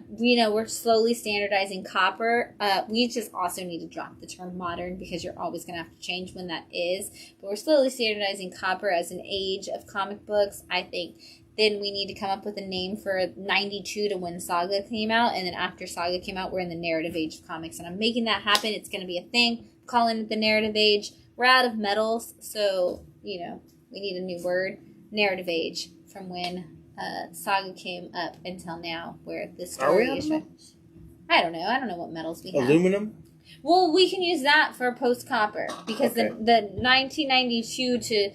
We're slowly standardizing copper. We just also need to drop the term modern, because you're always going to have to change when that is. But we're slowly standardizing copper as an age of comic books. I think then we need to come up with a name for 92 to when Saga came out, and then after Saga came out, we're in the narrative age of comics, and I'm making that happen. It's going to be a thing. I'm calling it the narrative age. We're out of metals, so, you know, we need a new word. Narrative age, from when Saga came up until now, where the story is. I don't know. I don't know what metals we have. Aluminum? Well, we can use that for post-copper, because the 1992 to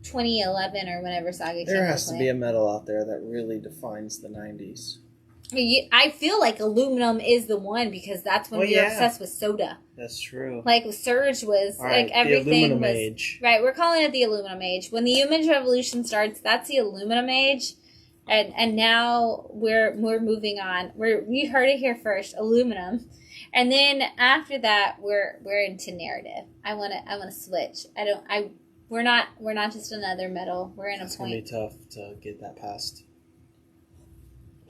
2011 or whenever Saga came out. There has to be a metal out there that really defines the 90s. I feel like aluminum is the one, because that's when we were obsessed with soda. That's true. Like Surge was, right, like everything the aluminum was... age. Right, we're calling it the aluminum age. When the image revolution starts, that's the aluminum age. And now we're moving on. We heard it here first, aluminum. And then after that, we're into narrative. I wanna switch. We're not just another metal. We're in a point. It's gonna be tough to get that past.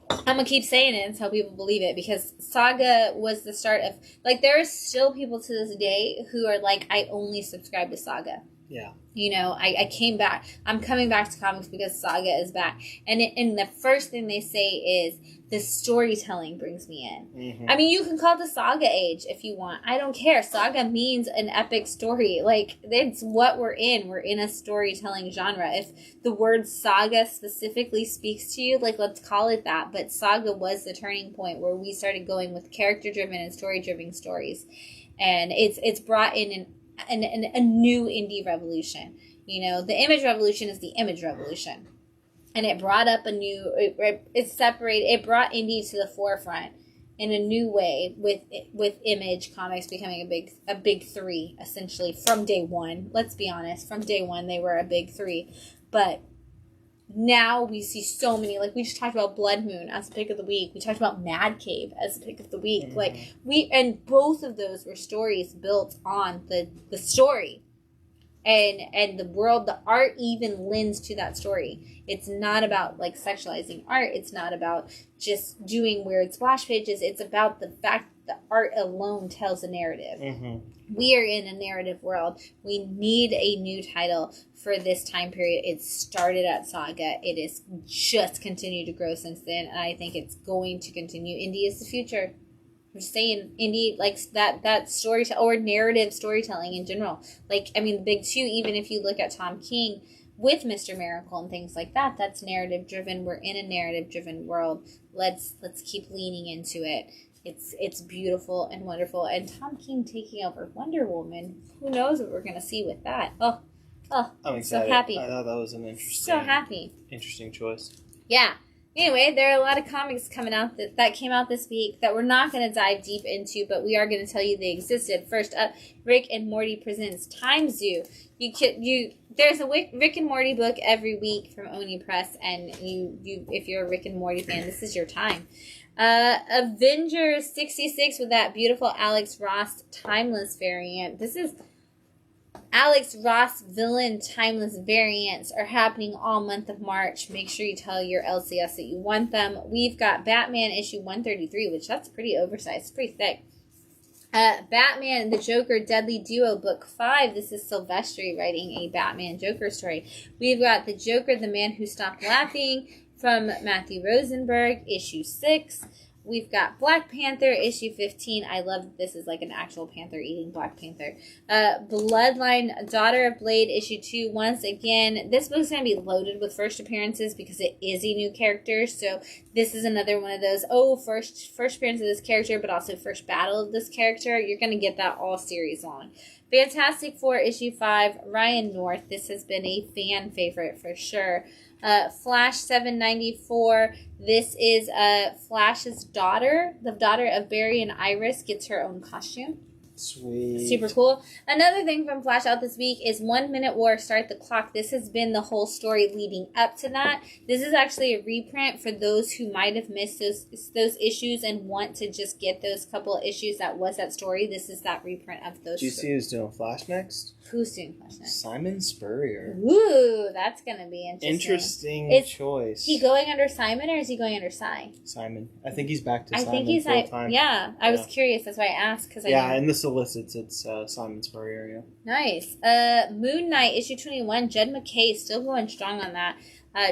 I'm gonna keep saying it until people believe it, because Saga was the start of, like, there are still people to this day who are like, I only subscribe to Saga. Yeah. You know, I came back. I'm coming back to comics because Saga is back. And the first thing they say is, the storytelling brings me in. Mm-hmm. I mean, you can call it the Saga age if you want. I don't care. Saga means an epic story. Like, it's what we're in. We're in a storytelling genre. If the word Saga specifically speaks to you, like, let's call it that. But Saga was the turning point where we started going with character-driven and story-driven stories. And it's brought in a new indie revolution. You know, the image revolution is the image revolution. And it brought up it brought indie to the forefront in a new way with image comics becoming a big three, essentially, from day one. Let's be honest, from day one they were a big three. But now we see so many, like we just talked about Blood Moon as a pick of the week. We talked about Mad Cave as a pick of the week. Mm-hmm. And both of those were stories built on the story. And the world, the art even lends to that story. It's not about, like, sexualizing art. It's not about just doing weird splash pages. It's about the fact that art alone tells a narrative. Mm-hmm. We are in a narrative world. We need a new title for this time period. It started at Saga. It has just continued to grow since then, and I think it's going to continue. Indie is the future. I'm just saying, indie, like, that story or narrative storytelling in general. Like, I mean, the big two, even if you look at Tom King with Mr. Miracle and things like that, that's narrative driven. We're in a narrative driven world. Let's keep leaning into it. It's beautiful and wonderful. And Tom King taking over Wonder Woman, who knows what we're going to see with that. Oh, I'm excited. So happy. I thought that was an interesting choice. Yeah. Anyway, there are a lot of comics coming out that came out this week that we're not going to dive deep into, but we are going to tell you they existed. First up, Rick and Morty presents Time Zoo. There's a Rick and Morty book every week from Oni Press, and you if you're a Rick and Morty fan, this is your time. Avengers 66 with that beautiful Alex Ross Timeless variant. This is Alex Ross villain timeless variants are happening all month of March. Make sure you tell your LCS that you want them. We've got Batman issue 133, which that's pretty oversized, pretty thick. Batman and the Joker Deadly Duo book 5. This is Silvestri writing a Batman Joker story. We've got the Joker, the Man Who Stopped Laughing from Matthew Rosenberg, issue 6. We've got Black Panther, issue 15. I love that this is like an actual panther eating Black Panther. Bloodline, Daughter of Blade, issue 2. Once again, this book's going to be loaded with first appearances because it is a new character. So this is another one of those, first appearance of this character, but also first battle of this character. You're going to get that all series long. Fantastic Four, issue 5. Ryan North. This has been a fan favorite for sure. Flash 794. This is Flash's daughter. The daughter of Barry and Iris gets her own costume. Sweet. Super cool. Another thing from Flash out this week is 1 Minute War, Start the Clock. This has been the whole story leading up to that. This is actually a reprint for those who might have missed those issues and want to just get those couple of issues that was that story. This is that reprint of those. Do you see who's doing Flash next? Who's doing Flash next? Simon Spurrier. Ooh, that's going to be interesting. Choice. Is he going under Simon or is he going under Cy? Simon. I think he's back to Simon. I think he's full time. Yeah, I was curious. That's why I asked. In the solicits, it's Simon Spurrier. Yeah. Nice. Moon Knight, issue 21. Jed McKay still going strong on that.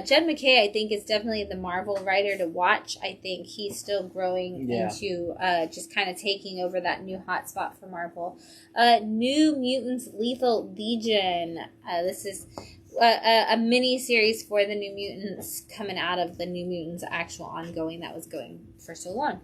Jed MacKay, I think, is definitely the Marvel writer to watch. I think he's still growing into just kind of taking over that new hotspot for Marvel. New Mutants Lethal Legion. This is a mini series for the New Mutants coming out of the New Mutants actual ongoing that was going for so long.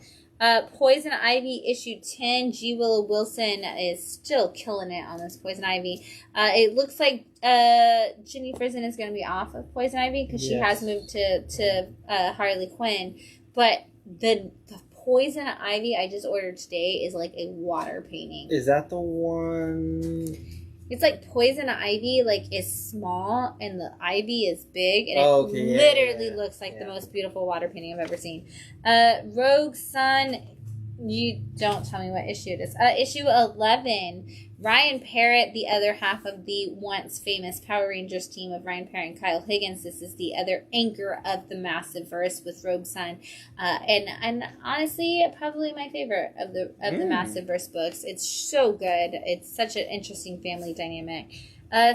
Poison Ivy issue 10. G. Willow Wilson is still killing it on this Poison Ivy. It looks like Ginny Frizen is going to be off of Poison Ivy because she has moved to Harley Quinn. But the Poison Ivy I just ordered today is like a water painting. Is that the one? It's like Poison Ivy is small and the ivy is big and it literally looks like the most beautiful water painting I've ever seen. Rogue Sun, you don't tell me what issue it is. Issue 11. Ryan Parrott, the other half of the once famous Power Rangers team of Ryan Parrott and Kyle Higgins. This is the other anchor of the Massiveverse with Rogue Sun, and honestly, probably my favorite of the Massiveverse books. It's so good. It's such an interesting family dynamic.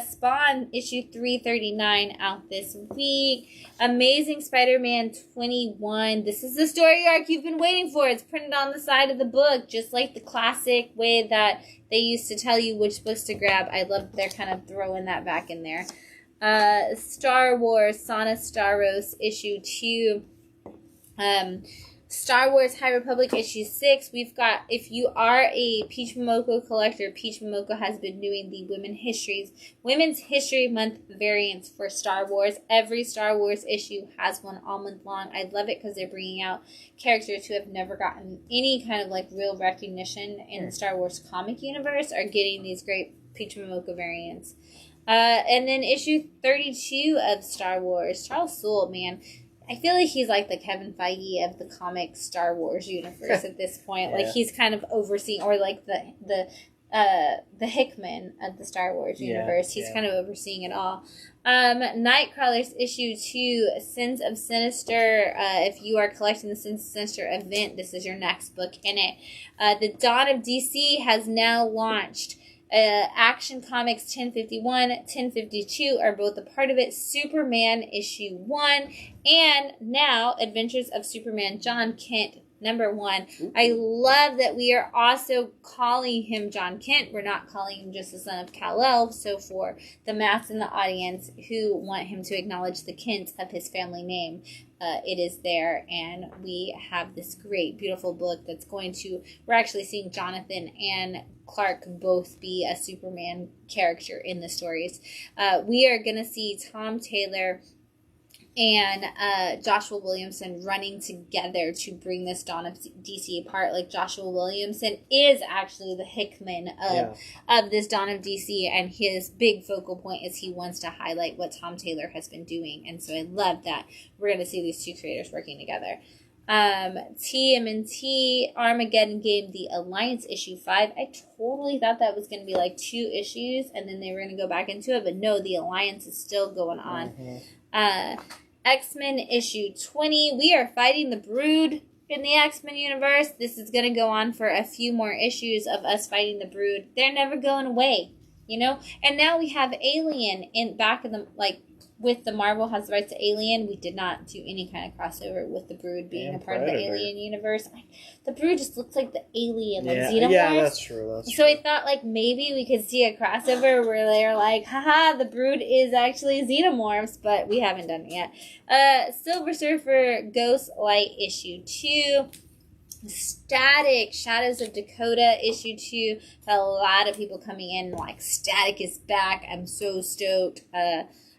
Spawn issue 339 out this week. Amazing Spider-Man 21. This is the story arc you've been waiting for. It's printed on the side of the book, just like the classic way that they used to tell you which books to grab. I love they're kind of throwing that back in there. Star Wars, Sana Staros issue 2. Star Wars High Republic issue 6. We've got, if you are a Peach Momoko collector, Peach Momoko has been doing the Women's History Month variants for Star Wars. Every Star Wars issue has one all month long. I love it because they're bringing out characters who have never gotten any kind of real recognition in the Star Wars comic universe are getting these great Peach Momoko variants. And then issue 32 of Star Wars. Charles Soule, man. I feel like he's like the Kevin Feige of the comic Star Wars universe at this point. He's kind of overseeing, or the Hickman of the Star Wars universe. He's kind of overseeing it all. Nightcrawlers issue 2, Sins of Sinister. If you are collecting the Sins of Sinister event, this is your next book in it. The Dawn of DC has now launched. Action Comics 1051, 1052 are both a part of it. Superman issue 1, and now Adventures of Superman John Kent number 1. Ooh. I love that we are also calling him John Kent. We're not calling him just the son of Kal-El. So for the mass in the audience who want him to acknowledge the Kent of his family name, it is there, and we have this great, beautiful book that's we're actually seeing Jonathan and Clark both be a Superman character in the stories. We are going to see Tom Taylor and Joshua Williamson running together to bring this Dawn of DC apart. Joshua Williamson is actually the Hickman of this Dawn of DC, and his big focal point is he wants to highlight what Tom Taylor has been doing, and so I love that we're going to see these two creators working together. TMNT Armageddon Game, The Alliance issue 5. I totally thought that was going to be 2 issues, and then they were going to go back into it, but no, The Alliance is still going on. X-Men issue 20. We are fighting the Brood in the X-Men universe. This is going to go on for a few more issues of us fighting the Brood. They're never going away, And now we have Alien in back of the with the Marvel has the rights to Alien. We did not do any kind of crossover with the Brood being a part of the Alien universe. The Brood just looks like the alien, Xenomorphs. Yeah, that's true. So I thought maybe we could see a crossover where they're haha, the Brood is actually Xenomorphs, but we haven't done it yet. Silver Surfer Ghost Light issue 2. Static Shadows of Dakota issue 2. A lot of people coming in Static is back. I'm so stoked.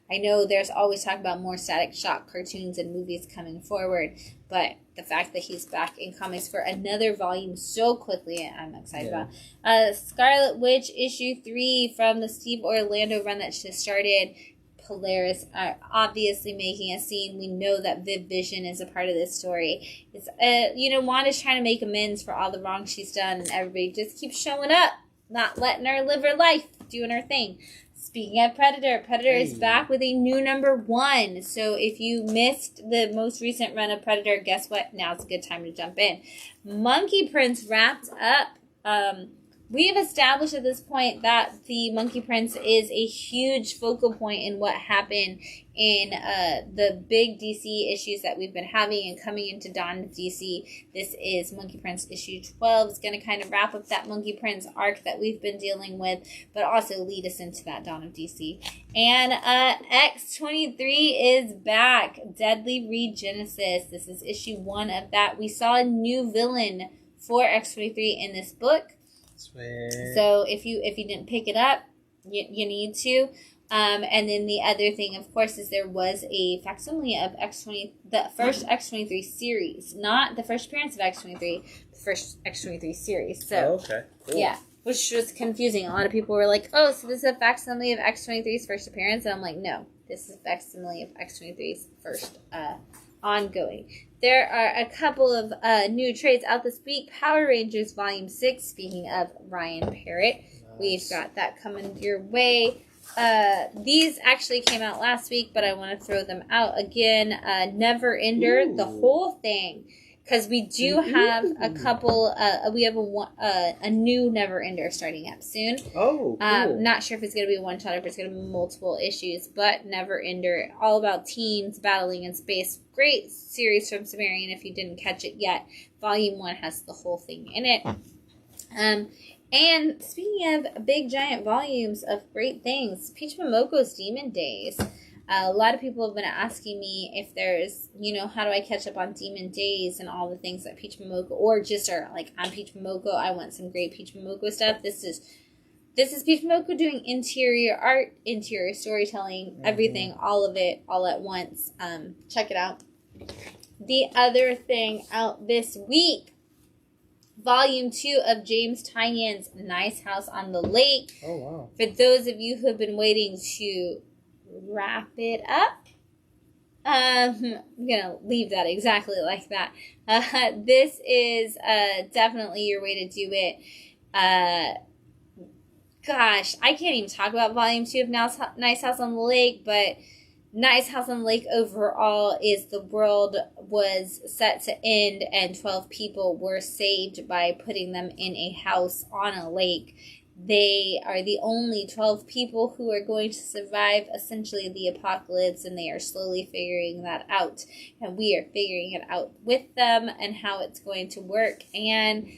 I know there's always talk about more Static Shock cartoons and movies coming forward, but the fact that he's back in comics for another volume so quickly, I'm excited about. Scarlet Witch issue 3 from the Steve Orlando run that just started. Polaris are obviously making a scene. We know that Viv Vision is a part of this story. It's Wanda's trying to make amends for all the wrong she's done, and everybody just keeps showing up, not letting her live her life, doing her thing. Speaking of Predator is back with a new number 1. So if you missed the most recent run of Predator, guess what? Now's a good time to jump in. Monkey Prince wrapped up we've established at this point that the Monkey Prince is a huge focal point in what happened in the big DC issues that we've been having and coming into Dawn of DC. This is Monkey Prince issue 12. It's going to kind of wrap up that Monkey Prince arc that we've been dealing with, but also lead us into that Dawn of DC. And X-23 is back. Deadly Regenesis. This is issue 1 of that. We saw a new villain for X-23 in this book. Swear. So if you didn't pick it up, you need to. And then the other thing, of course, is there was a facsimile of the first X-23 series, not the first appearance of X-23, the first X-23 series. So, okay, cool. Yeah, which was confusing. A lot of people were like, "Oh, so this is a facsimile of X-23's first appearance," and I'm like, "No, this is a facsimile of X-23's first ongoing." There are a couple of new trades out this week. Power Rangers Volume 6, speaking of Ryan Parrott. Nice. We've got that coming your way. These actually came out last week, but I want to throw them out again. Never Ender, the whole thing. Because we do have a couple, we have a new Never Ender starting up soon. Oh, cool. Not sure if it's going to be one shot or if it's going to be multiple issues, but Never Ender, all about teens battling in space. Great series from Sumerian if you didn't catch it yet. Volume 1 has the whole thing in it. And speaking of big giant volumes of great things, Peach Momoko's Demon Days. A lot of people have been asking me if there's, how do I catch up on Demon Days and all the things that Peach Momoko, or just are like, I'm Peach Momoko, I want some great Peach Momoko stuff. This is Peach Momoko doing interior art, interior storytelling, everything, all of it, all at once. Check it out. The other thing out this week, Volume 2 of James Tynion's Nice House on the Lake. Oh, wow. For those of you who have been waiting to wrap it up, I'm going to leave that exactly like that. This is definitely your way to do it. Gosh, I can't even talk about Volume 2 of Nice House on the Lake, but Nice House on the Lake overall is the world was set to end and 12 people were saved by putting them in a house on a lake. They are the only 12 people who are going to survive essentially the apocalypse, and they are slowly figuring that out. And we are figuring it out with them and how it's going to work. And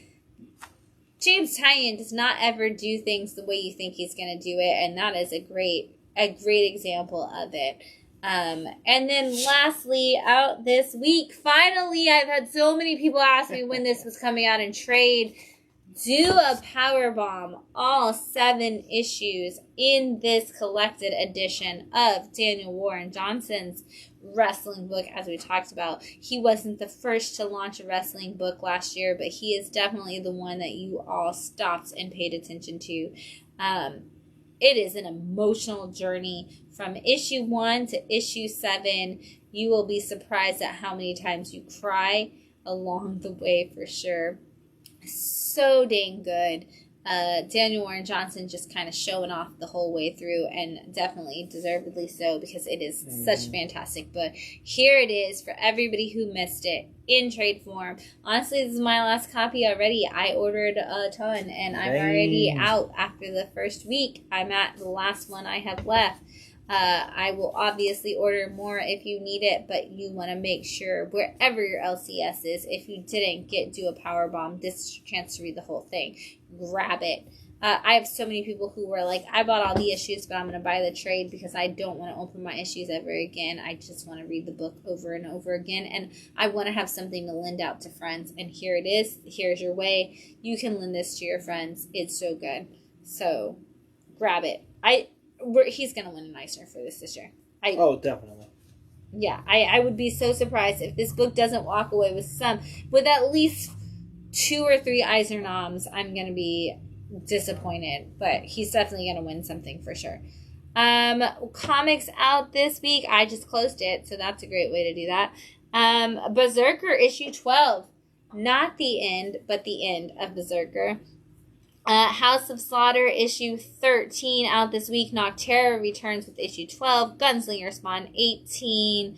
James Tynion does not ever do things the way you think he's going to do it, and that is a great example of it. And then lastly, out this week, finally, I've had so many people ask me when this was coming out in trade. Do a power bomb, all 7 issues in this collected edition of Daniel Warren Johnson's wrestling book, as we talked about. He wasn't the first to launch a wrestling book last year, but he is definitely the one that you all stopped and paid attention to. It is an emotional journey from issue 1 to issue 7. You will be surprised at how many times you cry along the way, for sure. So dang good. Daniel Warren Johnson just kind of showing off the whole way through, and definitely deservedly so, because it is such a fantastic book. Here it is for everybody who missed it in trade form. Honestly, this is my last copy already. I ordered a ton, and I'm already out after the first week. I'm at the last one I have left. I will obviously order more if you need it, but you want to make sure wherever your LCS is, if you didn't do a power bomb, this is your chance to read the whole thing. Grab it. I have so many people who were like, I bought all the issues, but I'm going to buy the trade because I don't want to open my issues ever again. I just want to read the book over and over again, and I want to have something to lend out to friends. And here it is. Here's your way. You can lend this to your friends. It's so good. So grab it. He's going to win an Eisner for this year. Definitely. Yeah, I would be so surprised if this book doesn't walk away with at least 2 or 3 Eisner noms. I'm going to be disappointed, but he's definitely going to win something for sure. Comics out this week. I just closed it, so that's a great way to do that. Berserker issue 12. Not the end, but the end of Berserker. House of Slaughter issue 13 out this week. Nocterra returns with issue 12. Gunslinger Spawn 18.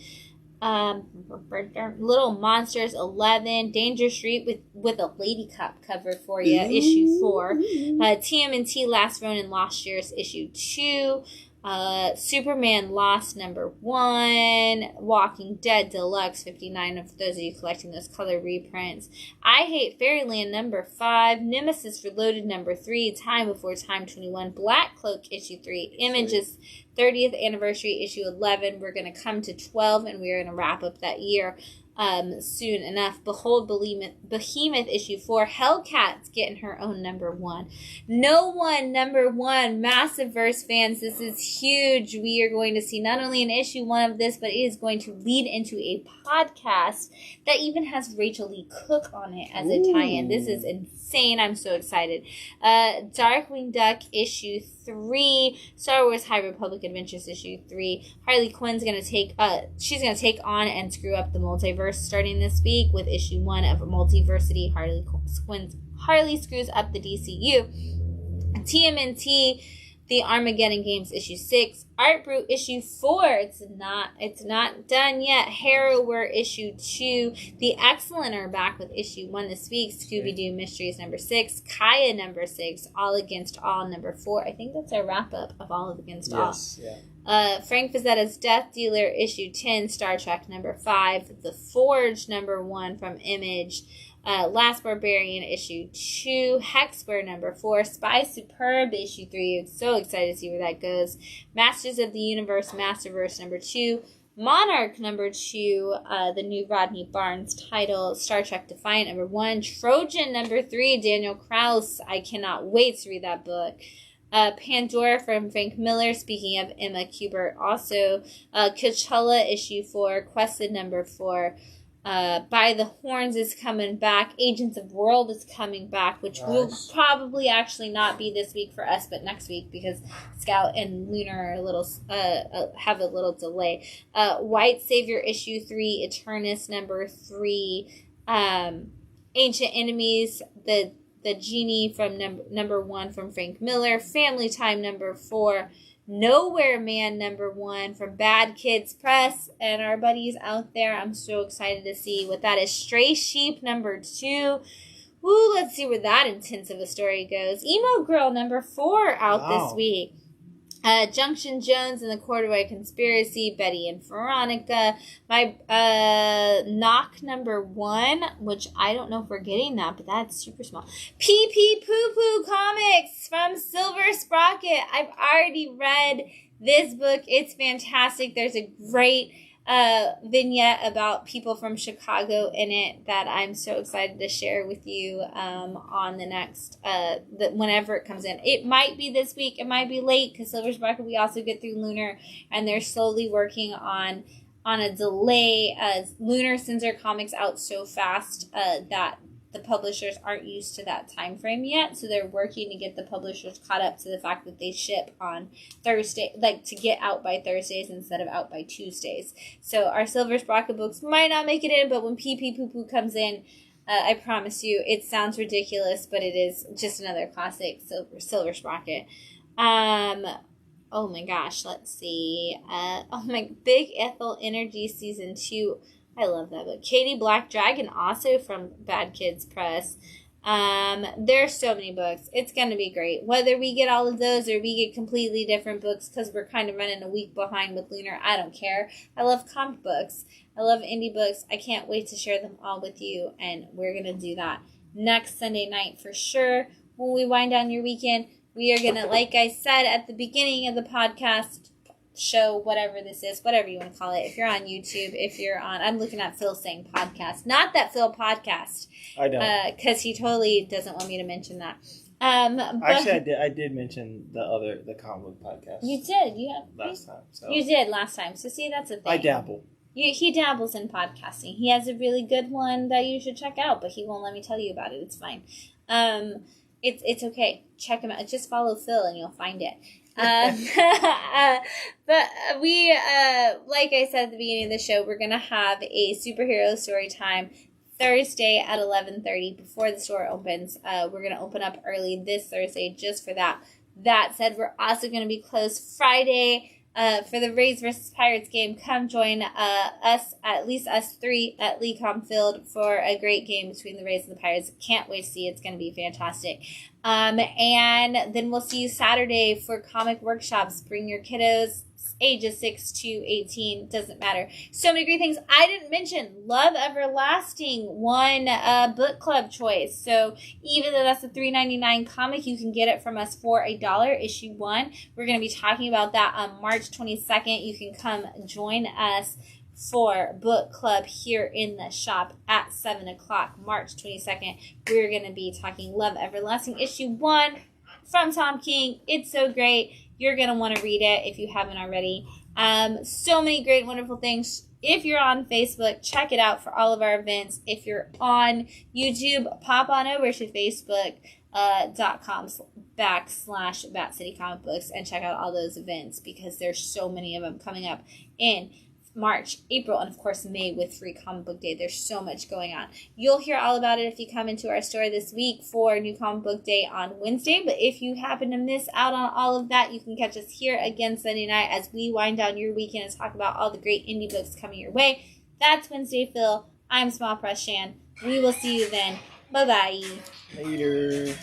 Little Monsters 11, Danger Street with a Lady Cop cover for you, issue 4. TMNT Last Ronin Lost Years, issue 2. Superman Lost number 1, Walking Dead Deluxe 59, of those of you collecting those color reprints. I Hate Fairyland number 5, Nemesis Reloaded number 3, Time Before Time 21, Black Cloak issue 3, Images 30th anniversary issue 11. We're going to come to 12 and we're going to wrap up that year soon enough. Behold Behemoth issue 4, Hellcat's getting her own number 1. No One number 1, Massive Verse fans, this is huge. We are going to see not only an issue 1 of this, but it is going to lead into a podcast that even has Rachel Lee Cook on it as a tie-in. This is insane. I'm so excited. Darkwing Duck issue 3, Star Wars High Republic Adventures issue 3. Harley Quinn's gonna take on and screw up the multiverse starting this week with issue 1 of Multiversity. Harley screws up the DCU. TMNT, The Armageddon Games issue 6. Art Brute issue 4. It's not done yet. Harrower issue 2. The Excellent are back with issue 1 this week. Scooby-Doo Mysteries number 6. Kaya number 6. All Against All number 4. I think that's our wrap-up of All Against All. Yeah. Frank Frazzetta's Death Dealer issue 10. Star Trek number 5. The Forge number 1 from Image. Last Barbarian issue 2, Hexper number 4, Spy Superb issue 3. I'm so excited to see where that goes. Masters of the Universe, Masterverse number 2, Monarch number 2, the new Rodney Barnes title, Star Trek Defiant number 1, Trojan number 3, Daniel Krauss. I cannot wait to read that book. Pandora from Frank Miller, speaking of Emma Kubert, also Coachella issue 4, Quested number 4. By the Horns is coming back. Agents of World is coming back, which will probably actually not be this week for us, but next week because Scout and Lunar are a little have a little delay. White Savior issue 3, Eternus number 3, Ancient Enemies, the Genie from number 1 from Frank Miller, Family Time number 4. Nowhere Man number 1 from Bad Kids Press and our buddies out there. I'm so excited to see what that is. Stray Sheep number 2. Ooh, let's see where that intense of a story goes. Emo Girl number 4 out this week. Junction Jones and the Corduroy Conspiracy, Betty and Veronica. My Knock number 1, which I don't know if we're getting that, but that's super small. PP Poo Poo Comics from Silver Sprocket. I've already read this book. It's fantastic. There's a great vignette about people from Chicago in it that I'm so excited to share with you on the next whenever it comes in. It might be this week, it might be late because Silver Sparkle we also get through Lunar and they're slowly working on a delay. Lunar sends their comics out so fast that the publishers aren't used to that time frame yet, so they're working to get the publishers caught up to the fact that they ship on Thursday, like to get out by Thursdays instead of out by Tuesdays. So our Silver Sprocket books might not make it in, but when PP Poo Poo comes in, I promise you, it sounds ridiculous, but it is just another classic Silver Sprocket. Oh my gosh, let's see. Big Ethel Energy Season 2. I love that book. Katie Black Dragon, also from Bad Kids Press. There's so many books. It's going to be great. Whether we get all of those or we get completely different books because we're kind of running a week behind with Lunar, I don't care. I love comic books. I love indie books. I can't wait to share them all with you, and we're going to do that next Sunday night for sure. When we wind down your weekend, we are going to, like I said at the beginning of the podcast, show, whatever this is, whatever you want to call it. If you're on YouTube, if you're on, I'm looking at Phil saying podcast, not that Phil podcast. I don't, because he totally doesn't want me to mention that. Actually, I did mention the comic book podcast. You did, last time. So. You did last time. So see, that's a thing. I dabble. He dabbles in podcasting. He has a really good one that you should check out, but he won't let me tell you about it. It's fine. It's okay. Check him out. Just follow Phil and you'll find it. But we, like I said at the beginning of the show, we're going to have a superhero story time Thursday at 11:30 before the store opens. We're going to open up early this Thursday just for that. That said, we're also going to be closed Friday for the Rays versus Pirates game. Come join us, at least us three, at Lecom Field for a great game between the Rays and the Pirates. Can't wait to see it. It's going to be fantastic. And then we'll see you Saturday for comic workshops. Bring your kiddos, ages 6 to 18, doesn't matter. So many great things. I didn't mention Love Everlasting won a book club choice. So even though that's a $3.99 comic, you can get it from us for $1, issue 1. We're going to be talking about that on March 22nd. You can come join us for book club here in the shop at 7 o'clock, March 22nd. We're going to be talking Love Everlasting issue 1 from Tom King. It's so great. You're going to want to read it if you haven't already. So many great, wonderful things. If you're on Facebook, check it out for all of our events. If you're on YouTube, pop on over to Facebook.com/Bat City Comic Books and check out all those events because there's so many of them coming up in March, April, and of course May with Free Comic Book Day. There's so much going on. You'll hear all about it if you come into our store this week for New Comic Book Day on Wednesday. But if you happen to miss out on all of that, you can catch us here again Sunday night as we wind down your weekend and talk about all the great indie books coming your way. That's Wednesday Phil. I'm Small Press Shann. We will see you then. Bye-bye. Later.